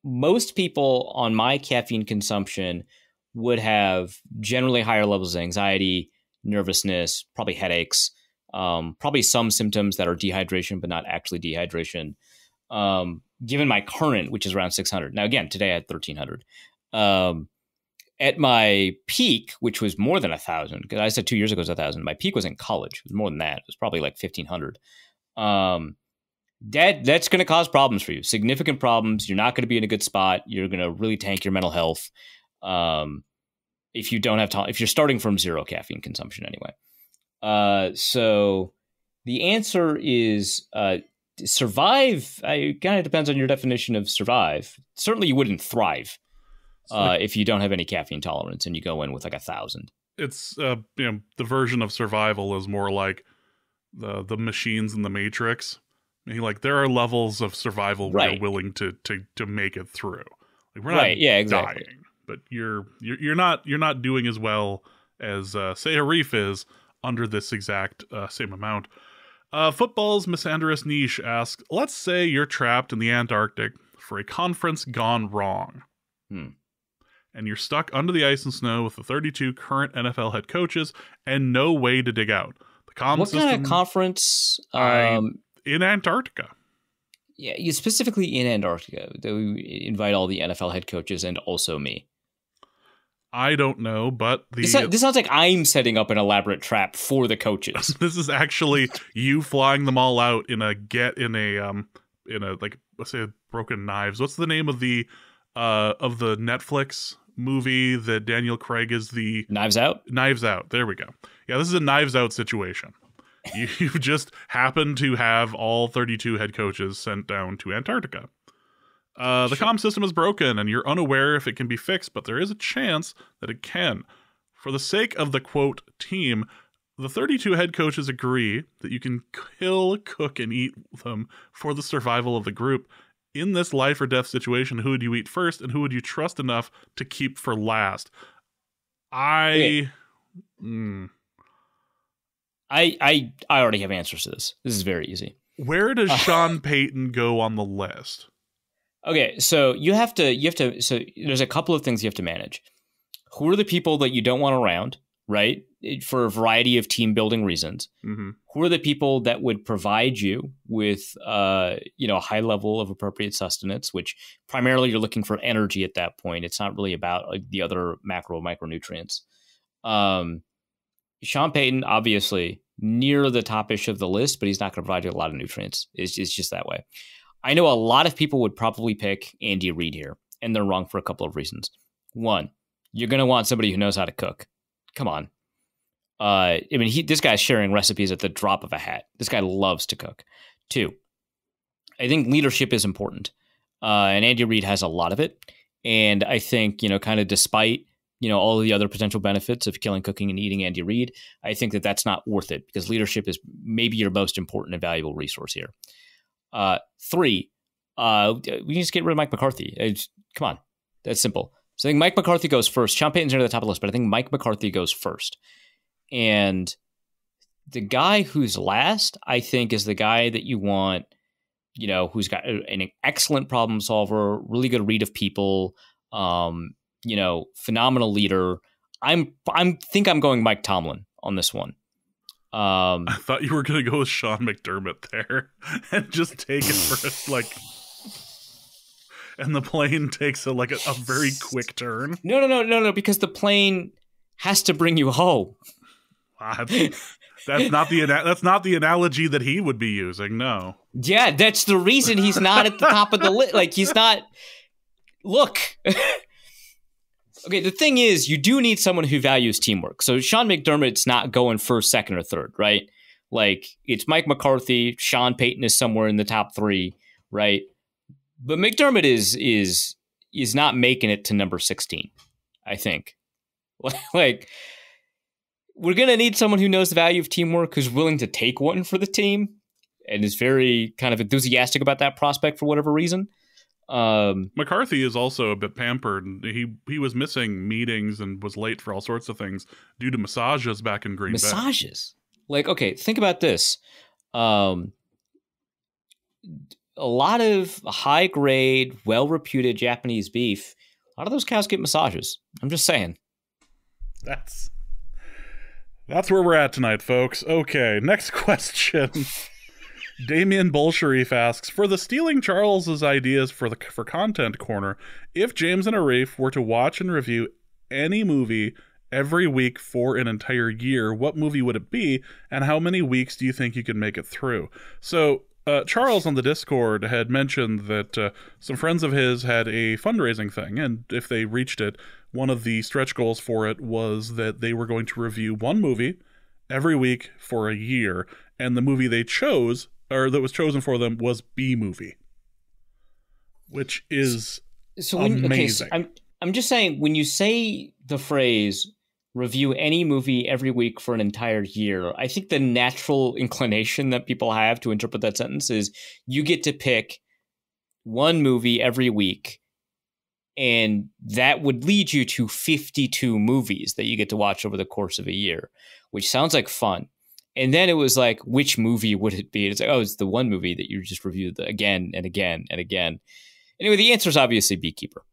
most people on my caffeine consumption would have generally higher levels of anxiety, nervousness, probably headaches, probably some symptoms that are dehydration, but not actually dehydration. Given my current, which is around 600. Now, again, today I had 1,300. At my peak, which was more than 1,000, because I said 2 years ago it was 1,000. My peak was in college. It was more than that. It was probably like 1,500. That's going to cause problems for you. Significant problems. You're not going to be in a good spot. You're going to really tank your mental health. If you don't have if you're starting from zero caffeine consumption anyway. So the answer is survive. It kind of depends on your definition of survive. Certainly you wouldn't thrive if you don't have any caffeine tolerance and you go in with like 1,000. It's the version of survival is more like the machines in the Matrix. Like there are levels of survival we're willing to make it through. Like we're not dying, but you're not doing as well as say Arif is under this exact same amount. Football's Misandrous Niche asks, let's say you're trapped in the Antarctic for a conference gone wrong. And you're stuck under the ice and snow with the 32 current NFL head coaches and no way to dig out. What kind of conference? In Antarctica. Yeah, specifically in Antarctica. We invite all the NFL head coaches and also me. I don't know, but this sounds like I'm setting up an elaborate trap for the coaches. This is actually you flying them all out in a like, let's say, Broken Knives. What's the name of the Netflix movie that Daniel Craig is the Knives Out? Knives Out. There we go. Yeah, this is a Knives Out situation. You just happen to have all 32 head coaches sent down to Antarctica. The comm system is broken, and you're unaware if it can be fixed, but there is a chance that it can. For the sake of the, quote, team, the 32 head coaches agree that you can kill, cook, and eat them for the survival of the group. In this life or death situation, who would you eat first, and who would you trust enough to keep for last? I already have answers to this. This is very easy. Where does Sean Payton go on the list? Okay, so you have to. So there's a couple of things you have to manage. Who are the people that you don't want around, right? For a variety of team building reasons. Mm-hmm. Who are the people that would provide you with, a high level of appropriate sustenance, which primarily you're looking for energy at that point. It's not really about the other micronutrients. Sean Payton, obviously, near the top-ish of the list, but he's not going to provide you a lot of nutrients. It's just that way. I know a lot of people would probably pick Andy Reid here, and they're wrong for a couple of reasons. One, you're going to want somebody who knows how to cook. Come on. This guy's sharing recipes at the drop of a hat. This guy loves to cook. Two, I think leadership is important, and Andy Reid has a lot of it. And I think, kind of despite, all of the other potential benefits of killing, cooking, and eating Andy Reid, I think that that's not worth it because leadership is maybe your most important and valuable resource here. Three, we can just get rid of Mike McCarthy. Come on. That's simple. So I think Mike McCarthy goes first. Sean Payton's near the top of the list, but I think Mike McCarthy goes first. And the guy who's last, I think, is the guy that you want, who's got an excellent problem solver, really good read of people, phenomenal leader. I'm going Mike Tomlin on this one. I thought you were going to go with Sean McDermott there and just take it for and the plane takes a very quick turn. No, because the plane has to bring you home. That's not the analogy that he would be using. No. Yeah, that's the reason he's not at the top of the list. Like, he's not. Look. Okay, the thing is, you do need someone who values teamwork. So Sean McDermott's not going first, second, or third, right? Like, it's Mike McCarthy. Sean Payton is somewhere in the top three, right? But McDermott is not making it to number 16, I think. Like, we're going to need someone who knows the value of teamwork, who's willing to take one for the team, and is very kind of enthusiastic about that prospect for whatever reason. McCarthy is also a bit pampered. He was missing meetings and was late for all sorts of things due to massages back in Green Bay. Massages? Like, okay, think about this. A lot of high-grade, well-reputed Japanese beef, a lot of those cows get massages. I'm just saying. That's where we're at tonight, folks. Okay, next question. Damien Bolsharif asks, for the stealing Charles's ideas for Content Corner, if James and Arif were to watch and review any movie every week for an entire year, what movie would it be, and how many weeks do you think you could make it through? So, Charles on the Discord had mentioned that some friends of his had a fundraising thing, and if they reached it, one of the stretch goals for it was that they were going to review one movie every week for a year, and the movie they chose, or that was chosen for them, was B-movie, which is amazing. Okay, so I'm just saying, when you say the phrase review any movie every week for an entire year, I think the natural inclination that people have to interpret that sentence is you get to pick one movie every week, and that would lead you to 52 movies that you get to watch over the course of a year, which sounds like fun. And then it was like, which movie would it be? It's like, oh, it's the one movie that you just reviewed again and again and again. Anyway, the answer is obviously Beekeeper.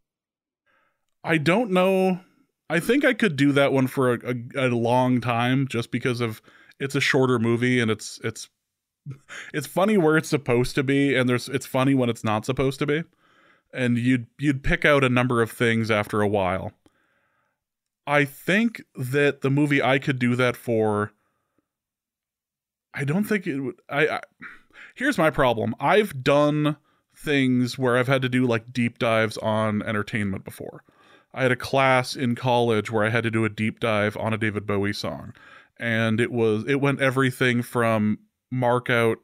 I don't know. I think I could do that one for a long time, just because of it's a shorter movie, and it's funny where it's supposed to be, and it's funny when it's not supposed to be, and you'd pick out a number of things after a while. I think that the movie I could do that for, I don't think it would. Here's my problem. I've done things where I've had to do like deep dives on entertainment before. I had a class in college where I had to do a deep dive on a David Bowie song, and it went everything from mark out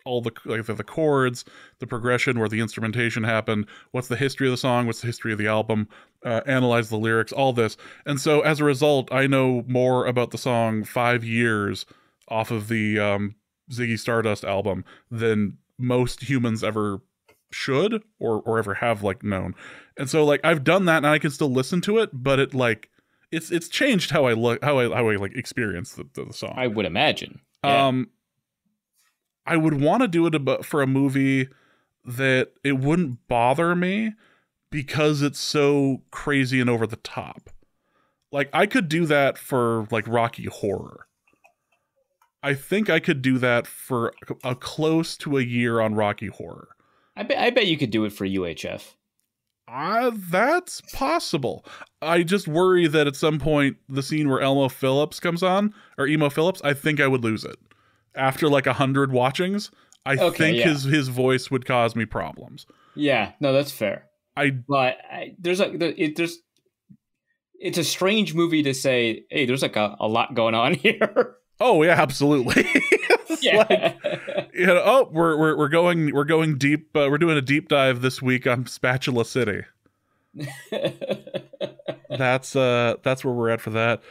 all the chords, the progression, where the instrumentation happened, what's the history of the song, what's the history of the album, analyze the lyrics, all this. And so as a result, I know more about the song 5 years off of the Ziggy Stardust album than most humans ever should or ever have like known. And so like I've done that and I can still listen to it, but it like it's changed how I look, how I like experience the song. I would imagine. Yeah. I would want to do it for a movie that it wouldn't bother me because it's so crazy and over the top. Like I could do that for like Rocky Horror. I think I could do that for a close to a year on Rocky Horror. I bet you could do it for UHF. That's possible. I just worry that at some point the scene where Emo Phillips comes on, or Emo Phillips, I think I would lose it. After like 100 watchings, I think his voice would cause me problems. Yeah, no, that's fair. It's a strange movie to say, hey, there's like a lot going on here. Oh yeah, absolutely. Yeah. Like, we're going deep. We're doing a deep dive this week on Spatula City. That's where we're at for that.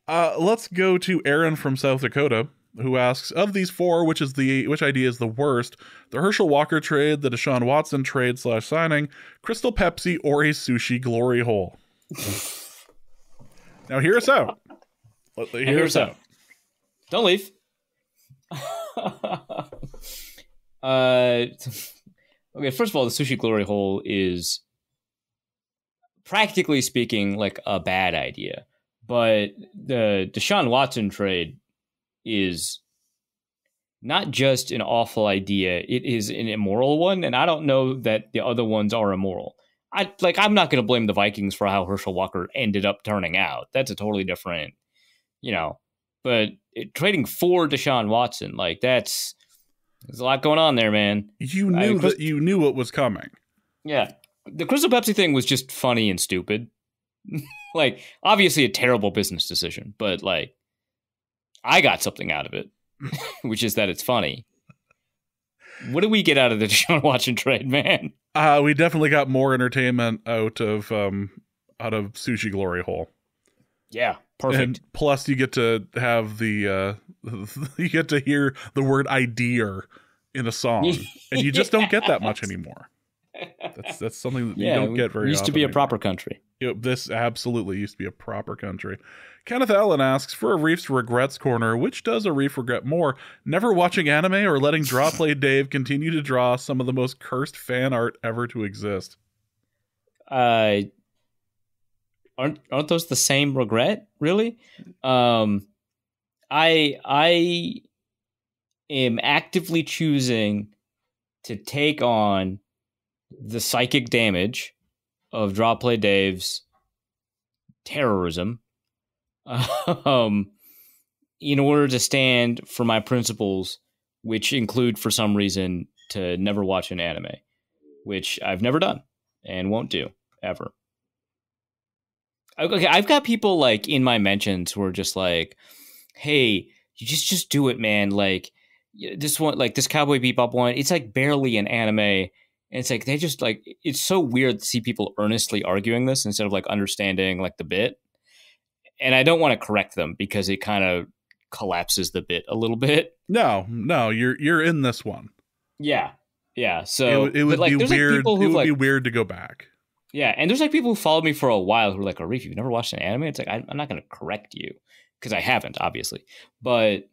Let's go to Aaron from South Dakota, who asks, of these four, which idea is the worst? The Herschel Walker trade, the Deshaun Watson trade / signing, Crystal Pepsi, or a sushi glory hole? Now hear us out. Hear us out. Don't leave. Okay, first of all, the sushi glory hole is, practically speaking, like a bad idea. But the Deshaun Watson trade is not just an awful idea, it is an immoral one, and I don't know that the other ones are immoral. I'm not going to blame the Vikings for how Herschel Walker ended up turning out. That's a totally different, but trading for Deshaun Watson, like there's a lot going on there, man. You knew what was coming. Yeah. The Crystal Pepsi thing was just funny and stupid. Like, obviously a terrible business decision, but like, I got something out of it, which is that it's funny. What do we get out of the Deshaun Watson trade, man? We definitely got more entertainment out of Sushi Glory Hole. Yeah, perfect. And plus, you get to have you get to hear the word "idea" in a song, and you just don't get that much anymore. That's something that you don't get very often. Used to be a proper country. This absolutely used to be a proper country. Kenneth Allen asks, for Arif's Regrets Corner, which does Arif regret more? Never watching anime or letting Draw Play Dave continue to draw some of the most cursed fan art ever to exist? Aren't those the same regret, really? I am actively choosing to take on the psychic damage of Draw Play Dave's terrorism in order to stand for my principles, which include, for some reason, to never watch an anime, which I've never done and won't do ever. Okay, I've got people like in my mentions who are just like, hey, you just do it, man. Like this one, like this Cowboy Bebop one, it's like barely an anime. And it's like, they just like, it's so weird to see people earnestly arguing this instead of like understanding like the bit. And I don't want to correct them because it kind of collapses the bit a little bit. No, you're in this one. Yeah. So it would be weird. It would be weird to go back. Yeah, and there's like people who followed me for a while who are like, Arif, you've never watched an anime? It's like, I'm not going to correct you because I haven't, obviously. But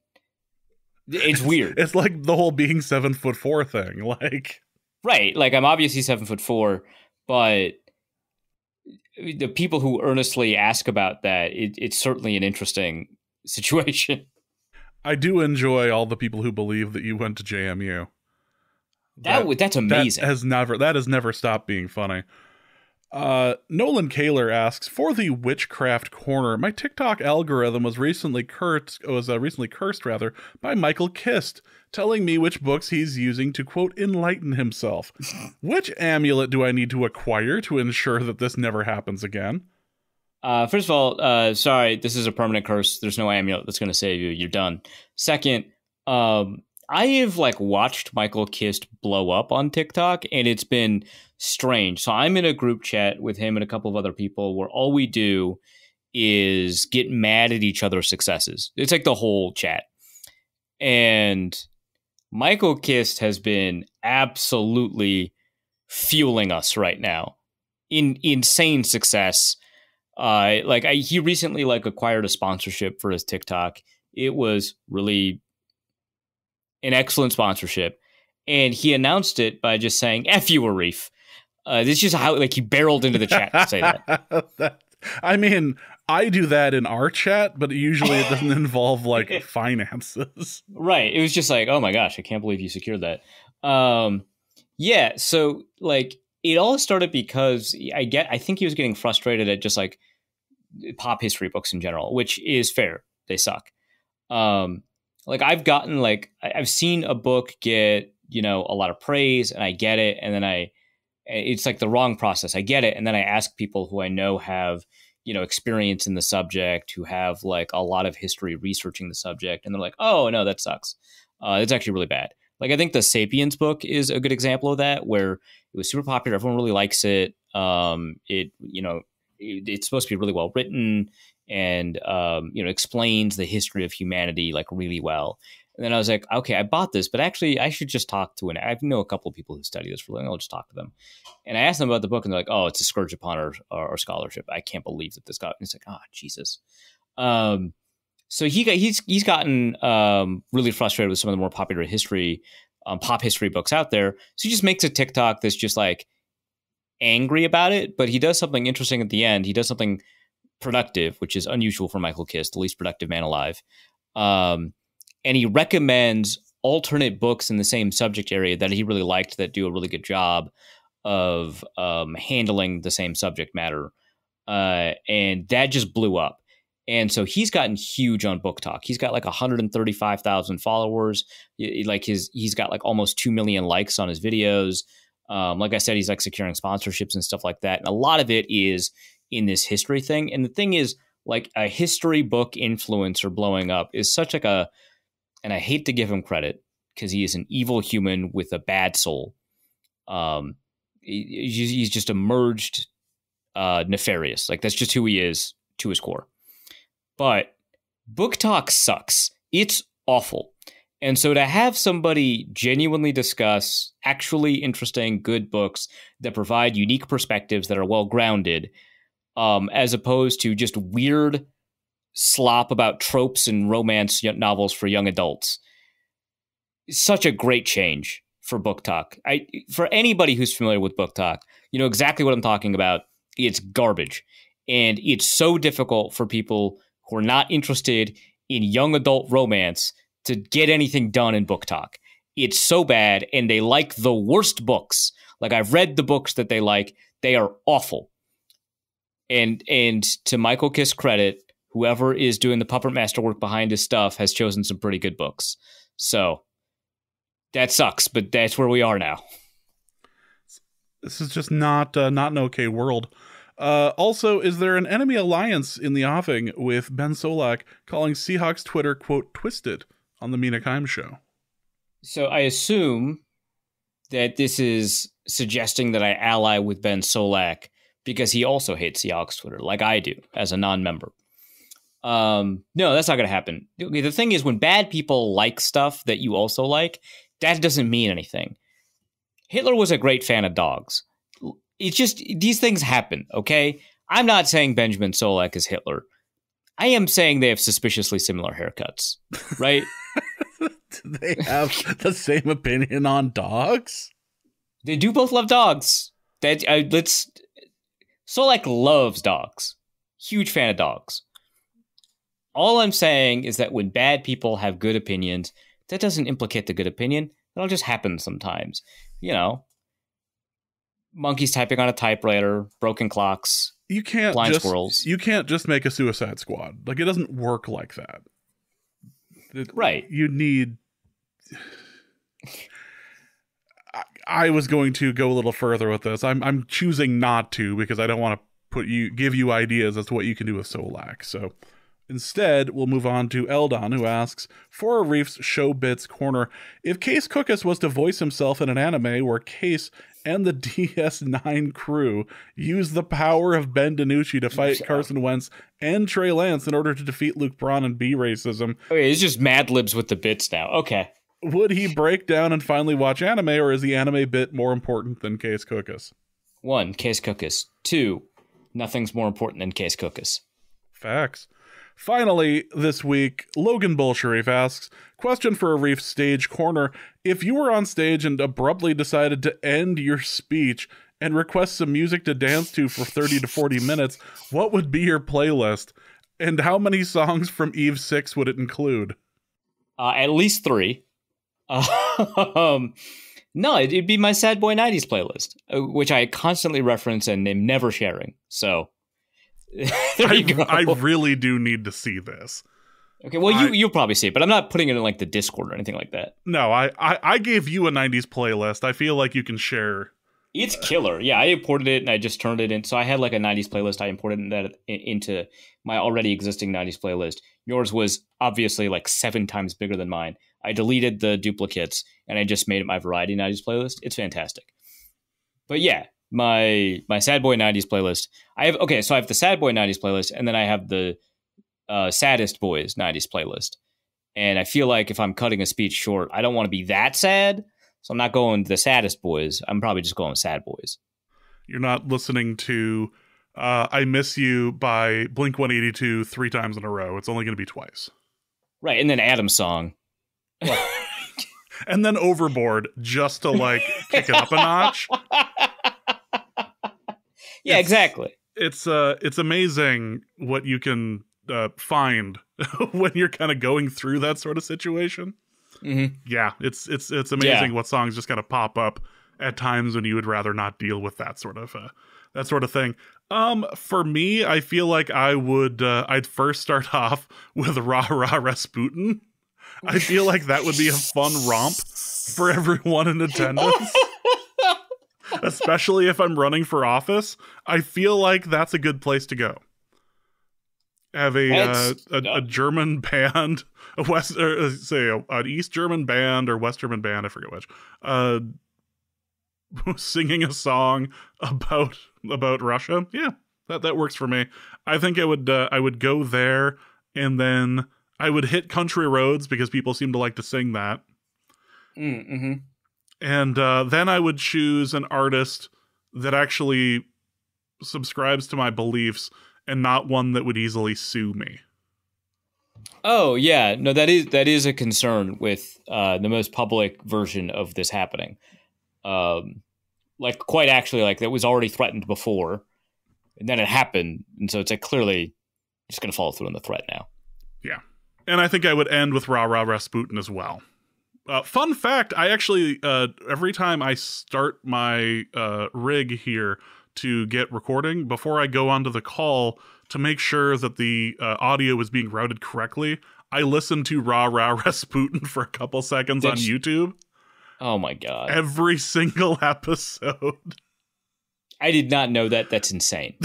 it's weird. It's like the whole being 7'4" thing. Like, right. Like, I'm obviously 7'4", but the people who earnestly ask about that, it's certainly an interesting situation. I do enjoy all the people who believe that you went to JMU. That's amazing. That has never stopped being funny. Nolan Kaler asks, for the Witchcraft Corner, my TikTok algorithm was recently cursed by Michael Kist, telling me which books he's using to, quote, enlighten himself. Which amulet do I need to acquire to ensure that this never happens again? First of all, sorry, this is a permanent curse. There's no amulet that's going to save you. You're done. Second, I have watched Michael Kist blow up on TikTok, and it's been strange. So I'm in a group chat with him and a couple of other people where all we do is get mad at each other's successes. It's like the whole chat. And Michael Kist has been absolutely fueling us right now. Insane success. He recently acquired a sponsorship for his TikTok. It was really an excellent sponsorship. And he announced it by just saying, F you, Arif. This is just how he barreled into the chat to say that. I mean, I do that in our chat, but usually it doesn't involve finances. Right. It was just oh my gosh, I can't believe you secured that. Yeah. So it all started because I think he was getting frustrated at just pop history books in general, which is fair. They suck. I've gotten I've seen a book get, a lot of praise, and I get it. And then it's the wrong process. I get it. And then I ask people who I know have, experience in the subject, who have a lot of history researching the subject. And they're like, oh no, that sucks. It's actually really bad. I think the Sapiens book is a good example of that, where it was super popular. Everyone really likes it. It's supposed to be really well written and, explains the history of humanity really well. And then I was like, okay, I bought this, but actually I should just talk to I know a couple of people who study this for a living. I'll just talk to them. And I asked them about the book, and they're like, oh, it's a scourge upon our scholarship. I can't believe that this got, and it's Jesus. So he's gotten really frustrated with some of the more popular history, pop history books out there. So he just makes a TikTok that's just angry about it, but he does something interesting at the end. He does something productive, which is unusual for Michael Kist, the least productive man alive. And he recommends alternate books in the same subject area that he really liked that do a really good job of handling the same subject matter. And that just blew up. And so he's gotten huge on Book Talk. He's got 135,000 followers. He's got almost 2 million likes on his videos. Like I said, he's securing sponsorships and stuff like that. And a lot of it is in this history thing. And the thing is, a history book influencer blowing up is such and I hate to give him credit because he is an evil human with a bad soul. He's just emerged nefarious. That's just who he is to his core. But Book Talk sucks. It's awful. And so to have somebody genuinely discuss actually interesting, good books that provide unique perspectives that are well-grounded, as opposed to just weird slop about tropes and romance novels for young adults, is such a great change for Book Talk. For anybody who's familiar with Book Talk, you know exactly what I'm talking about. It's garbage. And it's so difficult for people who are not interested in young adult romance to get anything done in Book Talk. It's so bad, and they like the worst books. I've read the books that they like. They are awful. And to Michael Kist's credit, whoever is doing the puppet master work behind his stuff has chosen some pretty good books. So that sucks, but that's where we are now. This is just not an okay world. Also, is there an enemy alliance in the offing with Ben Solak calling Seahawks Twitter, quote, twisted on the Mina Kimes show? So I assume that this is suggesting that I ally with Ben Solak because he also hates Seahawks Twitter like I do as a non-member. No, that's not going to happen. The thing is, when bad people like stuff that you also like, that doesn't mean anything. Hitler was a great fan of dogs. It's just, these things happen, okay? I'm not saying Benjamin Solak is Hitler. I am saying they have suspiciously similar haircuts, right? Do they have the same opinion on dogs? They do both love dogs. Solak loves dogs. Huge fan of dogs. All I'm saying is that when bad people have good opinions, that doesn't implicate the good opinion. It'll just happen sometimes. monkeys typing on a typewriter, broken clocks, You can't blind just squirrels. you can't just make a Suicide Squad. Like, it doesn't work like that. Right. You need. I was going to go a little further with this. I'm choosing not to because I don't want to give you ideas as to what you can do with Solak. So instead, we'll move on to Eldon, who asks, for Arif's Show Bits Corner, if Case Cookus was to voice himself in an anime where Case and the DS9 crew use the power of Ben DiNucci to fight Carson Wentz and Trey Lance in order to defeat Luke Braun and be racism. Okay, it's just Mad Libs with the bits now. Okay. Would he break down and finally watch anime, or is the anime bit more important than Case Cookus? 1, Case Cookus. 2, nothing's more important than Case Cookus. Facts. Finally, this week, Logan Bolsharif asks, question for Arif's Stage Corner. If you were on stage and abruptly decided to end your speech and request some music to dance to for 30 to 40 minutes, what would be your playlist? And how many songs from Eve 6 would it include? At least 3. No, it'd be my Sad Boy 90s playlist, which I constantly reference and am never sharing. So there you go. I really do need to see this. Okay, well, you'll probably see it, but I'm not putting it in like the Discord or anything like that. No, I gave you a 90s playlist. I feel like you can share. It's killer. Yeah, I imported it and I just turned it in. So I had like a 90s playlist. I imported that into my already existing 90s playlist. Yours was obviously like 7 times bigger than mine. I deleted the duplicates and I just made it my variety 90s playlist. It's fantastic. But yeah, my Sad Boy 90s playlist. I have the Sad Boy 90s playlist, and then I have the Saddest Boys 90s playlist. And I feel like if I'm cutting a speech short, I don't want to be that sad. So I'm not going to the Saddest Boys. I'm probably just going Sad Boys. You're not listening to I Miss You by Blink-182 3 times in a row. It's only going to be twice. Right, and then Adam's song. And then Overboard, just to like kick it up a notch. Yeah, exactly. It's amazing what you can find when you're kind of going through that sort of situation. Mm-hmm. Yeah, it's amazing what songs just kind of pop up at times when you would rather not deal with that sort of thing. For me, I feel like I would I'd first start off with Rah Rah Rasputin. I feel like that would be a fun romp for everyone in attendance. Especially if I'm running for office. I feel like that's a good place to go. Have a German band, an East German band or West German band, I forget which, singing a song about Russia. Yeah, that works for me. I think I would go there, and then I would hit Country Roads because people seem to like to sing that. Mm-hmm. And then I would choose an artist that actually subscribes to my beliefs and not one that would easily sue me. Oh, yeah. No, that is a concern with the most public version of this happening. Like, quite actually, like, that was already threatened before, and then it happened, and so it's like clearly just going to follow through on the threat now. Yeah. And I think I would end with Rah Rah Rasputin as well. Fun fact, I actually, every time I start my rig here to get recording, before I go onto the call to make sure that the audio is being routed correctly, I listen to Rah Rah Rasputin for a couple seconds on YouTube. Oh my God. Every single episode. I did not know that. That's insane.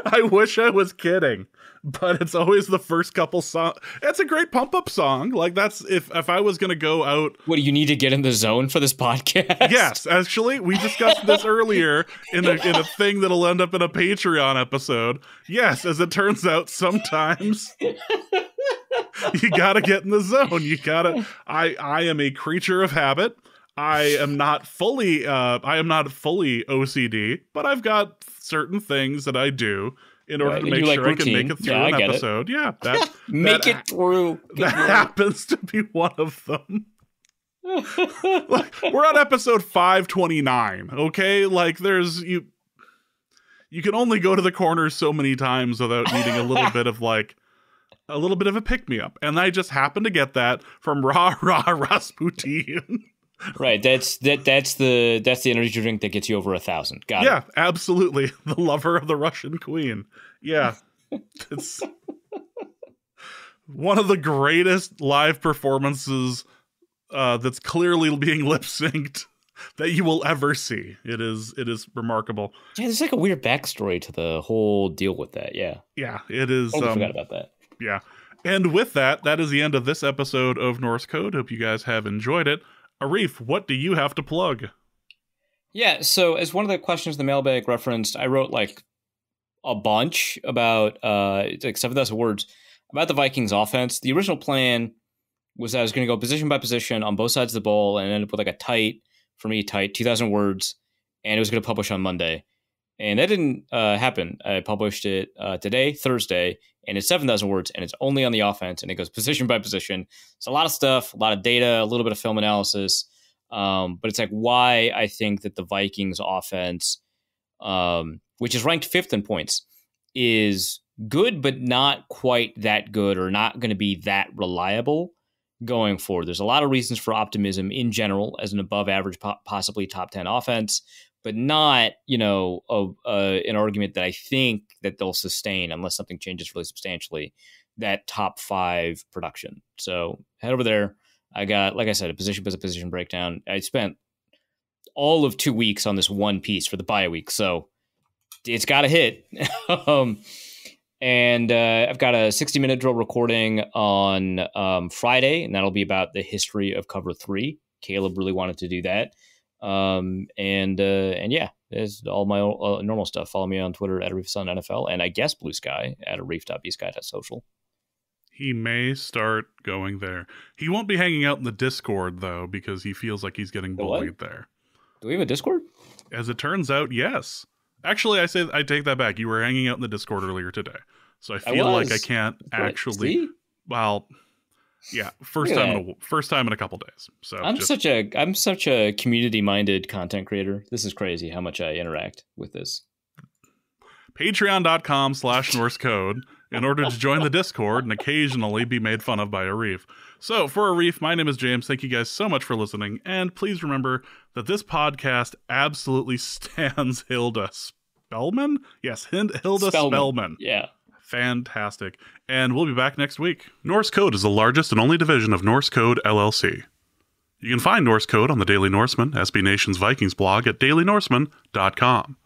I wish I was kidding, but it's always the first couple songs. It's a great pump up song. Like, that's if I was going to go out. What, do you need to get in the zone for this podcast? Yes, actually, we discussed this earlier in a thing that'll end up in a Patreon episode. Yes, as it turns out, sometimes you got to get in the zone. You got to. I am a creature of habit. I am not fully OCD, but I've got certain things that I do in order to make sure I can make it through an episode. Yeah, make it through. That happens to be one of them. Like, we're on episode 529. Okay, like there's you can only go to the corners so many times without needing a little bit of a pick me up, and I just happened to get that from Rah Rah Rasputin. Right. That's the energy drink that gets you over 1,000. Got it. Yeah, absolutely. The lover of the Russian queen. Yeah. It's one of the greatest live performances that's clearly being lip synced that you will ever see. It is remarkable. Yeah, there's like a weird backstory to the whole deal with that. Yeah. Yeah, it is. Totally forgot about that. Yeah. And with that, that is the end of this episode of Norse Code. Hope you guys have enjoyed it. Arif, what do you have to plug? Yeah, so as one of the questions the mailbag referenced, I wrote like a bunch about like 7,000 words about the Vikings offense. The original plan was that I was going to go position by position on both sides of the ball and end up with like a tight 2,000 words, and it was going to publish on Monday. And that didn't happen. I published it today, Thursday, and it's 7,000 words, and it's only on the offense, and it goes position by position. It's a lot of stuff, a lot of data, a little bit of film analysis. But it's like why I think that the Vikings offense, which is ranked 5th in points, is good, but not quite that good or not going to be that reliable going forward. There's a lot of reasons for optimism in general as an above average, possibly top 10 offense, but not, an argument that I think that they'll sustain unless something changes really substantially, that top 5 production. So head over there. I got, like I said, a position breakdown. I spent all of 2 weeks on this one piece for the bye week, so it's got to hit. And I've got a 60-minute drill recording on Friday, and that'll be about the history of Cover 3. Caleb really wanted to do that. And yeah, there's all my normal stuff. Follow me on Twitter at ArifSunNFL, and I guess Blue Sky at arif.bsky.social. He may start going there. He won't be hanging out in the Discord, though, because he feels like he's getting bullied there. Do we have a Discord? As it turns out, yes. Actually, I take that back. You were hanging out in the Discord earlier today. So I feel like I can't actually... See? Well, yeah, first time in a couple days. So I'm such a community-minded content creator. This is crazy how much I interact with this. Patreon.com/NorseCode in order to join the Discord and occasionally be made fun of by Arif. So for Arif, my name is James. Thank you guys so much for listening. And please remember that this podcast absolutely stands Hilda Spellman? Yes, Hilda Spellman. Yeah. Fantastic. And we'll be back next week. Norse Code is the largest and only division of Norse Code LLC. You can find Norse Code on the Daily Norseman, SB Nation's Vikings blog at dailynorseman.com.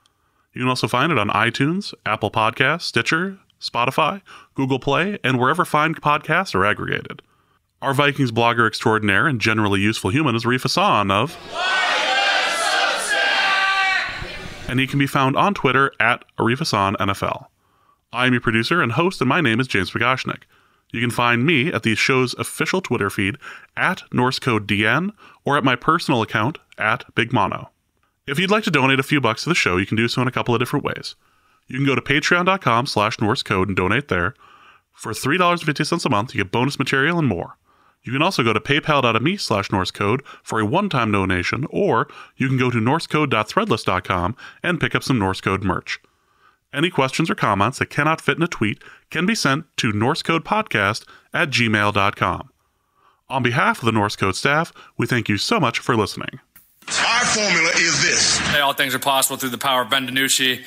You can also find it on iTunes, Apple Podcasts, Stitcher, Spotify, Google Play, and wherever fine podcasts are aggregated. Our Vikings blogger extraordinaire and generally useful human is Arif Hassan of... and he can be found on Twitter at Arif Hassan NFL. I am your producer and host, and my name is James Pagashnik. You can find me at the show's official Twitter feed at NorseCodeDN or at my personal account at Big Mono. If you'd like to donate a few bucks to the show, you can do so in a couple of different ways. You can go to patreon.com/NorseCode and donate there. For $3.50 a month, you get bonus material and more. You can also go to paypal.me/NorseCode for a one-time donation, or you can go to norsecode.threadless.com and pick up some Norse Code merch. Any questions or comments that cannot fit in a tweet can be sent to norsecodepodcast@gmail.com. On behalf of the Norse Code staff, we thank you so much for listening. Our formula is this. All things are possible through the power of Ben DiNucci.